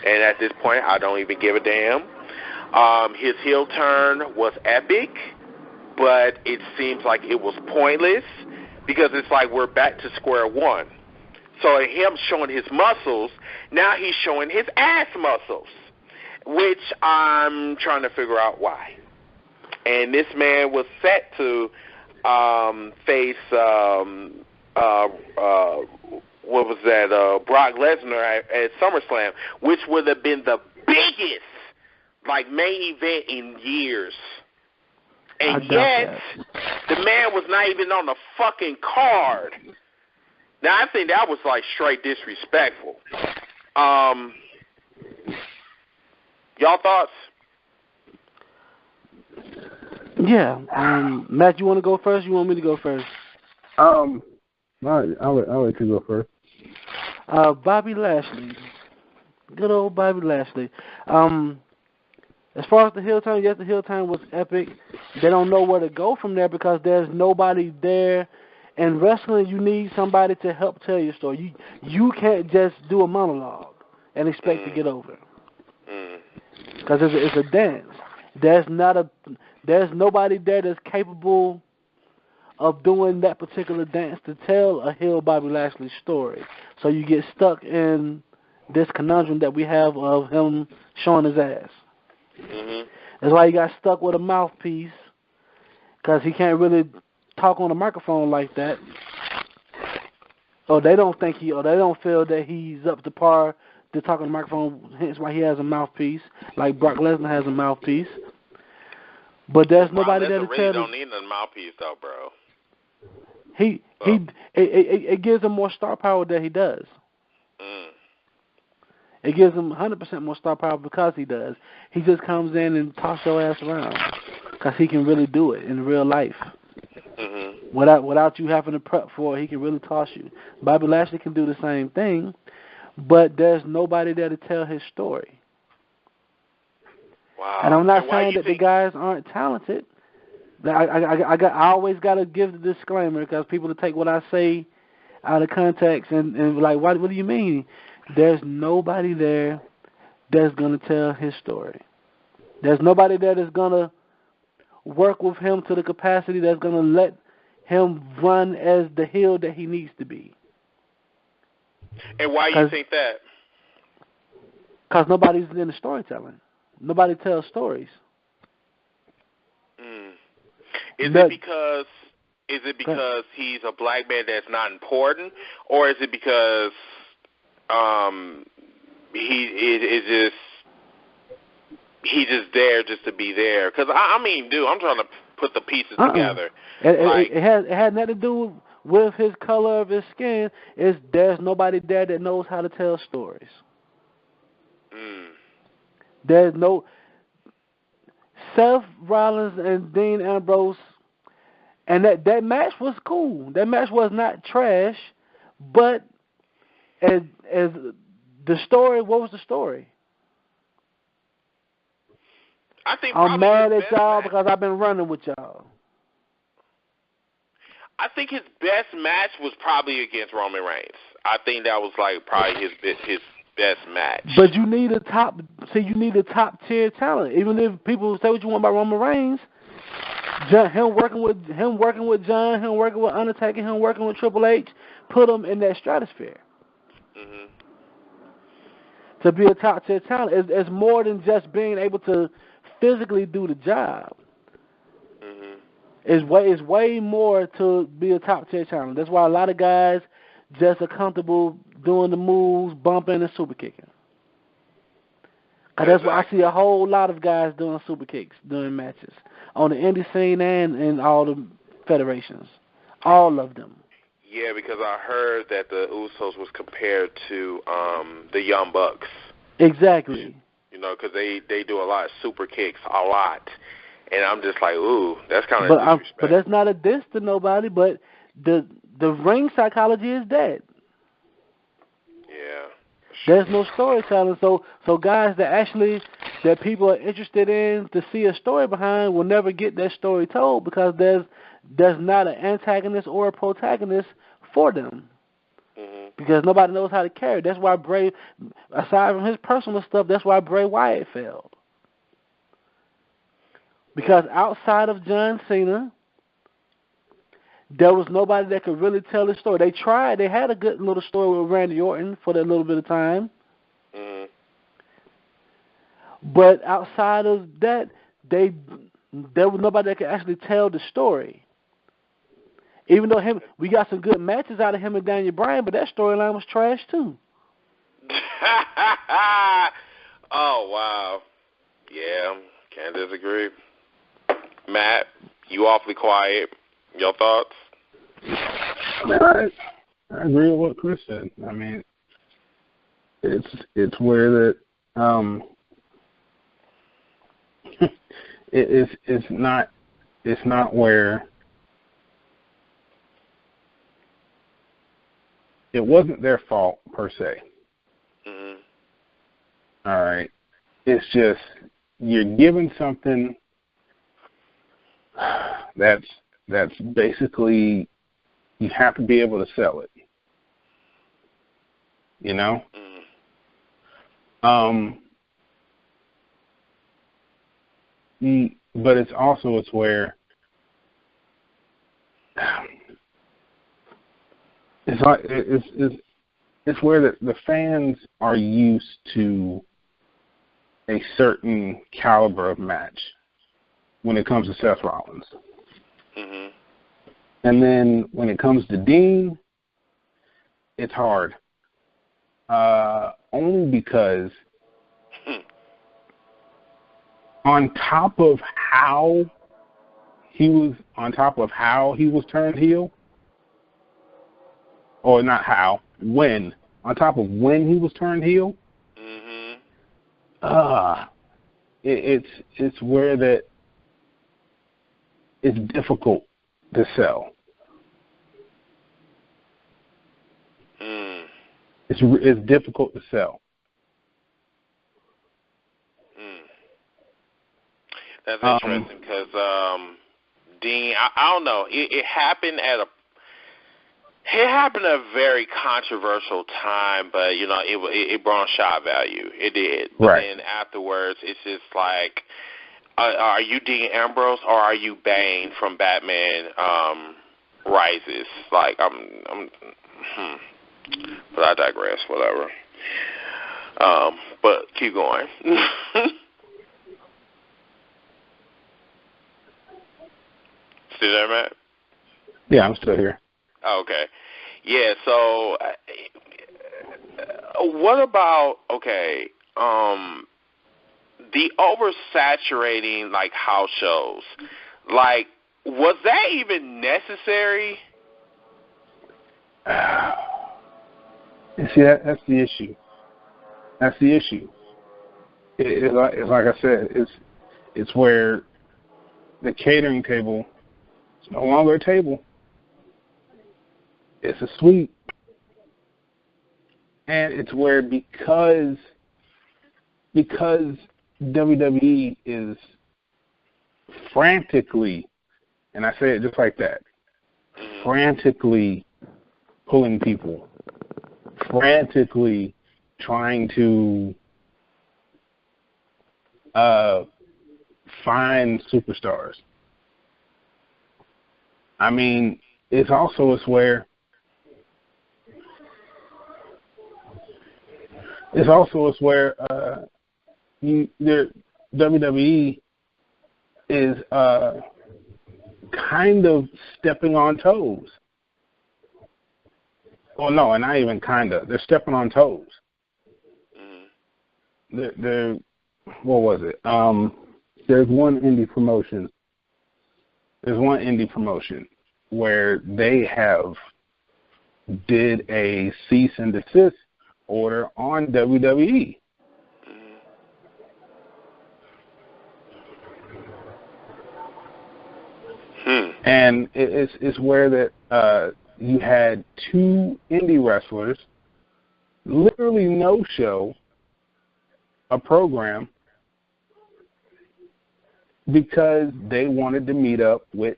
And at this point, I don't even give a damn. His heel turn was epic, but it seems like it was pointless because it's like we're back to square one. So him showing his muscles, now he's showing his ass muscles, which I'm trying to figure out why. And this man was set to face what was that? Brock Lesnar at SummerSlam, which would have been the biggest main event in years. And yet, the man was not even on the fucking card. Now, I think that was straight disrespectful. Y'all thoughts? Yeah. Matt, you want to go first? You want me to go first? I'll let you go first. Bobby Lashley. Good old Bobby Lashley. As far as the heel turn, yes, the heel turn was epic. They don't know where to go from there because there's nobody there. In wrestling, you need somebody to help tell your story. You can't just do a monologue and expect to get over. Because it's a dance. There's nobody there that's capable of doing that particular dance to tell a heel Bobby Lashley story. So you get stuck in this conundrum that we have of him showing his ass. That's why he got stuck with a mouthpiece, because he can't really talk on a microphone like that. Or they don't feel that he's up to par to talk on the microphone, hence why he has a mouthpiece, like Brock Lesnar has a mouthpiece. But there's nobody there to tell him. Don't need a mouthpiece though, bro. It gives him more star power than he does. It gives him 100% more star power because he does. He just comes in and tosses your ass around because he can really do it in real life. Without you having to prep for it, he can really toss you. Bobby Lashley can do the same thing, but there's nobody there to tell his story. Wow. And I'm not saying that the guys aren't talented. I always got to give the disclaimer because people to take what I say out of context and like, what do you mean? There's nobody there that's going to tell his story. There's nobody there that's going to work with him to the capacity that's going to let him run as the heel that he needs to be. And why you think that? Because nobody's in the storytelling. Nobody tells stories. Is it because he's a black man that's not important, or is it because he's just there just to be there? Because I mean, dude, I'm trying to put the pieces together. It had nothing to do with his color of his skin. There's nobody there that knows how to tell stories. There's no Seth Rollins and Dean Ambrose, and that match was cool. That match was not trash, but as the story, what was the story? I'm mad at y'all because I've been running with y'all. I think his best match was probably against Roman Reigns. I think that was like probably his best match. But you need a top tier talent. Even if people say what you want about Roman Reigns, him working with John, him working with Undertaker, him working with Triple H, put him in that stratosphere. Mm-hmm. To be a top tier talent, it's more than just being able to physically do the job. Mm-hmm. It's way more to be a top tier talent. That's why a lot of guys just are comfortable doing the moves, bumping and super kicking. That's why I see a whole lot of guys doing super kicks during matches on the indie scene and in all the federations, all of them. Yeah, because I heard that the Usos was compared to the Young Bucks. Exactly. You know, because they do a lot of super kicks, a lot. And I'm just like, ooh, that's kind of disrespect. But that's not a diss to nobody, but the ring psychology is dead. Yeah. There's no storytelling. So guys that people are interested in to see a story behind will never get that story told because there's not an antagonist or a protagonist for them. Mm-hmm. Because nobody knows how to carry. That's why Bray, aside from his personal stuff, that's why Bray Wyatt failed. Because outside of John Cena, there was nobody that could really tell the story. They tried. They had a good little story with Randy Orton for that little bit of time. Mm-hmm. But outside of that, there was nobody that could actually tell the story. Even though we got some good matches out of him and Daniel Bryan, but that storyline was trash too. Oh, wow. Yeah, can't disagree. Matt, you awfully quiet. Your thoughts? I agree with what Chris said. I mean, it's where that it's not where it wasn't their fault per se. Mm-hmm. All right, it's just you're given something that's basically you have to be able to sell it. You know? But it's where it's where the fans are used to a certain caliber of match when it comes to Seth Rollins. Mm-hmm. And then when it comes to Dean, it's hard. Only because on top of how he was turned heel, or not how, when, on top of when he was turned heel, it's where that it's difficult to sell. It's difficult to sell. That's interesting because Dean, I don't know. It happened at a very controversial time, but you know it brought shot value. It did. But right. Then afterwards, it's just like, are you Dean Ambrose or are you Bane from Batman Rises? Like But I digress. Whatever. But keep going. Still there, Matt? Yeah, I'm still here. Okay. Yeah, so what about, the oversaturating, like, house shows? Like, was that even necessary? See, that's the issue. That's the issue. It's like I said, it's where the catering table is no longer a table. It's a suite. And it's where because WWE is frantically, and I say it just like that, frantically pulling people, frantically trying to find superstars. I mean, it's also where WWE is kind of stepping on toes. Well, no, and not even kind of. They're stepping on toes. They're what was it? There's one indie promotion. Where they have did a cease and desist order on WWE. And it's where that you had two indie wrestlers literally no-show a program because they wanted to meet up with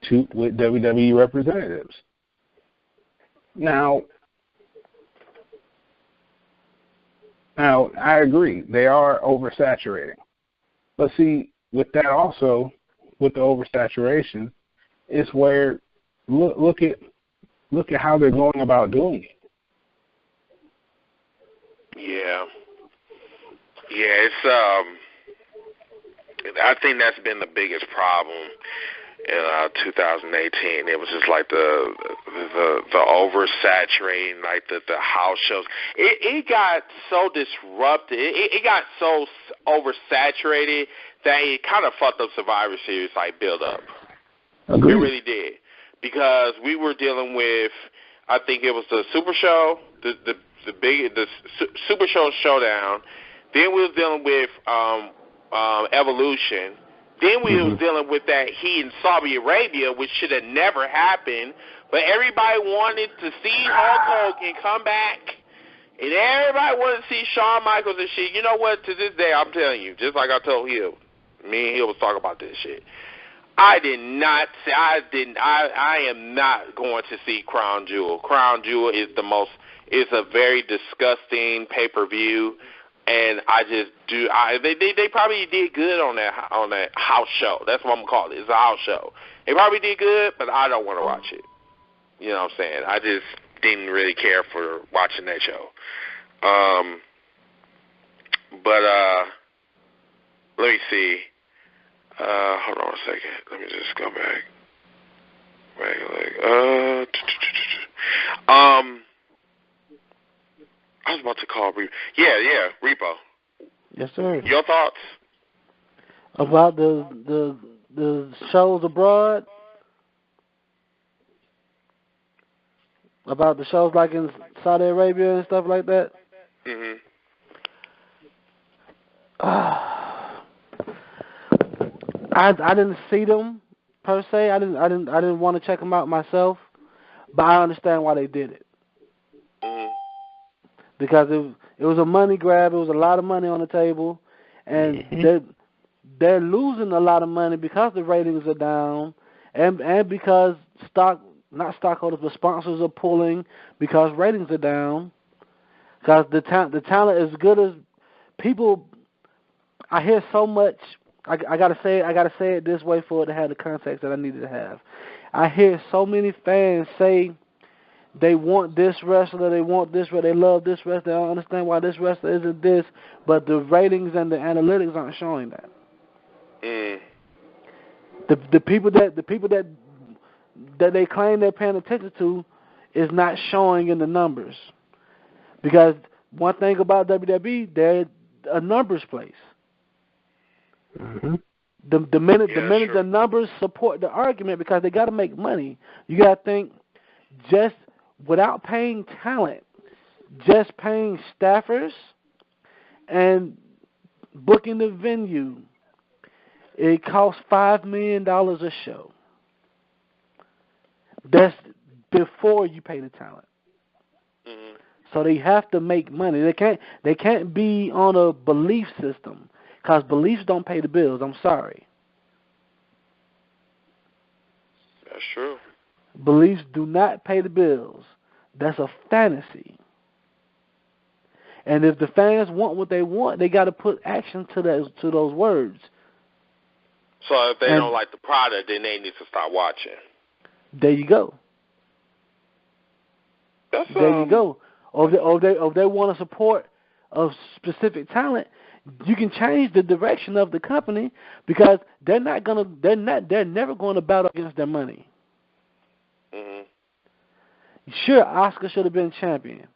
WWE representatives. Now, I agree. They are oversaturating. But see, with that also, with the oversaturation, is where look at how they're going about doing it. Yeah, it's I think that's been the biggest problem in 2018. It was just like the oversaturating, like the house shows. It got so disrupted. It got so oversaturated that it kind of fucked up Survivor Series like build up. Agreed. It really did, because we were dealing with, I think it was the Super Show, the Super Show Showdown. Then we was dealing with Evolution. Then we was dealing with that heat in Saudi Arabia, which should have never happened. But everybody wanted to see Hulk Hogan come back. And everybody wanted to see Shawn Michaels and shit. You know what? To this day, I'm telling you, just like I told Hill, me and Hill was talking about this shit. I am not going to see Crown Jewel. Crown Jewel is a very disgusting pay-per-view. And I just do. They probably did good on that house show. That's what I'm gonna call it. It's a house show. They probably did good, but I don't want to watch it. You know what I'm saying? I just didn't really care for watching that show. But let me see. Hold on a second. Let me just go back. I was about to call Repo. Yeah, Repo. Yes, sir. Your thoughts about the shows abroad? About the shows like in Saudi Arabia and stuff like that? I didn't see them per se. I didn't want to check them out myself, but I understand why they did it. Because it was a money grab. It was a lot of money on the table, and they're losing a lot of money because the ratings are down, and because not stockholders, but sponsors are pulling because ratings are down. Because the talent is good as people. I hear so much. I gotta say it this way for it to have the context that I needed to have. I hear so many fans say they want this wrestler, they want this wrestler, they love this wrestler, they don't understand why this wrestler isn't this, but the ratings and the analytics aren't showing that. The people that they claim they're paying attention to is not showing in the numbers. Because one thing about WWE, they're a numbers place. The minute the numbers support the argument, because they got to make money. You got to think, just without paying talent, just paying staffers and booking the venue, it costs $5 million a show. That's before you pay the talent. So they have to make money. They can't be on a belief system, because beliefs don't pay the bills. I'm sorry. That's true. Beliefs do not pay the bills. That's a fantasy. And if the fans want what they want, they got to put action to those words. So if they don't like the product, then they need to stop watching. There you go. There you go. Or if they want to support a specific talent, you can change the direction of the company because they're never going to battle against their money. Mm-hmm. Sure, Asuka should have been champion.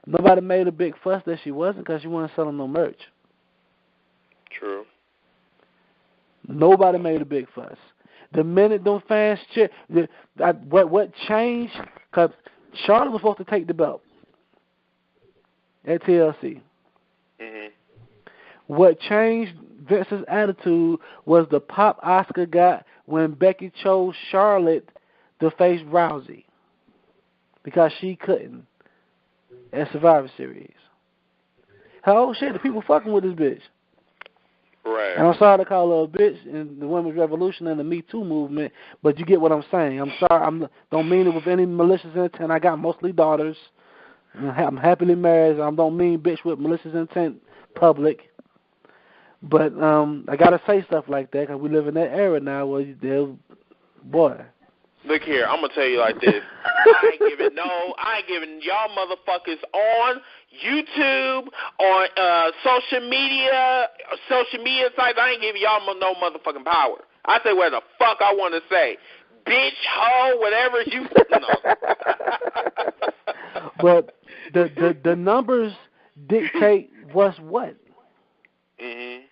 Nobody made a big fuss that she wasn't because she wasn't selling no merch. True. Nobody made a big fuss. The minute them fans cheer, what changed? Because Charlotte was supposed to take the belt at TLC. Mm-hmm. What changed Vince's attitude was the pop Asuka got when Becky chose Charlotte to face Rousey because she couldn't at Survivor Series. Oh shit, the people fucking with this bitch. Right. And I'm sorry to call her a bitch in the women's revolution and the Me Too movement, but you get what I'm saying. I'm sorry. Don't mean it with any malicious intent. I got mostly daughters. I'm happily married. I don't mean bitch with malicious intent public. But I got to say stuff like that because we live in that era now where boy. Look here, I'm going to tell you like this. I ain't giving y'all motherfuckers on YouTube, on social media sites, I ain't giving y'all no motherfucking power. I say what the fuck I want to say. Bitch, hoe, whatever you know. But the numbers dictate what's what. Mm-hmm.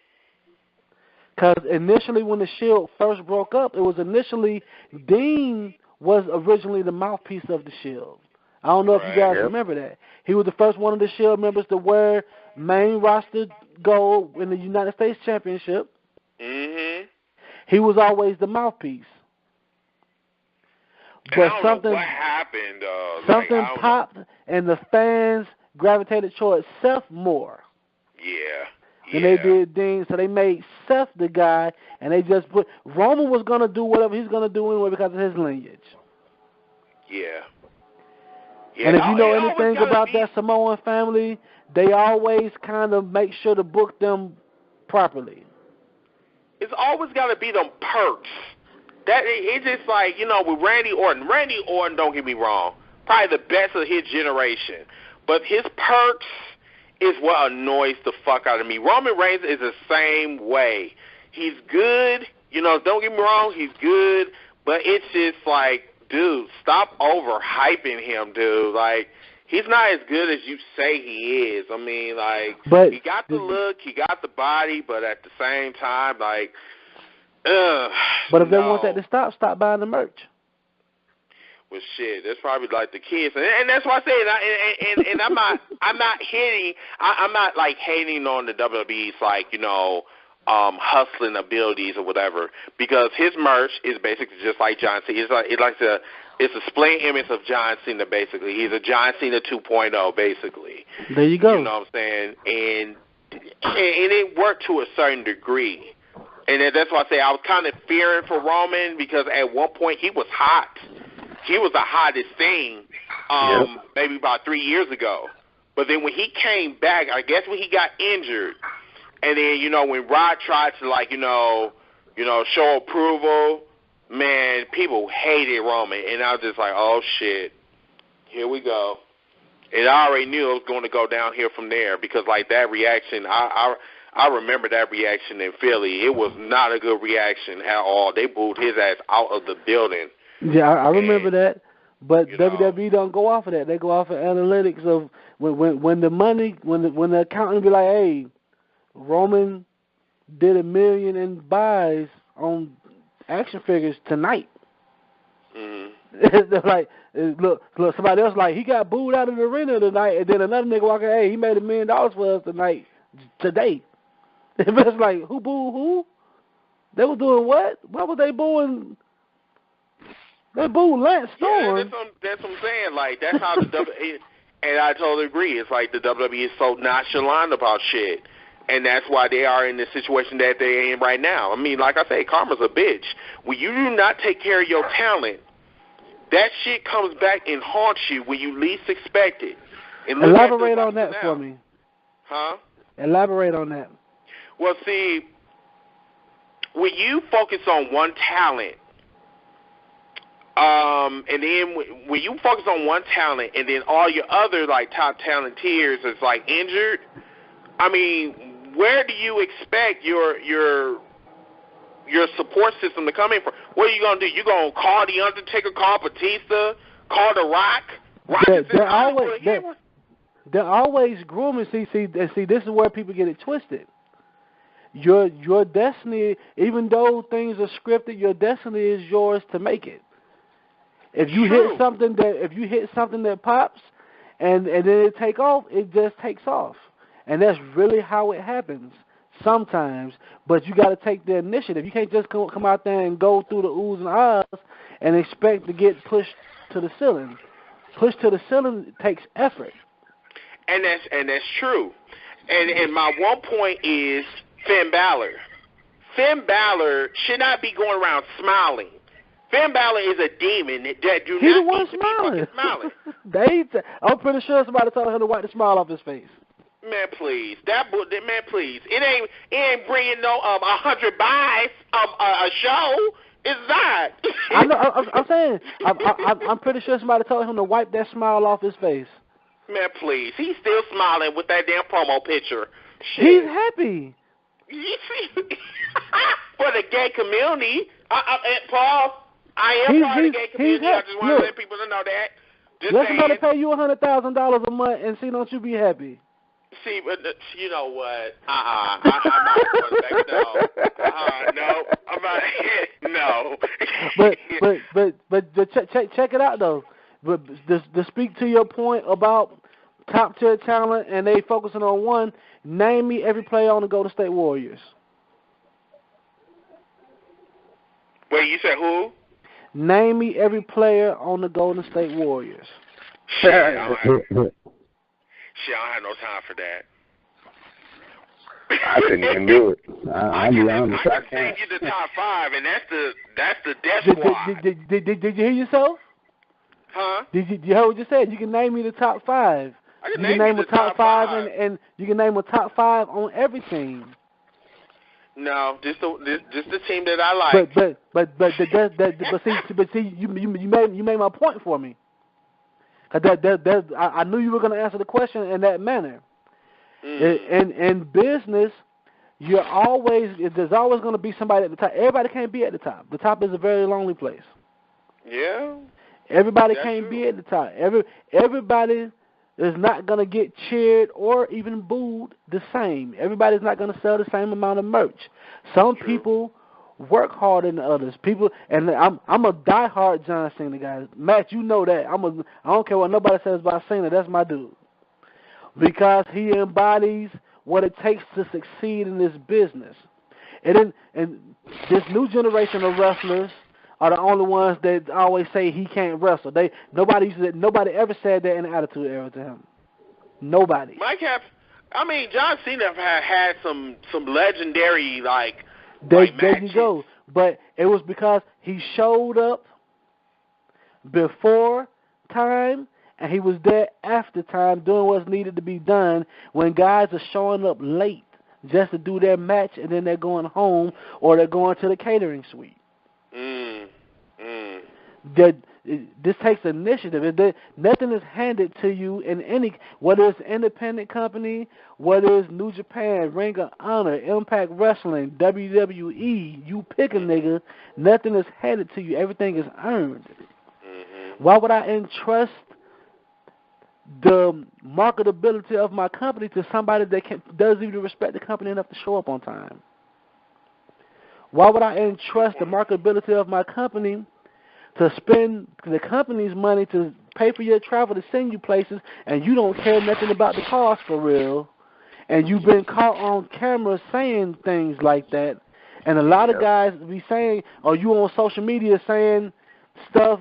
Because initially when the Shield first broke up, it was initially Dean was originally the mouthpiece of the Shield. I don't know if you guys remember that. He was the first one of the Shield members to wear main roster gold in the United States Championship. Mm-hmm. He was always the mouthpiece. But I don't know what happened. Something popped, and the fans gravitated towards Seth more. Yeah. And they did Dean, so they made Seth the guy, and they just put Roman was gonna do whatever he's gonna do anyway because of his lineage. Yeah. And if you know anything about that Samoan family, they always kind of make sure to book them properly. It's always got to be them perks. That it's just like, with Randy Orton. Randy Orton, don't get me wrong, probably the best of his generation. But his perks is what annoys the fuck out of me. Roman Reigns is the same way. He's good, don't get me wrong, he's good, but it's just like, dude, stop overhyping him, dude. Like, he's not as good as you say he is. I mean, like, he got the look, he got the body, but at the same time, like, But if they want that to stop buying the merch. Well, shit, that's probably like the kids, and that's why I say, and I'm not hating on the WWE's like hustling abilities or whatever, because his merch is basically just like John Cena. It's a split image of John Cena basically. He's a John Cena 2.0 basically. There you go. You know what I'm saying? And it worked to a certain degree, and that's why I say I was kind of fearing for Roman because at one point he was hot. He was the hottest thing maybe about 3 years ago. But then when he came back, I guess when he got injured, and then, when Rod tried to, show approval, man, people hated Roman. And I was just like, oh, shit, here we go. And I already knew it was going to go down here from there because, that reaction, I remember that reaction in Philly. It was not a good reaction at all. They booed his ass out of the building. Yeah, I remember that, but WWE don't go off of that. They go off of analytics of when the accountant be like, "Hey, Roman did $1 million in buys on action figures tonight." They're like, look, somebody else like he got booed out of the arena tonight, and then another nigga walking, "Hey, he made $1 million for us today." It's like, who booed who? They were doing what? Why was they booing? They booed Lance Storm. Yeah, that's what I'm saying. Like, that's how the WWE, and I totally agree. It's like the WWE is so nonchalant about shit. And that's why they are in the situation that they're in right now. I mean, like I say, karma's a bitch. When you do not take care of your talent, that shit comes back and haunts you when you least expect it. And elaborate on that for me. Huh? Elaborate on that. Well, see, when you focus on one talent, and then when you focus on one talent and then all your other, like, top talenteers is, like, injured, I mean, where do you expect your support system to come in from? What are you going to do? You going to call The Undertaker, call Batista, call The Rock? They're always grooming. See, this is where people get it twisted. Your destiny, even though things are scripted, your destiny is yours to make it. If you hit something that pops, and then it take off, it just takes off, and that's really how it happens sometimes. But you got to take the initiative. You can't just come out there and go through the oohs and ahs and expect to get pushed to the ceiling. Push to the ceiling takes effort. And that's true. And my one point is Finn Balor. Finn Balor should not be going around smiling. Finn Balor is a demon that do He's not the one need to be fucking smiling. I'm pretty sure somebody told him to wipe the smile off his face. Man, please. Man, please. It ain't bringing no 100 buys a show. It's not. I know. I'm saying. I'm pretty sure somebody told him to wipe that smile off his face. Man, please. He's still smiling with that damn promo picture. Shit. He's happy. You see, for the gay community, Paul, I am part of the gay community. I just want to let people know that. Just let somebody pay you $100,000 a month and see, don't you be happy? See, but you know what? I'm not going back. No, I'm not. No. But check it out though. But to speak to your point about top tier talent and they focusing on one, name me every player on the Golden State Warriors. Wait, you said who? Name me every player on the Golden State Warriors. Shit, I don't have no time for that. I couldn't even do it. I can send you the top 5, and that's the death squad. Did you hear yourself? Huh? Did you hear what you said? You can name me the top 5. You can name a top 5, and you can name a top 5 on every team. No, just the team that I like. But see, you made my point for me. I knew you were going to answer the question in that manner. In business, there's always going to be somebody at the top. Everybody can't be at the top. The top is a very lonely place. Yeah. Everybody can't be at the top. Everybody is not going to get cheered or even booed the same. Everybody's not going to sell the same amount of merch. Some people work harder than others. And I'm a diehard John Cena guy. Matt, you know that. I don't care what nobody says about Cena. That's my dude. Because he embodies what it takes to succeed in this business. And this new generation of wrestlers are the only ones that always say he can't wrestle. Nobody ever said that in the Attitude Era to him. Nobody. John Cena had some legendary there matches. You go. But it was because he showed up before time and he was there after time doing what's needed to be done when guys are showing up late just to do their match and then they're going home or they're going to the catering suite. This takes initiative. Nothing is handed to you in whether it's independent company, whether it's New Japan, Ring of Honor, Impact Wrestling, WWE, you pick a nigga, nothing is handed to you. Everything is earned. Mm-hmm. Why would I entrust the marketability of my company to somebody that doesn't even respect the company enough to show up on time? Why would I entrust the marketability of my company to spend the company's money to pay for your travel to send you places and you don't care nothing about the cost for real, and you've been caught on camera saying things like that, and a lot of guys be saying, or you on social media saying stuff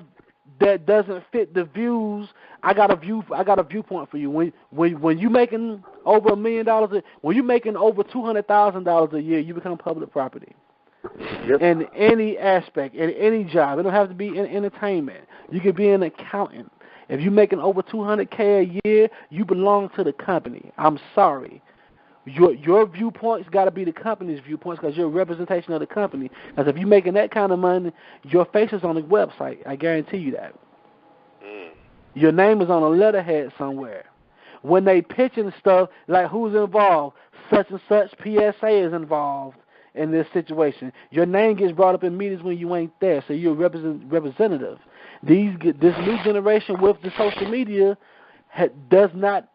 that doesn't fit the views. I got a viewpoint for you. When you making over $1 million. When you're making over $200,000 a year, you become public property. Yep. In any aspect, in any job. It don't have to be in entertainment. You could be an accountant. If you're making over $200K a year, you belong to the company. I'm sorry. Your viewpoints got to be the company's viewpoints because you're a representation of the company. Because if you're making that kind of money, your face is on the website. I guarantee you that. Your name is on a letterhead somewhere. When they pitching stuff, like who's involved, such and such PSA is involved in this situation. Your name gets brought up in meetings when you ain't there, so you're a representative. This new generation with the social media does not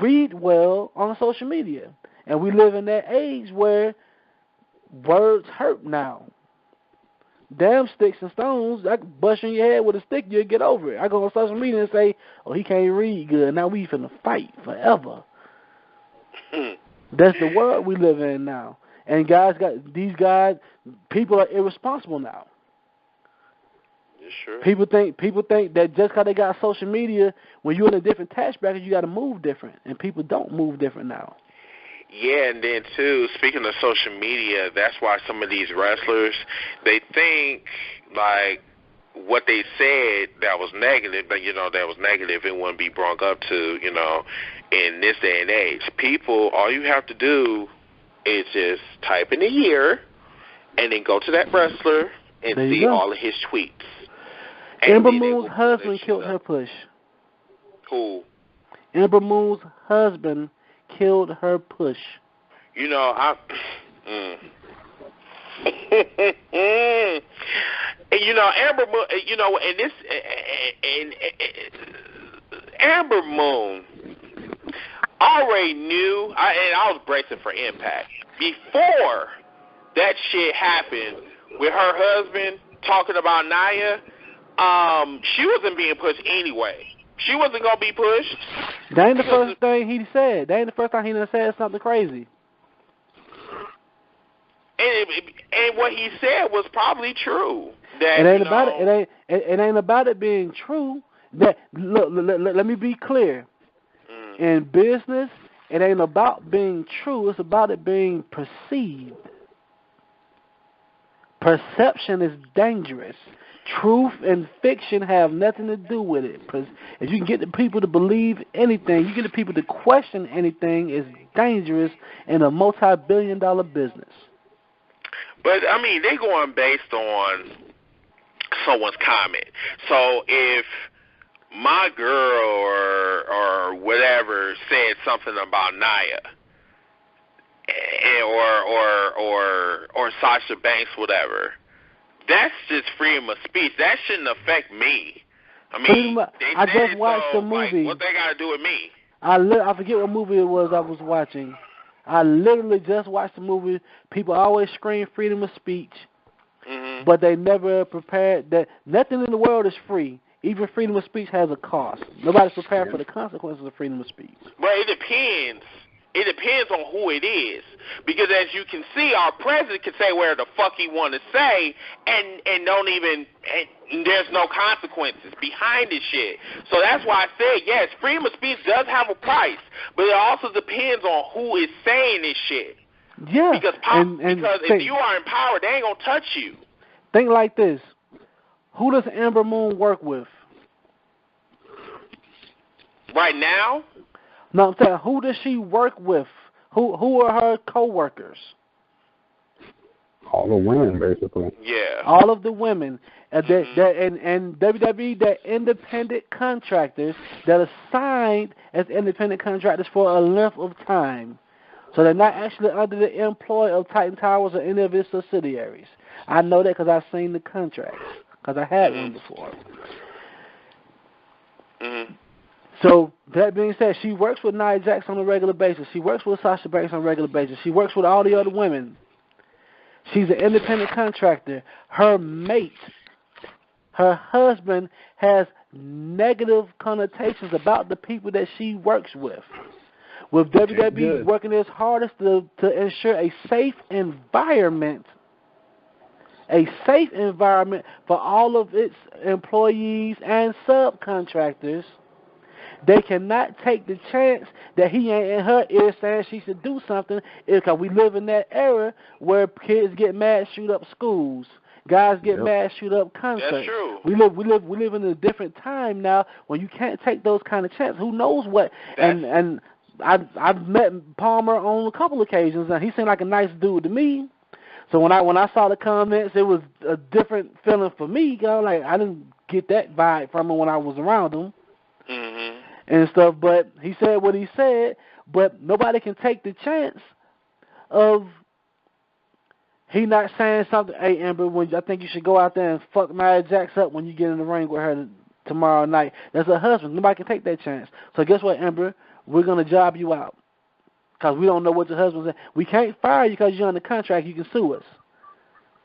read well on social media. And we live in that age where words hurt now. Damn sticks and stones, I can bust you in your head with a stick, you'll get over it. I go on social media and say, oh, he can't read good. Now we finna fight forever. That's the world we live in now. And people are irresponsible now. Sure. People think that just because they got social media, when you're in a different tax bracket, you got to move different. And people don't move different now. Yeah, and then, too, speaking of social media, that's why some of these wrestlers, they think, like, what they said that was negative, but, that was negative, it wouldn't be brought up to, in this day and age. People, all you have to do is just type in a year and then go to that wrestler and see all of his tweets. Ember Moon's husband killed her push. Who? Ember Moon's husband killed her push. Ember Moon, and this, and Ember Moon already knew, and I was bracing for impact. Before that shit happened with her husband talking about Nia, she wasn't being pushed anyway. She wasn't going to be pushed. That ain't the first thing he said. That ain't the first time he done said something crazy. And what he said was probably true. That, it ain't about it. It ain't about it being true. That look, let me be clear. In business, it ain't about being true. It's about it being perceived. Perception is dangerous. Truth and fiction have nothing to do with it. If you can get the people to believe anything, you get the people to question anything, is dangerous in a multi-billion-dollar business. But, they're going based on someone's comment. So if my girl or whatever said something about Nia, or Sasha Banks, whatever, that's just freedom of speech. That shouldn't affect me. I just watched the movie. What they got to do with me? I forget what movie it was I was watching. I literally just watched the movie. People always scream freedom of speech, but they never prepared that nothing in the world is free. Even freedom of speech has a cost. Nobody's prepared for the consequences of freedom of speech. Well, it depends. It depends on who it is. Because as you can see, our president can say whatever the fuck he want to say and don't even, and there's no consequences behind this shit. So that's why I said, yes, freedom of speech does have a price, but it also depends on who is saying this shit. Yeah. Because if you are in power, they ain't going to touch you. Think like this. Who does Ember Moon work with? Right now? No, I'm saying, who does she work with? Who are her co-workers? All the women, basically. Yeah. All of the women. And WWE, they're independent contractors that are signed as independent contractors for a length of time. So they're not actually under the employ of Titan Towers or any of its subsidiaries. I know that because I've seen the contracts, because I had one before. So, that being said, she works with Nia Jax on a regular basis. She works with Sasha Banks on a regular basis. She works with all the other women. She's an independent contractor. Her mate, her husband, has negative connotations about the people that she works with. With WWE working its hardest to ensure a safe environment for all of its employees and subcontractors, They cannot take the chance that he ain't in her ear saying she should do something, because we live in that era where kids get mad, shoot up schools. Guys get mad, shoot up concerts. That's true. We live in a different time now when you can't take those kind of chances. Who knows what? And I've met Palmer on a couple occasions, and he seemed like a nice dude to me. So when I saw the comments, it was a different feeling for me. Like, I didn't get that vibe from him when I was around him and stuff. But he said what he said. But nobody can take the chance of he not saying something. Hey, Amber, I think you should go out there and fuck Nia Jax up when you get in the ring with her tomorrow night. That's her husband. Nobody can take that chance. So guess what, Amber? We're going to job you out because we don't know what your husband's saying. We can't fire you because you're under contract. You can sue us.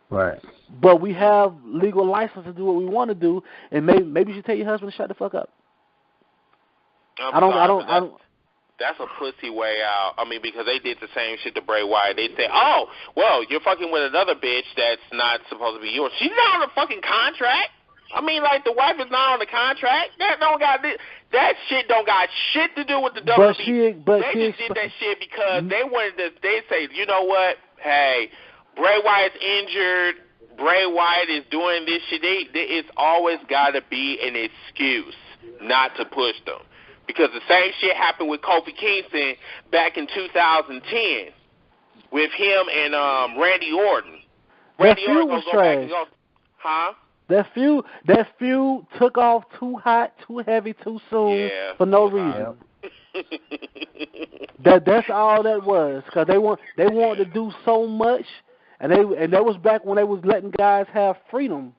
Right. But we have legal license to do what we want to do, and maybe you should tell your husband to shut the fuck up. I don't. That's a pussy way out. I mean, because they did the same shit to Bray Wyatt. They say, oh, well, you're fucking with another bitch that's not supposed to be yours. She's not on a fucking contract. I mean, like, the wife is not on the contract. That shit don't got shit to do with the WWE. They just did that shit because they wanted to. They say, you know what? Hey, Bray Wyatt's injured. Bray Wyatt is doing this shit. It's always got to be an excuse not to push them. Because the same shit happened with Kofi Kingston back in 2010 with him and Randy Orton. Randy Orton was trash. That feud took off too hot, too heavy, too soon for no reason. That's all that was, because they wanted to do so much, and that was back when they was letting guys have freedom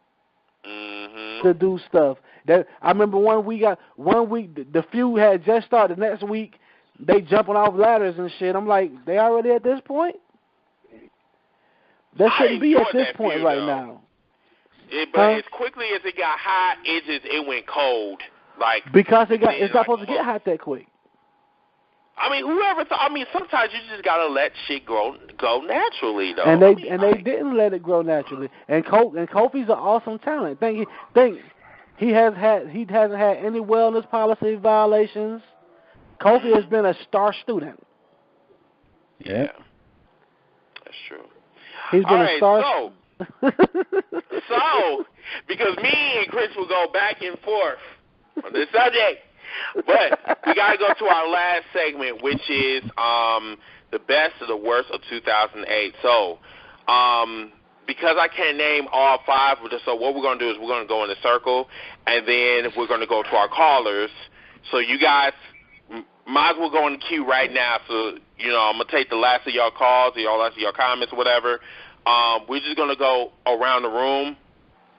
to do stuff. I remember one week the feud had just started. The next week they jumping off ladders and shit. I'm like, they already at this point? That shouldn't be at this point right now. But as quickly as it got hot, it went cold. Like, because it's not supposed to get hot that quick. I mean, sometimes you just gotta let shit go naturally, though. And they didn't let it grow naturally. And Kofi's an awesome talent. Think he hasn't had any wellness policy violations. Kofi has been a star student. Yeah, that's true. He's been a star. So, because me and Chris will go back and forth on this subject, but we got to go to our last segment, which is the best of the worst of 2008. So, because I can't name all five, so what we're going to do is we're going to go in a circle, and then we're going to go to our callers. So you guys might as well go in the queue right now. So, I'm going to take the last of y'all calls, the last of your comments, whatever. We're just going to go around the room.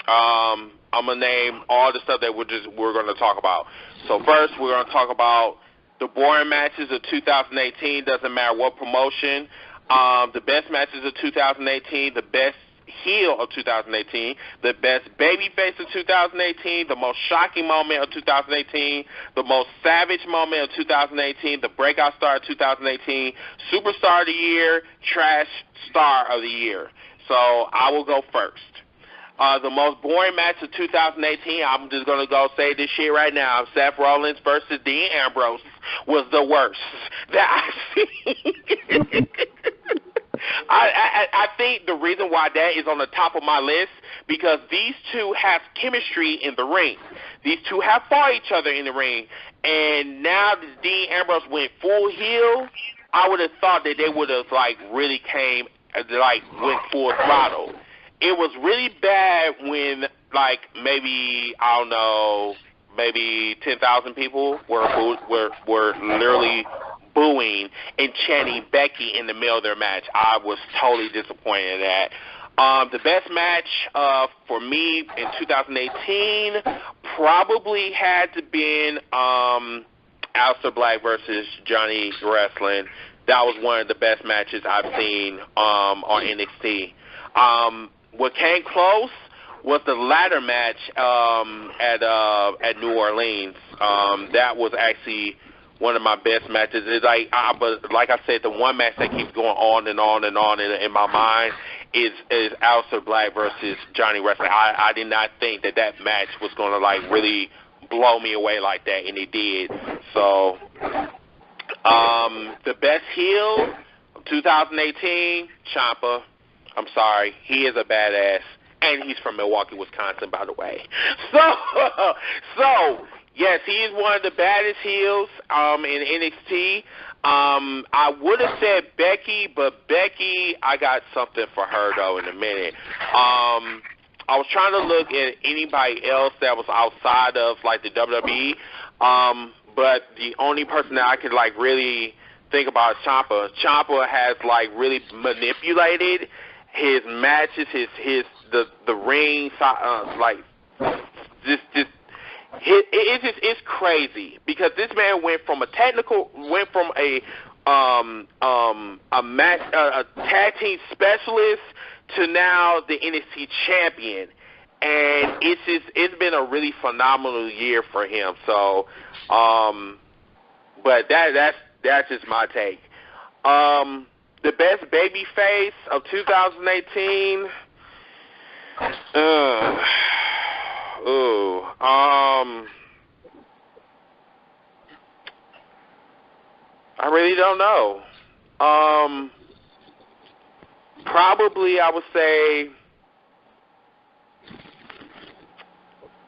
I'm going to name all the stuff that we're going to talk about. So first, we're going to talk about the boring matches of 2018. Doesn't matter what promotion. The best matches of 2018, the best heel of 2018, the best babyface of 2018, the most shocking moment of 2018, the most savage moment of 2018, the breakout star of 2018, superstar of the year, trash star of the year. So I will go first. The most boring match of 2018, I'm just going to go say this shit right now. Seth Rollins versus Dean Ambrose was the worst that I've seen. I think the reason why that is on the top of my list, because these two have chemistry in the ring. These two have fought each other in the ring. And now that Dean Ambrose went full heel, I would have thought that they would have, really went full throttle. It was really bad when, maybe 10,000 people were literally booing and chanting Becky in the middle of their match. I was totally disappointed in that. The best match for me in 2018 probably had to been Aleister Black versus Johnny Wrestling. That was one of the best matches I've seen on NXT. What came close was the ladder match at New Orleans. That was actually one of my best matches. It's but like I said, the one match that keeps going on and on and on in my mind is Aleister Black versus Johnny Wrestling. I did not think that match was going to really blow me away like that, and it did. So, the best heel of 2018, Ciampa. I'm sorry, he is a badass, and he's from Milwaukee, Wisconsin, by the way. So yes, he is one of the baddest heels in NXT. I would have said Becky, but Becky, I got something for her though in a minute. I was trying to look at anybody else that was outside of like the WWE, but the only person that I could like really think about is Ciampa. Ciampa has like really manipulated his matches, the ring, like it's crazy because this man went from a tag team specialist to now the NXT champion, and it's been a really phenomenal year for him. So, but that's just my take. The best baby face of 2018. I really don't know. Probably I would say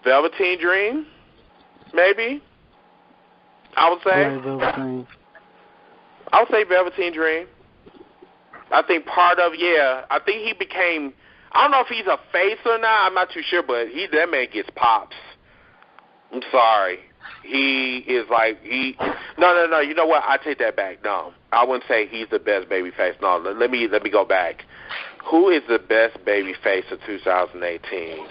Velveteen Dream, maybe. I would say Velveteen Dream. I think I think he became, I don't know if he's a face or not, I'm not too sure, but that man gets pops. I'm sorry. He is like, no, you know what? I take that back. No, I wouldn't say he's the best baby face. No, let me go back. Who is the best baby face of 2018?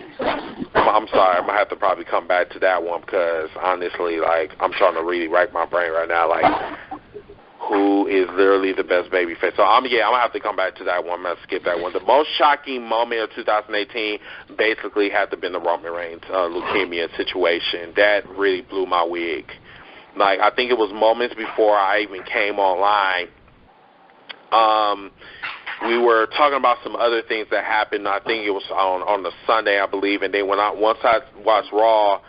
I'm sorry, I'm going to have to probably come back to that one because honestly, like, I'm trying to really rack my brain right now, like, who is literally the best baby face. So, I'm going to have to come back to that one. I'm going to skip that one. The most shocking moment of 2018 basically had to have been the Roman Reigns leukemia situation. That really blew my wig. Like, I think it was moments before I even came online. We were talking about some other things that happened. I think it was on the Sunday, I believe. And then once I watched Raw,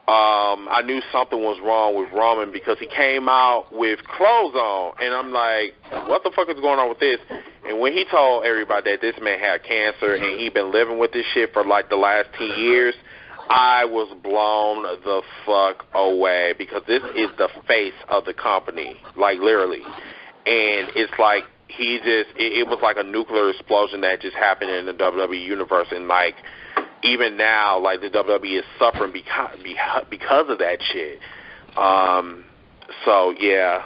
I knew something was wrong with Roman because he came out with clothes on. And I'm like, what the fuck is going on with this? And when he told everybody that this man had cancer and he'd been living with this shit for like the last 10 years, I was blown the fuck away because this is the face of the company, like literally. And it's like it was like a nuclear explosion that just happened in the WWE universe. And like, even now, like the WWE is suffering because of that shit. So yeah,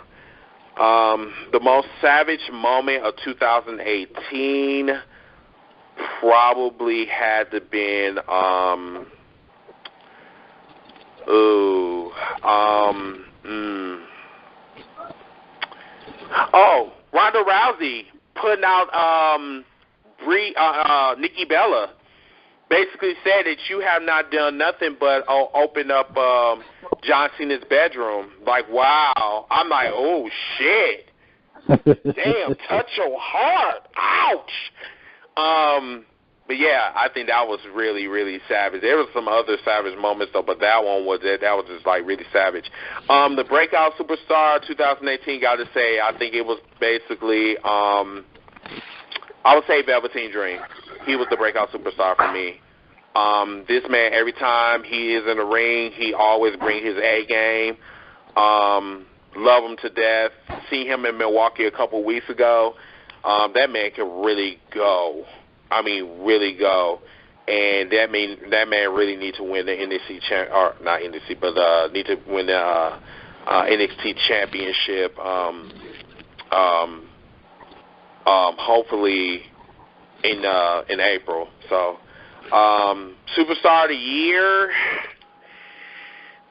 the most savage moment of 2018 probably had to been Ronda Rousey putting out Nikki Bella. Basically said that you have not done nothing but open up John Cena's bedroom. Like, wow. I'm like, oh, shit. Damn, touch your heart. Ouch. But, yeah, I think that was really, really savage. There was some other savage moments, though, but that one was it. That was just, like, really savage. The Breakout Superstar 2018, got to say, I think it was basically, I would say Velveteen Dream. He was the Breakout Superstar for me. This man, every time he is in the ring, he always brings his A game. Love him to death. See him in Milwaukee a couple weeks ago. That man can really go. I mean, really go. And that man really needs to win the NXT need to win the NXT championship. Hopefully in April. So, Superstar of the Year.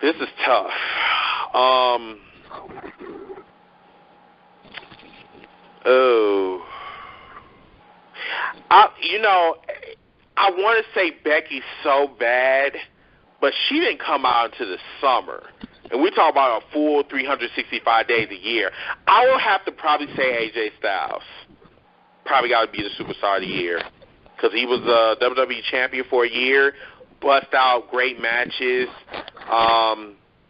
This is tough. I want to say Becky so bad, but she didn't come out until the summer. And we talk about a full 365 days a year. I will have to probably say AJ Styles. Probably got to be the Superstar of the Year because he was a WWE champion for a year, bust out great matches.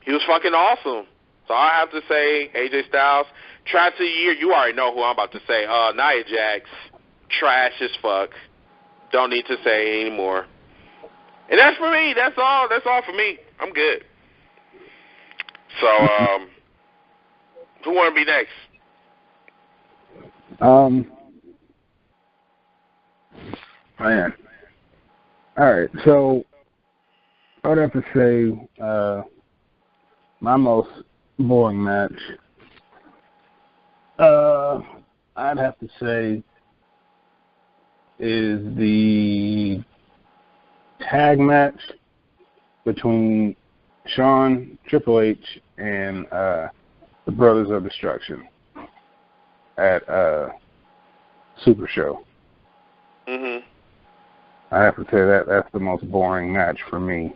He was fucking awesome. So I have to say, AJ Styles, trash of the year. You already know who I'm about to say. Nia Jax, trash as fuck. Don't need to say anymore. And that's for me. That's all. That's all for me. I'm good. So, who want to be next? Man. All right. So I would have to say my most boring match. I'd have to say is the tag match between Shawn, Triple H, and the Brothers of Destruction at Super Show. Mm-hmm. I have to say that's the most boring match for me.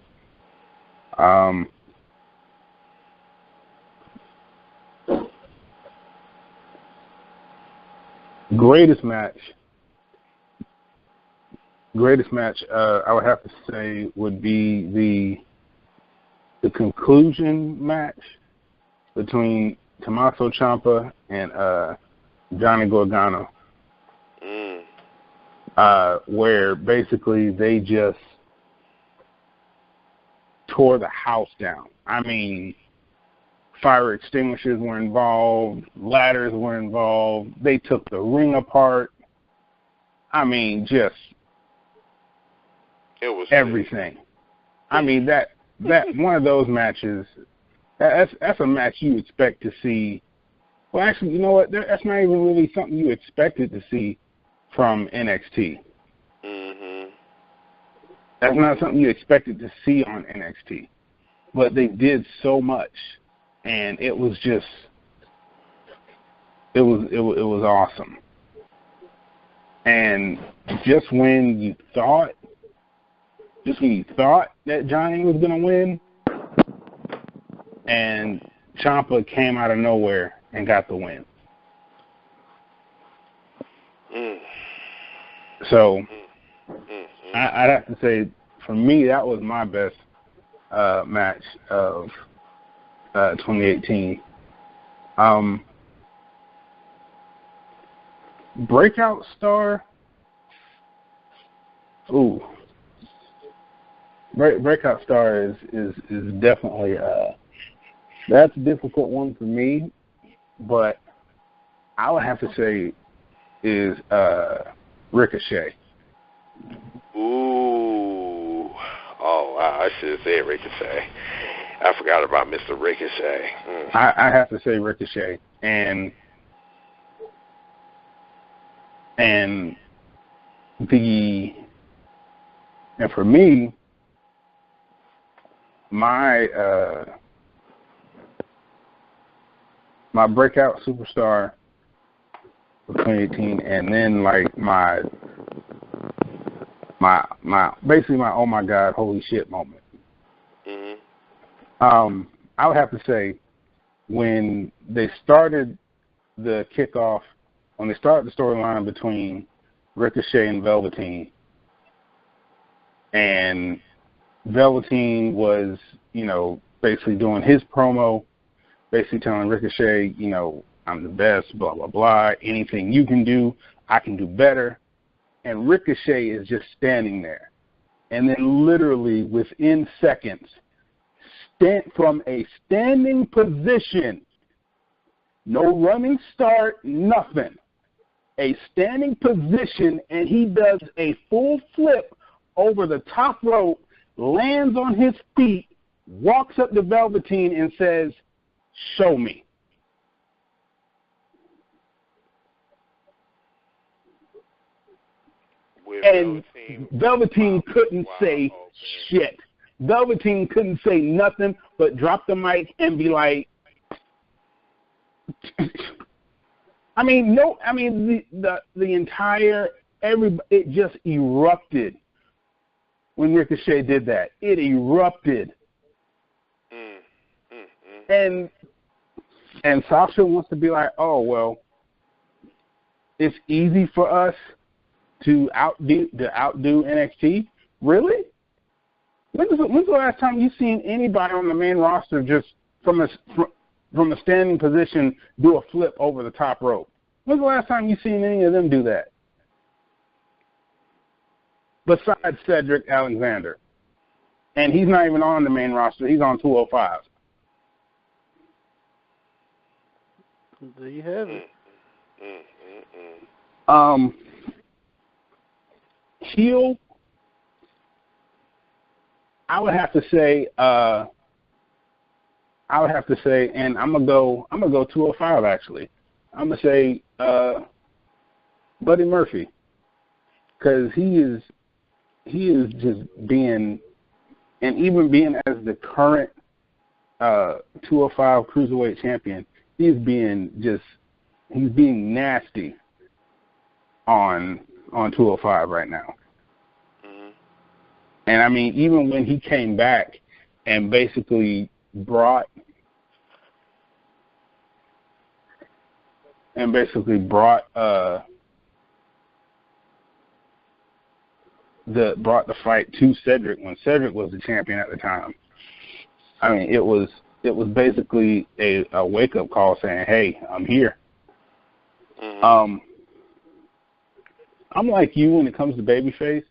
Greatest match I would have to say would be the conclusion match between Tommaso Ciampa and Johnny Gargano, where basically they just tore the house down. I mean, fire extinguishers were involved, ladders were involved, they took the ring apart. I mean, just it was everything. I mean, that one of those matches, that's a match you expect to see. Well, actually, you know what? That's not even really something you expected to see from NXT. Mm-hmm. That's not something you expected to see on NXT. But they did so much, and it was just, it was awesome. And just when you thought that Johnny was going to win, and Ciampa came out of nowhere and got the win. So I'd have to say, for me, that was my best match of 2018. Breakout star. Ooh. Breakout star is definitely that's a difficult one for me, but I would have to say is Ricochet. Ooh. Oh, wow. I should have said Ricochet. I forgot about Mr. Ricochet. I have to say Ricochet. And for me, my breakout superstar of 2018, and then like my basically my oh my god, holy shit moment. Mm-hmm. I would have to say when they started the kickoff, when they started the storyline between Ricochet and Velveteen, and Velveteen was, basically doing his promo, basically telling Ricochet, I'm the best, blah, blah, blah. Anything you can do, I can do better. And Ricochet is just standing there. And then literally within seconds, from a standing position, no running start, nothing, a standing position, and he does a full flip over the top rope, lands on his feet, walks up to Velveteen and says, "Show me." And Velveteen couldn't say shit. Velveteen couldn't say nothing but drop the mic and be like, the entire, it just erupted when Ricochet did that. It erupted. And Sasha wants to be like, oh, well, it's easy for us to outdo NXT? Really? When's the last time you seen anybody on the main roster just from a standing position do a flip over the top rope? When's the last time you seen any of them do that? Besides Cedric Alexander. And he's not even on the main roster. He's on 205. There you have it. Heel, I would have to say, and I'm gonna go 205 actually. I'm gonna say Buddy Murphy, because he is just being, and even being as the current 205 cruiserweight champion, he's being nasty on 205 right now. Mm-hmm. And I mean, even when he came back and basically brought the fight to Cedric when Cedric was the champion at the time. I mean, it was basically a wake up call saying, "Hey, I'm here." Mm-hmm. I'm like you when it comes to babyface,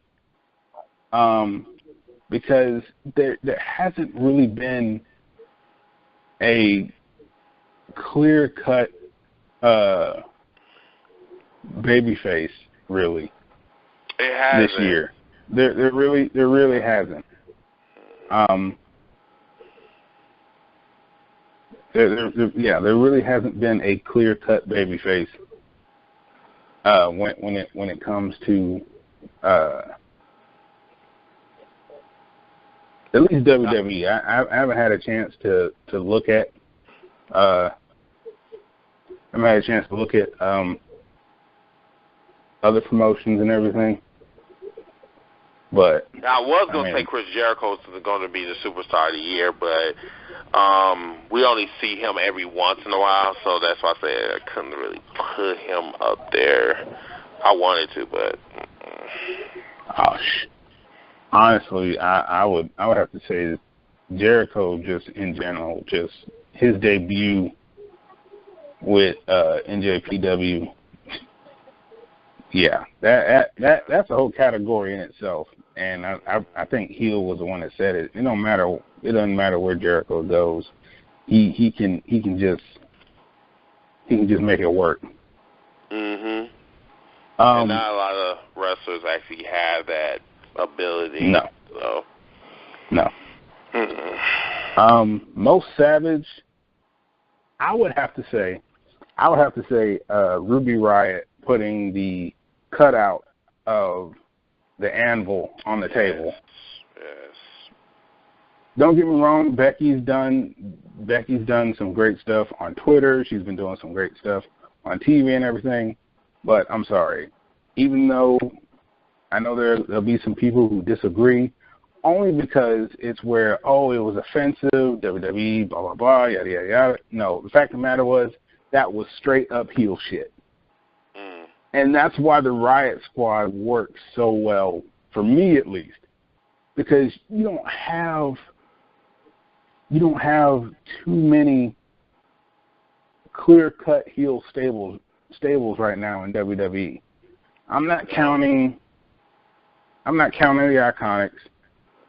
because there hasn't really been a clear cut babyface really this year. There really hasn't. There really hasn't been a clear cut babyface when it comes to at least WWE. I haven't had a chance to look at other promotions and everything. But I was going to say Chris Jericho is going to be the superstar of the year, but we only see him every once in a while, so that's why I said I couldn't really put him up there. I wanted to, but honestly, I would have to say that Jericho, just in general, just his debut with NJPW. Yeah, that's a whole category in itself, and I think heel was the one that said it. It doesn't matter where Jericho goes, he can just make it work. Mhm. And not a lot of wrestlers actually have that ability. No. So. No. Mm-mm. Most Savage, I would have to say Ruby Riott putting the cutout of the anvil on the table. Yes. Don't get me wrong, Becky's done some great stuff on Twitter. She's been doing some great stuff on TV and everything. But I'm sorry, even though I know there'll be some people who disagree, only because it's where, it was offensive, WWE, blah, blah, blah, yada, yada, yada. No, the fact of the matter was that was straight up heel shit. And that's why the Riot Squad works so well, for me at least, because you don't have too many clear-cut heel stables right now in WWE. I'm not counting the Iconics.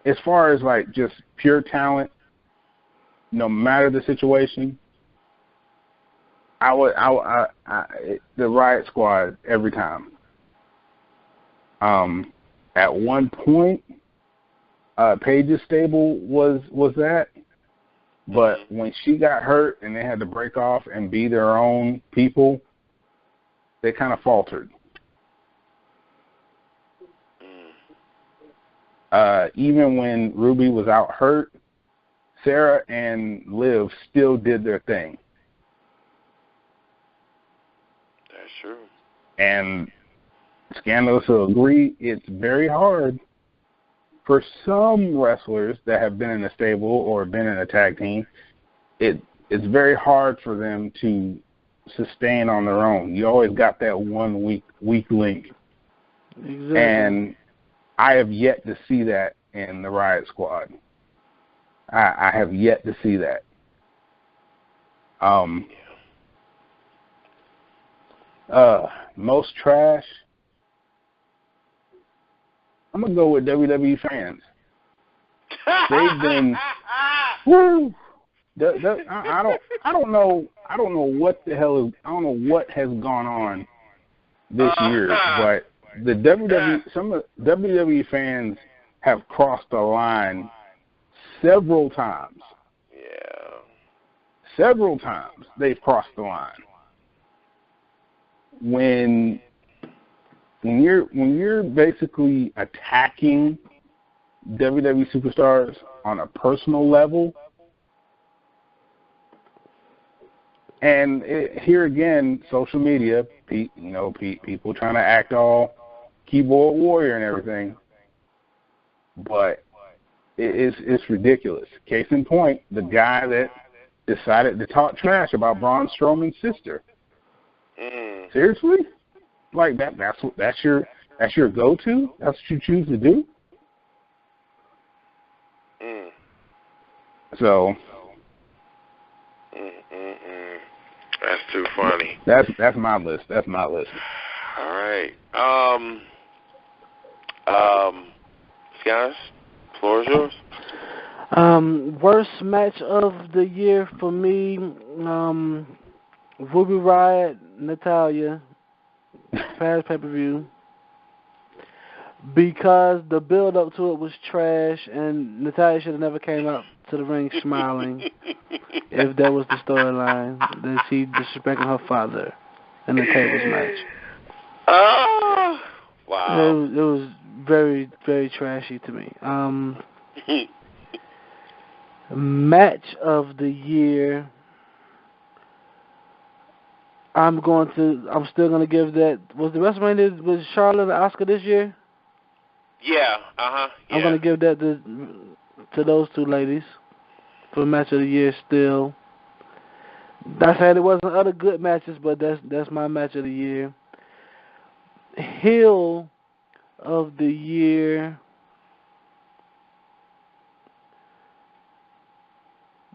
As far as like just pure talent, no matter the situation, the Riot Squad every time. At one point, Paige's stable was that, but when she got hurt and they had to break off and be their own people, they kind of faltered. Even when Ruby was out hurt, Sarah and Liv still did their thing. That's true. And Scandalous will agree, it's very hard for some wrestlers that have been in a stable or been in a tag team. It's very hard for them to sustain on their own. You always got that one weak link. Exactly. And I have yet to see that in the Riot Squad. I have yet to see that. Most trash, I'm gonna go with WWE fans. They've been woo. I don't know what the hell is. I don't know what has gone on this year, but the WWE fans have crossed the line several times. Yeah. Several times they've crossed the line. When you're basically attacking WWE superstars on a personal level, and here again, social media, people trying to act all keyboard warrior and everything, but it's ridiculous. Case in point, the guy that decided to talk trash about Braun Strowman's sister. Seriously? Like that's your go-to? That's what you choose to do? So that's too funny. That's my list. That's my list. All right. Guys, floor is yours. Worst match of the year for me, Ruby Riott, Natalya, past pay-per-view, because the build-up to it was trash, and Natalya should have never came out to the ring smiling if that was the storyline, that she disrespected her father in the tables match. Oh, wow. It was very, very trashy to me. Match of the year, I'm still going to give that. Was the WrestleMania with Charlotte and Asuka this year? Yeah, yeah. I'm going to give that to those two ladies for match of the year still. I said it wasn't other good matches, but that's my match of the year. Heel of the year,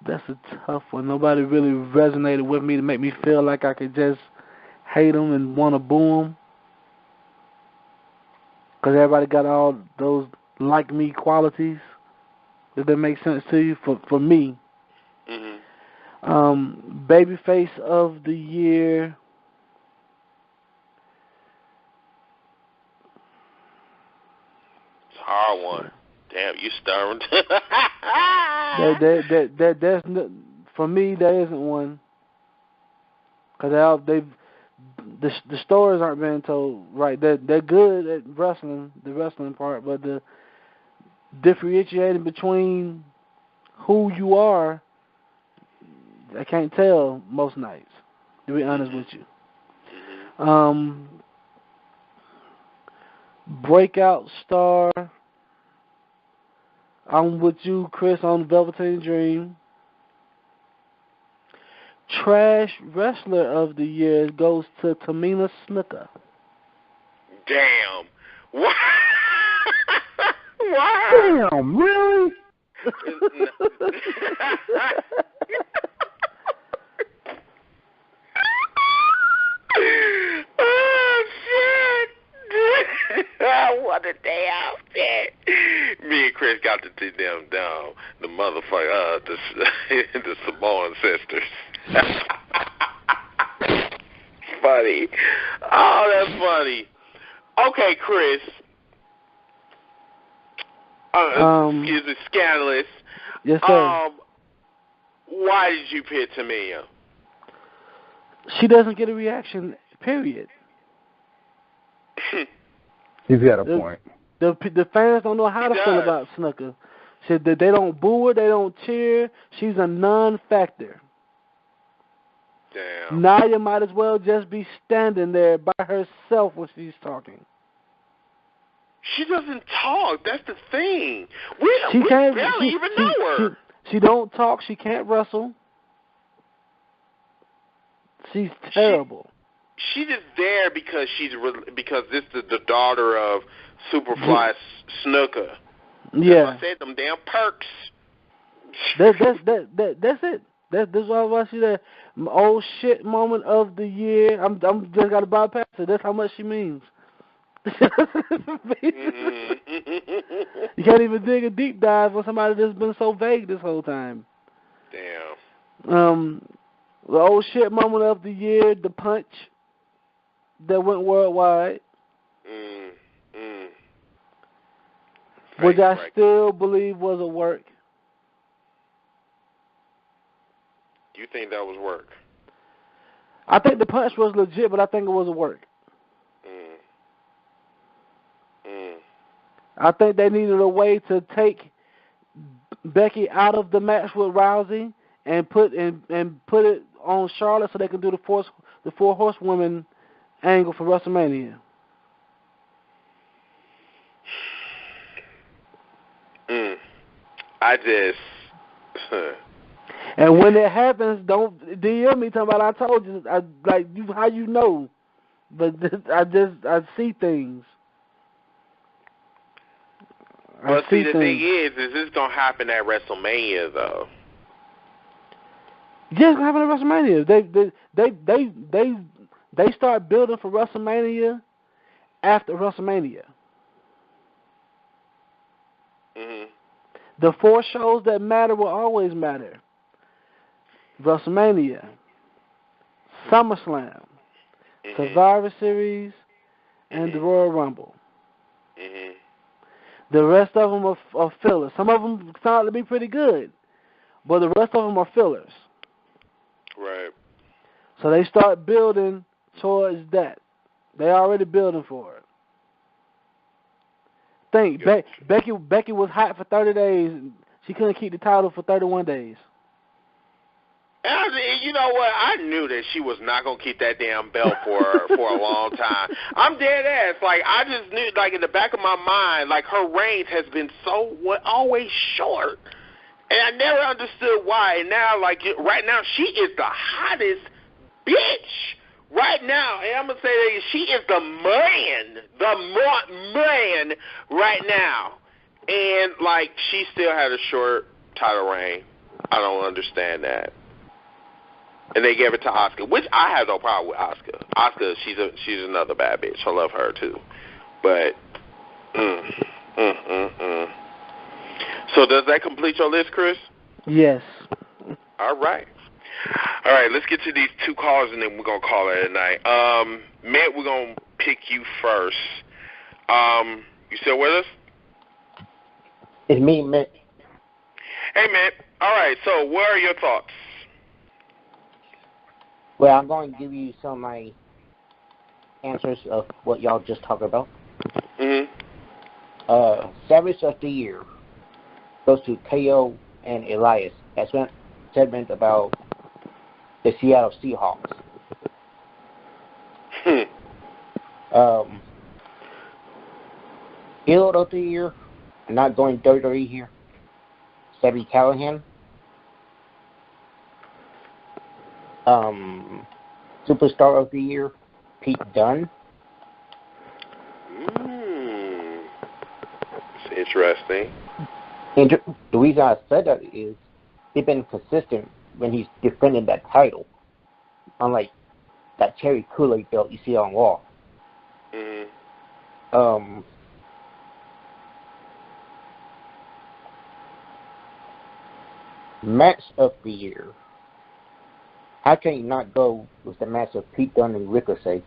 that's a tough one. Nobody really resonated with me to make me feel like I could just hate them and want to boo them. Because everybody got all those like-me qualities. Does that make sense to you? For me. Babyface of the year, it's a hard one. Damn, you stubborn. There's no, for me, there isn't one. Because the stories aren't being told right. They're good at wrestling, the wrestling part, but the differentiating between who you are, I can't tell most nights, to be honest with you. Breakout star, I'm with you, Chris, on Velveteen Dream. Trash wrestler of the year goes to Tamina Snuka. Damn. What? Wow. Damn, really? Oh, shit. What a damn shit. Me and Chris got to see them down. The motherfucker, the Samoan sisters. Funny. Oh, that's funny. Okay, Chris. Excuse me, Scandalous. Yes, sir. Why did you pick Tamina? She doesn't get a reaction, period. He's got a point. The fans don't know how to feel about Snuka. Said that they don't boo her, they don't cheer. She's a non-factor. Damn. Nia might as well just be standing there by herself when she's talking. She doesn't talk. That's the thing. We barely even know her. She don't talk. She can't wrestle. She's terrible. She's just there because this is the daughter of Superfly Snuka. Yeah. That's why I said them damn perks. That's it. That's why I see that old shit moment of the year. I'm just gotta bypass it. That's how much she means. You can't even dig a deep dive on somebody that's been so vague this whole time. Damn. The old shit moment of the year, the punch that went worldwide. Which I still believe was a work. You think that was work? I think the punch was legit, but I think it was a work. I think they needed a way to take Becky out of the match with Rousey and put it on Charlotte so they can do the four horsewomen angle for WrestleMania. I just. And when it happens, don't DM me talking about I told you. How you know? But I see things. Well, see, the thing is this gonna happen at WrestleMania, though. Yeah, it's gonna happen at WrestleMania. They start building for WrestleMania after WrestleMania. The 4 shows that matter will always matter. WrestleMania, SummerSlam, Survivor Series, and the Royal Rumble. The rest of them are fillers. Some of them sound to be pretty good, but the rest of them are fillers. Right. So they start building towards that. They already building for it. Think, Becky was hot for 30 days. She couldn't keep the title for 31 days. And you know what? I knew that she was not gonna keep that damn belt for a long time. I'm dead ass. Like, I just knew, like, in the back of my mind, like, her reigns has been always short, and I never understood why. And now, like, right now, she is the hottest bitch right now. And I'm gonna say that she is the man right now. And like, she still had a short title reign. I don't understand that. And they gave it to Asuka, which I have no problem with Asuka. Asuka, she's another bad bitch. I love her too. But, So does that complete your list, Chris? Yes. All right. Let's get to these 2 calls, and then we're going to call it a night. Matt, we're going to pick you first. You still with us? It's me, Matt. Hey, Matt. All right, so what are your thoughts? Well, I'm going to give you some of my answers of what y'all just talked about. Savage of the Year goes to KO and Elias. That's a segment about the Seattle Seahawks. Heel of the Year, I'm not going WWE here, Sami Callihan. Superstar of the Year, Pete Dunne. It's interesting. And the reason I said that is he's been consistent when he's defending that title, unlike that cherry Kool-Aid belt you see on Raw. Match of the Year. How can you not go with the match of Pete Dunne and Ricochet?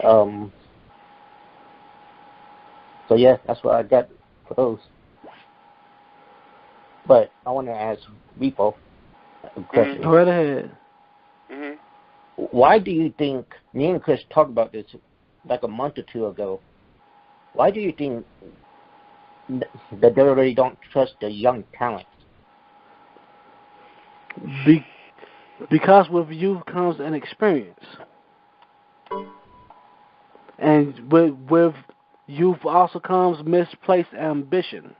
So yeah, that's what I got for those. But I want to ask Repo a question. Go right ahead. Why do you think, me and Chris talked about this like a month or 2 ago, why do you think that they really don't trust the young talent? Because with youth comes an experience. And with youth also comes misplaced ambition.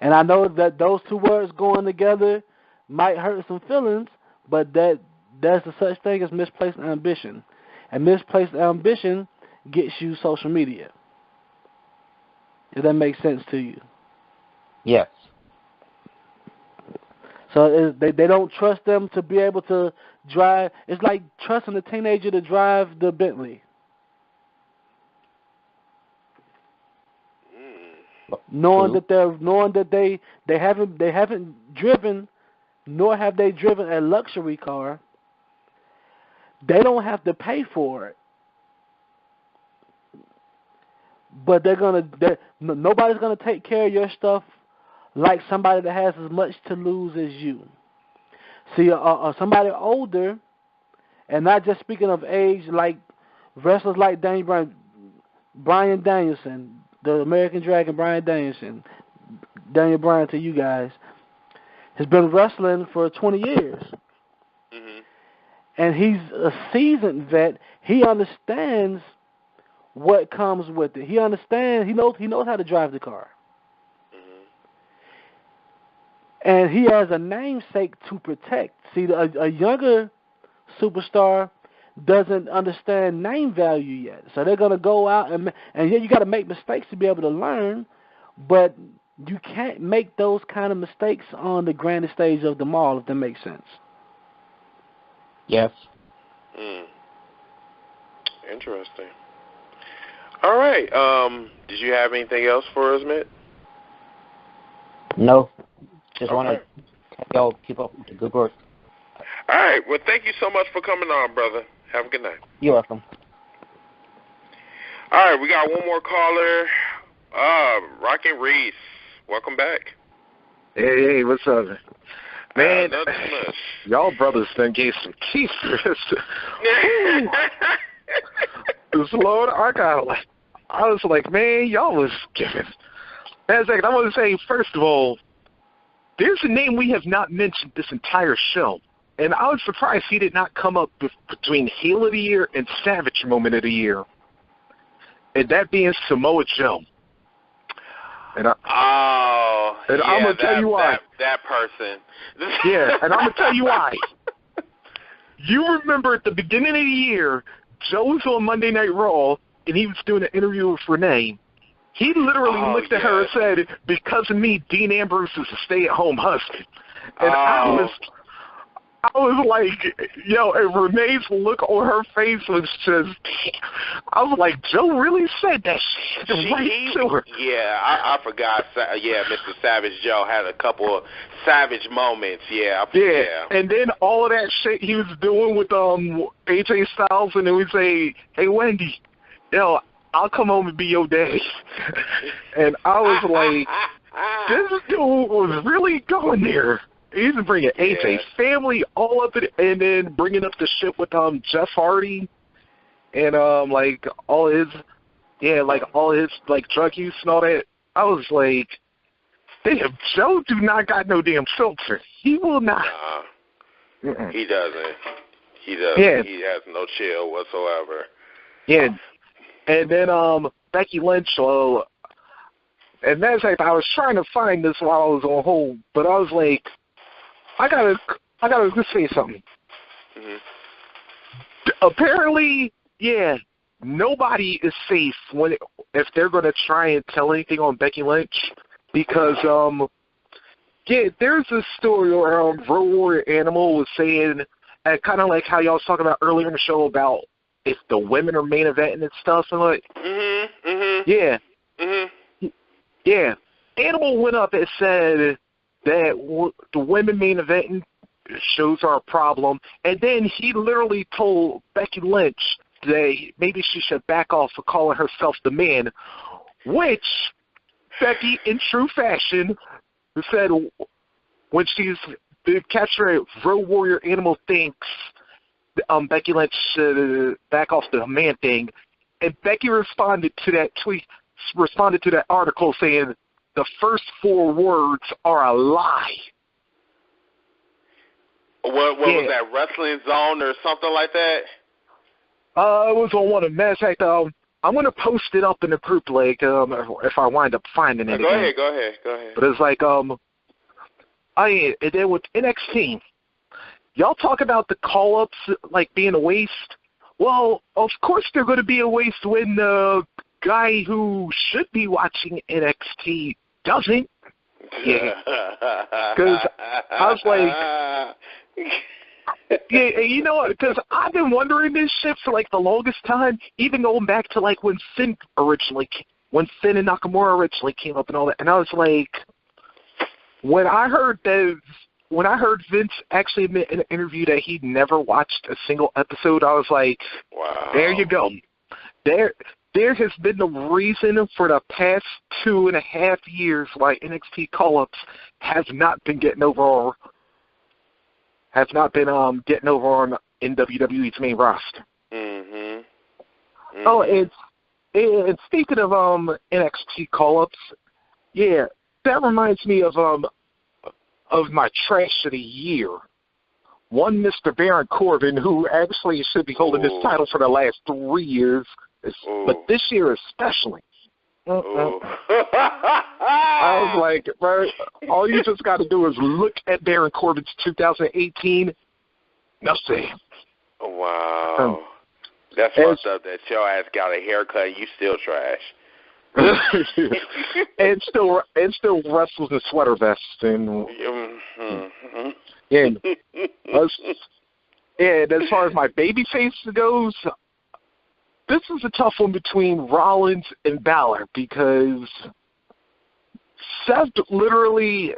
And I know that those 2 words going together might hurt some feelings, but there's a such thing as misplaced ambition. And misplaced ambition gets you social media. If that makes sense to you. Yes. So they don't trust them to be able to drive. It's like trusting a teenager to drive the Bentley. Knowing that they haven't driven, nor have they driven a luxury car. They don't have to pay for it. But nobody's gonna take care of your stuff like somebody that has as much to lose as you. See, somebody older, and not just speaking of age, like wrestlers like Bryan Danielson, the American Dragon, Bryan Danielson, Daniel Bryan to you guys, has been wrestling for 20 years. Mm-hmm. And he's a seasoned vet. He understands what comes with it. He understands. He knows how to drive the car. And he has a namesake to protect. See, a younger superstar doesn't understand name value yet. So they're going to go out and yeah, you got to make mistakes to be able to learn, but you can't make those kind of mistakes on the grandest stage of them all, if that makes sense. Yes. Interesting. All right. Did you have anything else for us, Mitt? No. Just want to y'all keep up with the good work. All right. Well, thank you so much for coming on, brother. Have a good night. You're welcome. All right. We got one more caller. Rockin' Reese. Welcome back. Hey, what's up? Man, y'all brothers done gave some teeth for this. This Lord, I was like, man, y'all was giving. And I want to say, first of all, there's a name we have not mentioned this entire show, and I was surprised he did not come up between Heel of the Year and Savage Moment of the Year, and that being Samoa Joe. And I'm going to tell you why. That person. Yeah, and I'm going to tell you why. You remember at the beginning of the year, Joe was on Monday Night Raw, and he was doing an interview with Renee. He literally looked at her and said, because of me, Dean Ambrose is a stay-at-home husband. And I was like, yo, and Renee's look on her face was just, I was like, Joe really said that shit to her. Yeah, I forgot. Yeah, Mr. Savage Joe had a couple of savage moments. Yeah. And then all of that shit he was doing with AJ Styles, and then we say, hey, Wendy, yo, I'll come home and be your daddy. And I was like, this dude was really going there. He's bringing AJ's family all up, and then bringing up the shit with Jeff Hardy, and like all his drug use and all that. I was like, damn, Joe do not got no damn filter. He will not. He doesn't. He doesn't. Yeah. He has no chill whatsoever. Yeah. And then Becky Lynch, and that's like I was trying to find this while I was on hold, but I was like, I gotta just say something. Mm-hmm. Apparently, yeah, nobody is safe if they're gonna try and tell anything on Becky Lynch, because there's this story where Road Warrior Animal was saying, kind of like how y'all was talking about earlier in the show about if the women are main eventing and stuff, and like, yeah, Animal went up and said that the women main eventing shows are a problem, and then he literally told Becky Lynch that maybe she should back off for calling herself the man, which Becky, in true fashion, said when she's the catcher Road Warrior Animal thinks Becky Lynch should back off the man thing, and Becky responded to that article saying the first 4 words are a lie. What was that, Wrestling Zone or something like that? It was on one of them. In fact, I'm going to post it up in the group, like, if I wind up finding it again. Go ahead. But it's like, and then with NXT, y'all talk about the call-ups, like, being a waste. Well, of course they're going to be a waste when the guy who should be watching NXT doesn't. Yeah. Because I was like, yeah, you know what? Because I've been wondering this shit for like the longest time, even going back to like when Finn and Nakamura originally came up and all that. And I was like, when I heard Vince actually admit in an interview that he'd never watched a single episode, I was like, wow. There you go. There has been the reason for the past 2.5 years why NXT call-ups have not been getting over on in WWE's main roster. Mm-hmm. Oh, and speaking of NXT call-ups, yeah, that reminds me of my trash of the year. One Mr. Baron Corbin, who actually should be holding this title for the last 3 years, but this year especially. I was like, bro, all you just got to do is look at Baron Corbin's 2018. Nothing. Wow. That's fucked up that your ass got a haircut and you still trash. and still wrestles in sweater vests and and as far as my babyface goes, this is a tough one between Rollins and Balor because Seth literally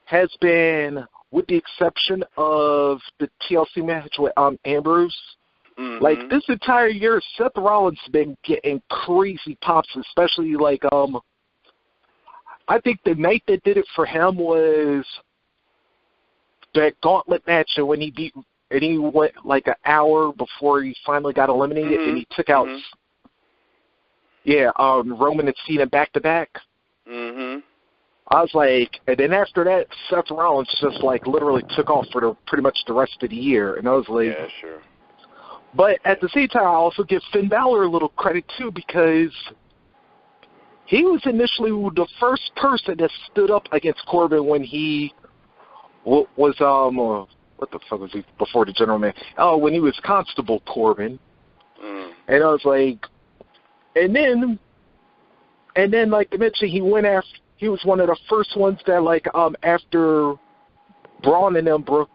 has been, with the exception of the TLC match with Ambrose. Mm-hmm. Like, this entire year, Seth Rollins has been getting crazy pops, especially, like, I think the night that did it for him was that gauntlet match when he went, like, an hour before he finally got eliminated, and he took out, Roman and Cena back-to-back. Mm-hmm. I was like, and then after that, Seth Rollins just, like, literally took off for pretty much the rest of the year, and I was like... Yeah, sure. But at the same time, I also give Finn Balor a little credit, too, because he was initially the first person that stood up against Corbin when he was, what the fuck was he, before the general man? Oh, when he was Constable Corbin. And I was like, and then, like I mentioned, he was one of the first ones that, like, after Braun and them broke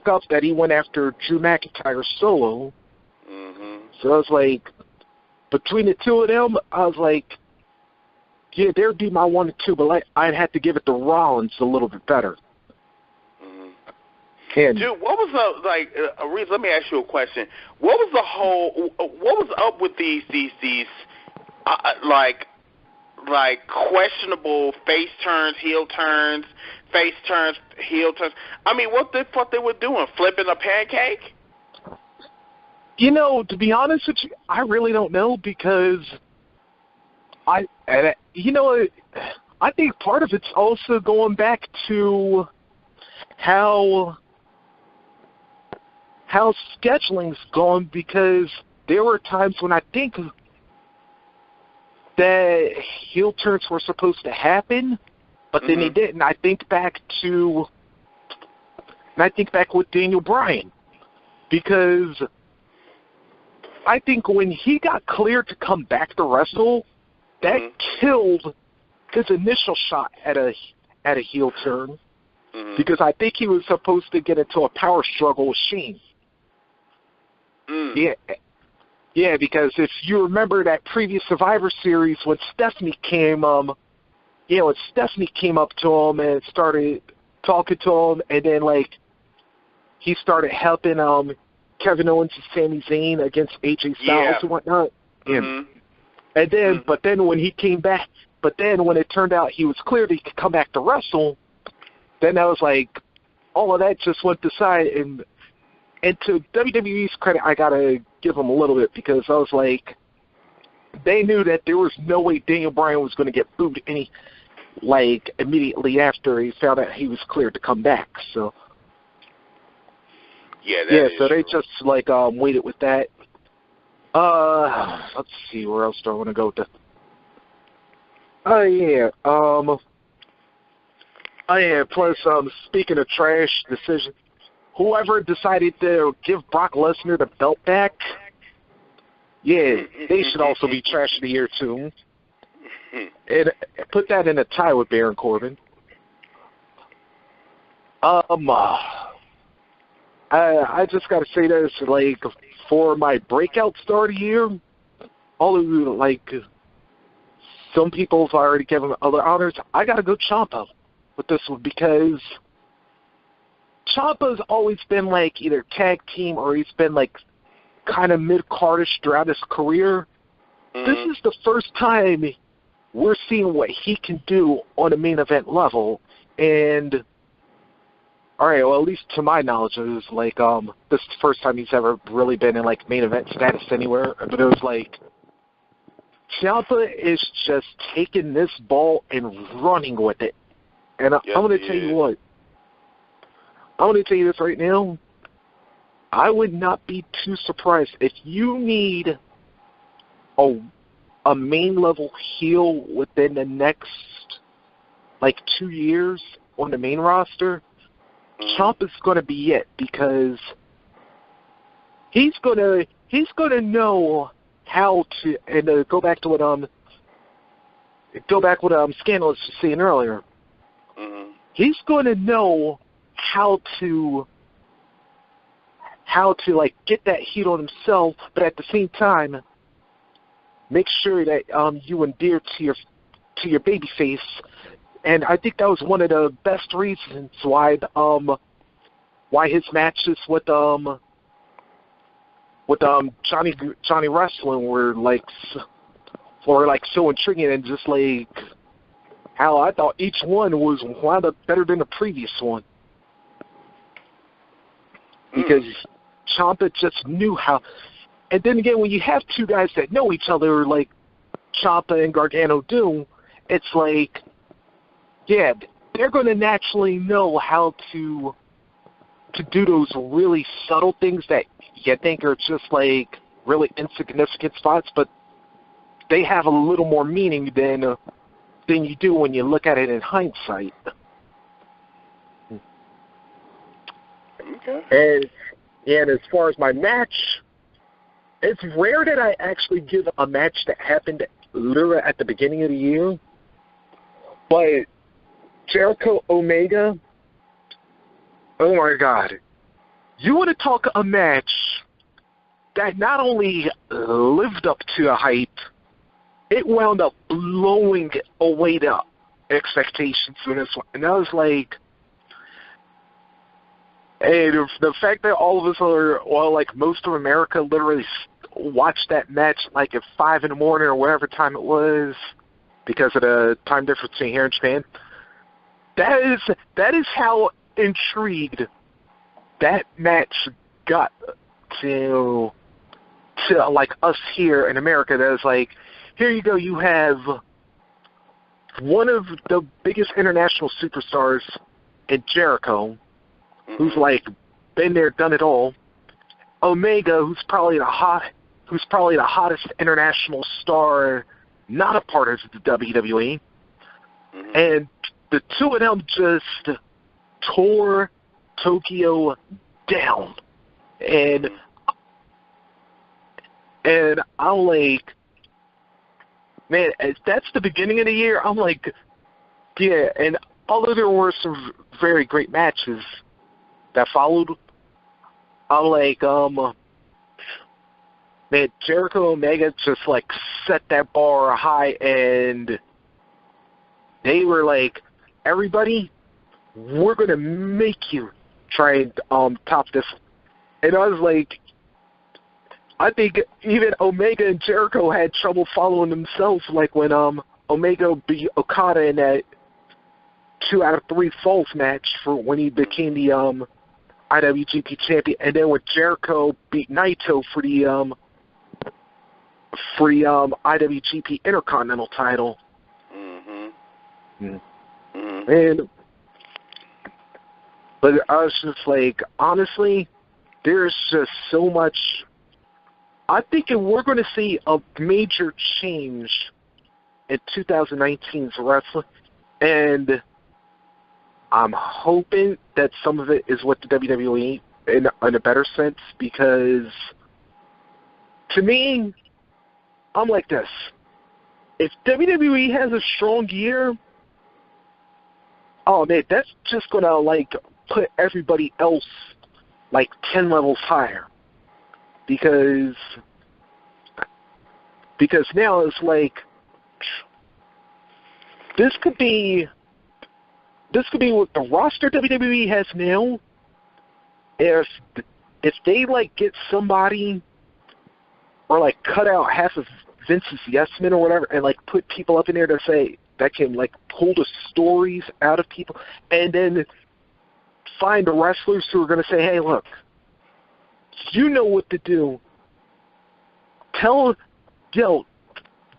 up, that he went after Drew McIntyre solo. So I was like, between the two of them, I was like, yeah, there'd be my 1 and 2, but like, I'd have to give it to Rollins a little bit better. And, dude, what was Reese, let me ask you a question. What was up with these questionable face turns, heel turns, face turns, heel turns? I mean, what the fuck they were doing? Flipping a pancake? You know, to be honest with you, I really don't know because I think part of it's also going back to how scheduling's gone, because there were times when I think that heel turns were supposed to happen, but then they didn't. I think back with Daniel Bryan, because I think when he got cleared to come back to wrestle, that killed his initial shot at a heel turn, because I think he was supposed to get into a power struggle with Shane. Yeah, because if you remember that previous Survivor Series when Stephanie came, up to him and started talking to him, and then like he started helping Kevin Owens and Sami Zayn against AJ Styles and whatnot. And then, but then when he came back, when it turned out he was cleared, he could come back to wrestle. Then I was like, all of that just went aside, and to WWE's credit, I gotta give them a little bit, because I was like, they knew that there was no way Daniel Bryan was going to get booed immediately after he found out he was cleared to come back. So so they just waited with that. Let's see, where else do I want to go with this? Plus, speaking of trash decisions, whoever decided to give Brock Lesnar the belt back, yeah, they should also be trash of the year too. And put that in a tie with Baron Corbin. I just got to say this, like, for my breakout star of the year, all of you, like, some people have already given other honors. I got to go Ciampa with this one because Ciampa's always been, like, either tag team or he's been, like, kind of mid-cardish throughout his career. This is the first time we're seeing what he can do on a main event level. And, all right, well, at least to my knowledge, it was like this is the first time he's ever really been in, like, main event status anywhere. But it was like Ciampa is just taking this ball and running with it. And I'm going to tell you what. I'm going to tell you this right now. I would not be too surprised if you need a main-level heel within the next, like, 2 years on the main roster. Ciampa's going to be it because he's going to know how to, and go back to what Scandalis was saying earlier. He's going to know how to like get that heat on himself, but at the same time make sure that you endear to your babyface. And I think that was one of the best reasons why his matches with Johnny Wrestling were so intriguing, and just like how I thought each one was wound up better than the previous one. Because Ciampa just knew how. And then again, when you have two guys that know each other, like Ciampa and Gargano do, it's like, yeah, they're going to naturally know how to do those really subtle things that you think are just like really insignificant spots, but they have a little more meaning than you do when you look at it in hindsight. Okay. And as far as my match, it's rare that I actually give a match that happened literally at the beginning of the year, but Jericho Omega, oh my God. You want to talk a match that not only lived up to the hype, it wound up blowing away the expectations for this one. And I was like, and the fact that all of us are, well, like most of America literally watched that match like at 5 in the morning or whatever time it was because of the time difference between here and Japan, that is how intrigued that match got to like us here in America. That was like, here you go, you have one of the biggest international superstars in Jericho, who's like been there, done it all. Omega, who's probably the hottest international star, not a part of the WWE, and the two of them just tore Tokyo down, and I'm like, man, if that's the beginning of the year, I'm like, yeah. And although there were some very great matches that followed, I'm like, man, Jericho Omega just like set that bar high, and they were like, everybody, we're gonna make you try and top this. And I was like, I think even Omega and Jericho had trouble following themselves, like when Omega beat Okada in that 2 out of 3 falls match for when he became the IWGP champion, and then when Jericho beat Naito for the IWGP Intercontinental title. But I was just like, honestly, there's just so much. I think if we're going to see a major change in 2019's wrestling, and I'm hoping that some of it is with the WWE, in a better sense, because to me, I'm like this. If WWE has a strong year, oh man, that's just gonna like put everybody else like 10 levels higher, because now it's like this could be what the roster WWE has now. If they like get somebody or like cut out half of Vince's yes men or whatever, and like put people up in there to say that can like pull the stories out of people, and then find the wrestlers who are going to say, hey, look, you know what to do.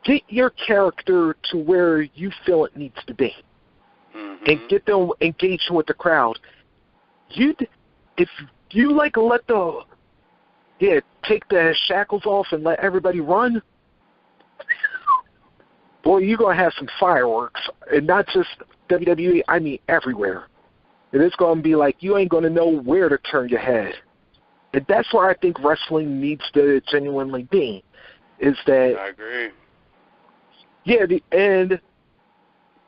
Get your character to where you feel it needs to be, and get them engaged with the crowd. If you like let take the shackles off and let everybody run, boy, you're going to have some fireworks. And not just WWE, I mean everywhere. And it's going to be like you ain't going to know where to turn your head. And that's where I think wrestling needs to genuinely be, is that... I agree. Yeah, and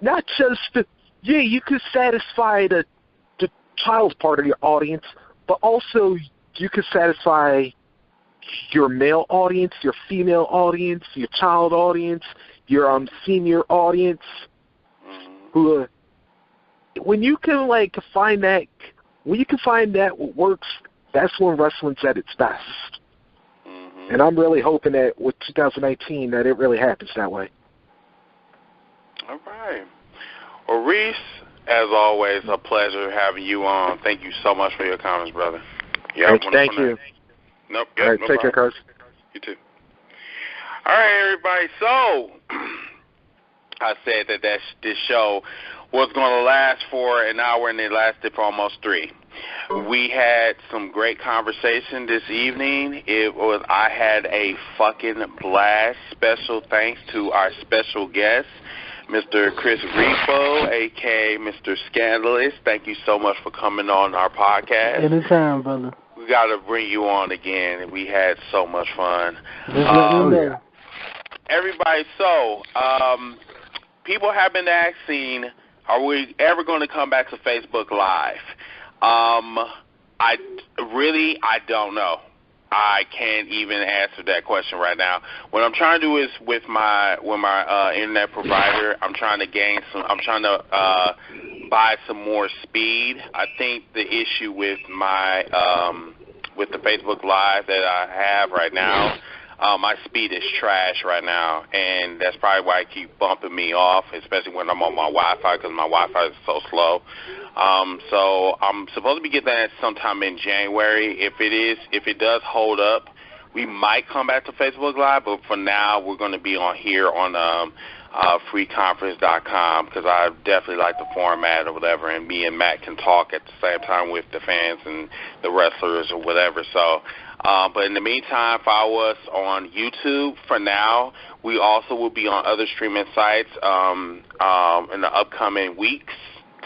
not just... you could satisfy the child part of your audience, but also you could satisfy your male audience, your female audience, your child audience, your senior audience. Who, when you can like find that, what works, that's when wrestling's at its best. And I'm really hoping that with 2019 that it really happens that way. All right. Well, Reese, as always, a pleasure having you on. Thank you so much for your comments, brother. Thank you. Nope. All right, take care, Carson. You too. All right, everybody. So, I said that this show was going to last for an hour, and it lasted for almost 3. We had some great conversation this evening. I had a fucking blast. Special thanks to our special guest, Mr. Chris Repo, a.k.a. Mr. Scandalist. Thank you so much for coming on our podcast. Anytime, brother. We got to bring you on again. We had so much fun. Just let me know. Everybody, so people have been asking, are we ever going to come back to Facebook Live? I don't know. I can't even answer that question right now. What I'm trying to do is with my internet provider, I'm trying to buy some more speed. I think the issue with my with the Facebook Live that I have right now, my speed is trash right now, and that's probably why it keep bumping me off, especially when I'm on my Wi-Fi, because my Wi-Fi is so slow. So I'm supposed to be getting that sometime in January. If it does hold up, we might come back to Facebook Live, but for now we're going to be on here on freeconference.com, because I definitely like the format or whatever, and me and Matt can talk at the same time with the fans and the wrestlers or whatever. So, but in the meantime, follow us on YouTube for now. We also will be on other streaming sites in the upcoming weeks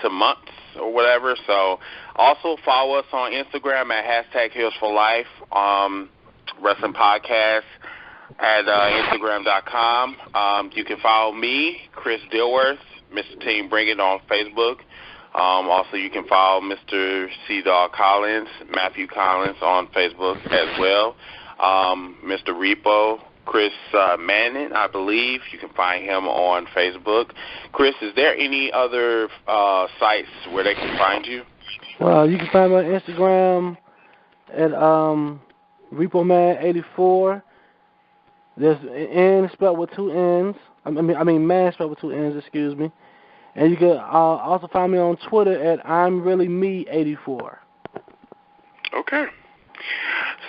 to months or whatever. So also follow us on Instagram at #HealsForLife, Wrestling Podcast at Instagram.com. You can follow me, Chris Dilworth, Mr. TEAMBRINGIT on Facebook. Also, you can follow Mr. C-DAWG Collins, Matthew Collins on Facebook as well. Mr. Repo, Chris Manning, I believe. You can find him on Facebook. Chris, is there any other sites where they can find you? Well, you can find me on Instagram at RepoMan84. There's N spelled with 2 N's. I mean man spelled with 2 N's, excuse me. And you can also find me on Twitter at I'mReallyMe84. Okay.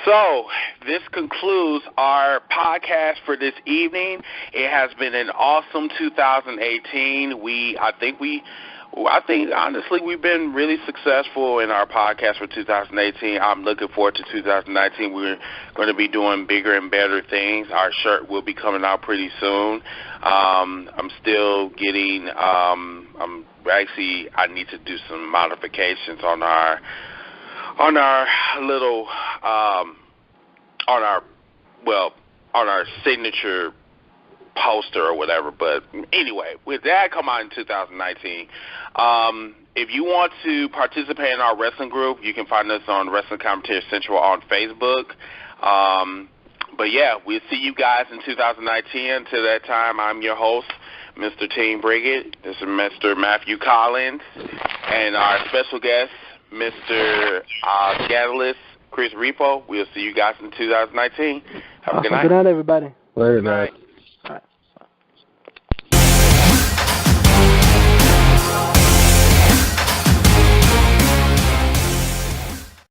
So this concludes our podcast for this evening. It has been an awesome 2018. I think honestly we've been really successful in our podcast for 2018. I'm looking forward to 2019. We're going to be doing bigger and better things. Our shirt will be coming out pretty soon. I'm still getting. I need to do some modifications on on our little on our signature poster or whatever. But anyway, with that come out in 2019. If you want to participate in our wrestling group, you can find us on Wrestling Commentary Central on Facebook. But yeah, we'll see you guys in 2019. Until that time, I'm your host, Mr. TEAMBRINGIT. This is Mr. Matthew Collins, and our special guest, Mr. Scandalis, Chris Repo. We'll see you guys in 2019. Have a good night. Good night, everybody. Later, night.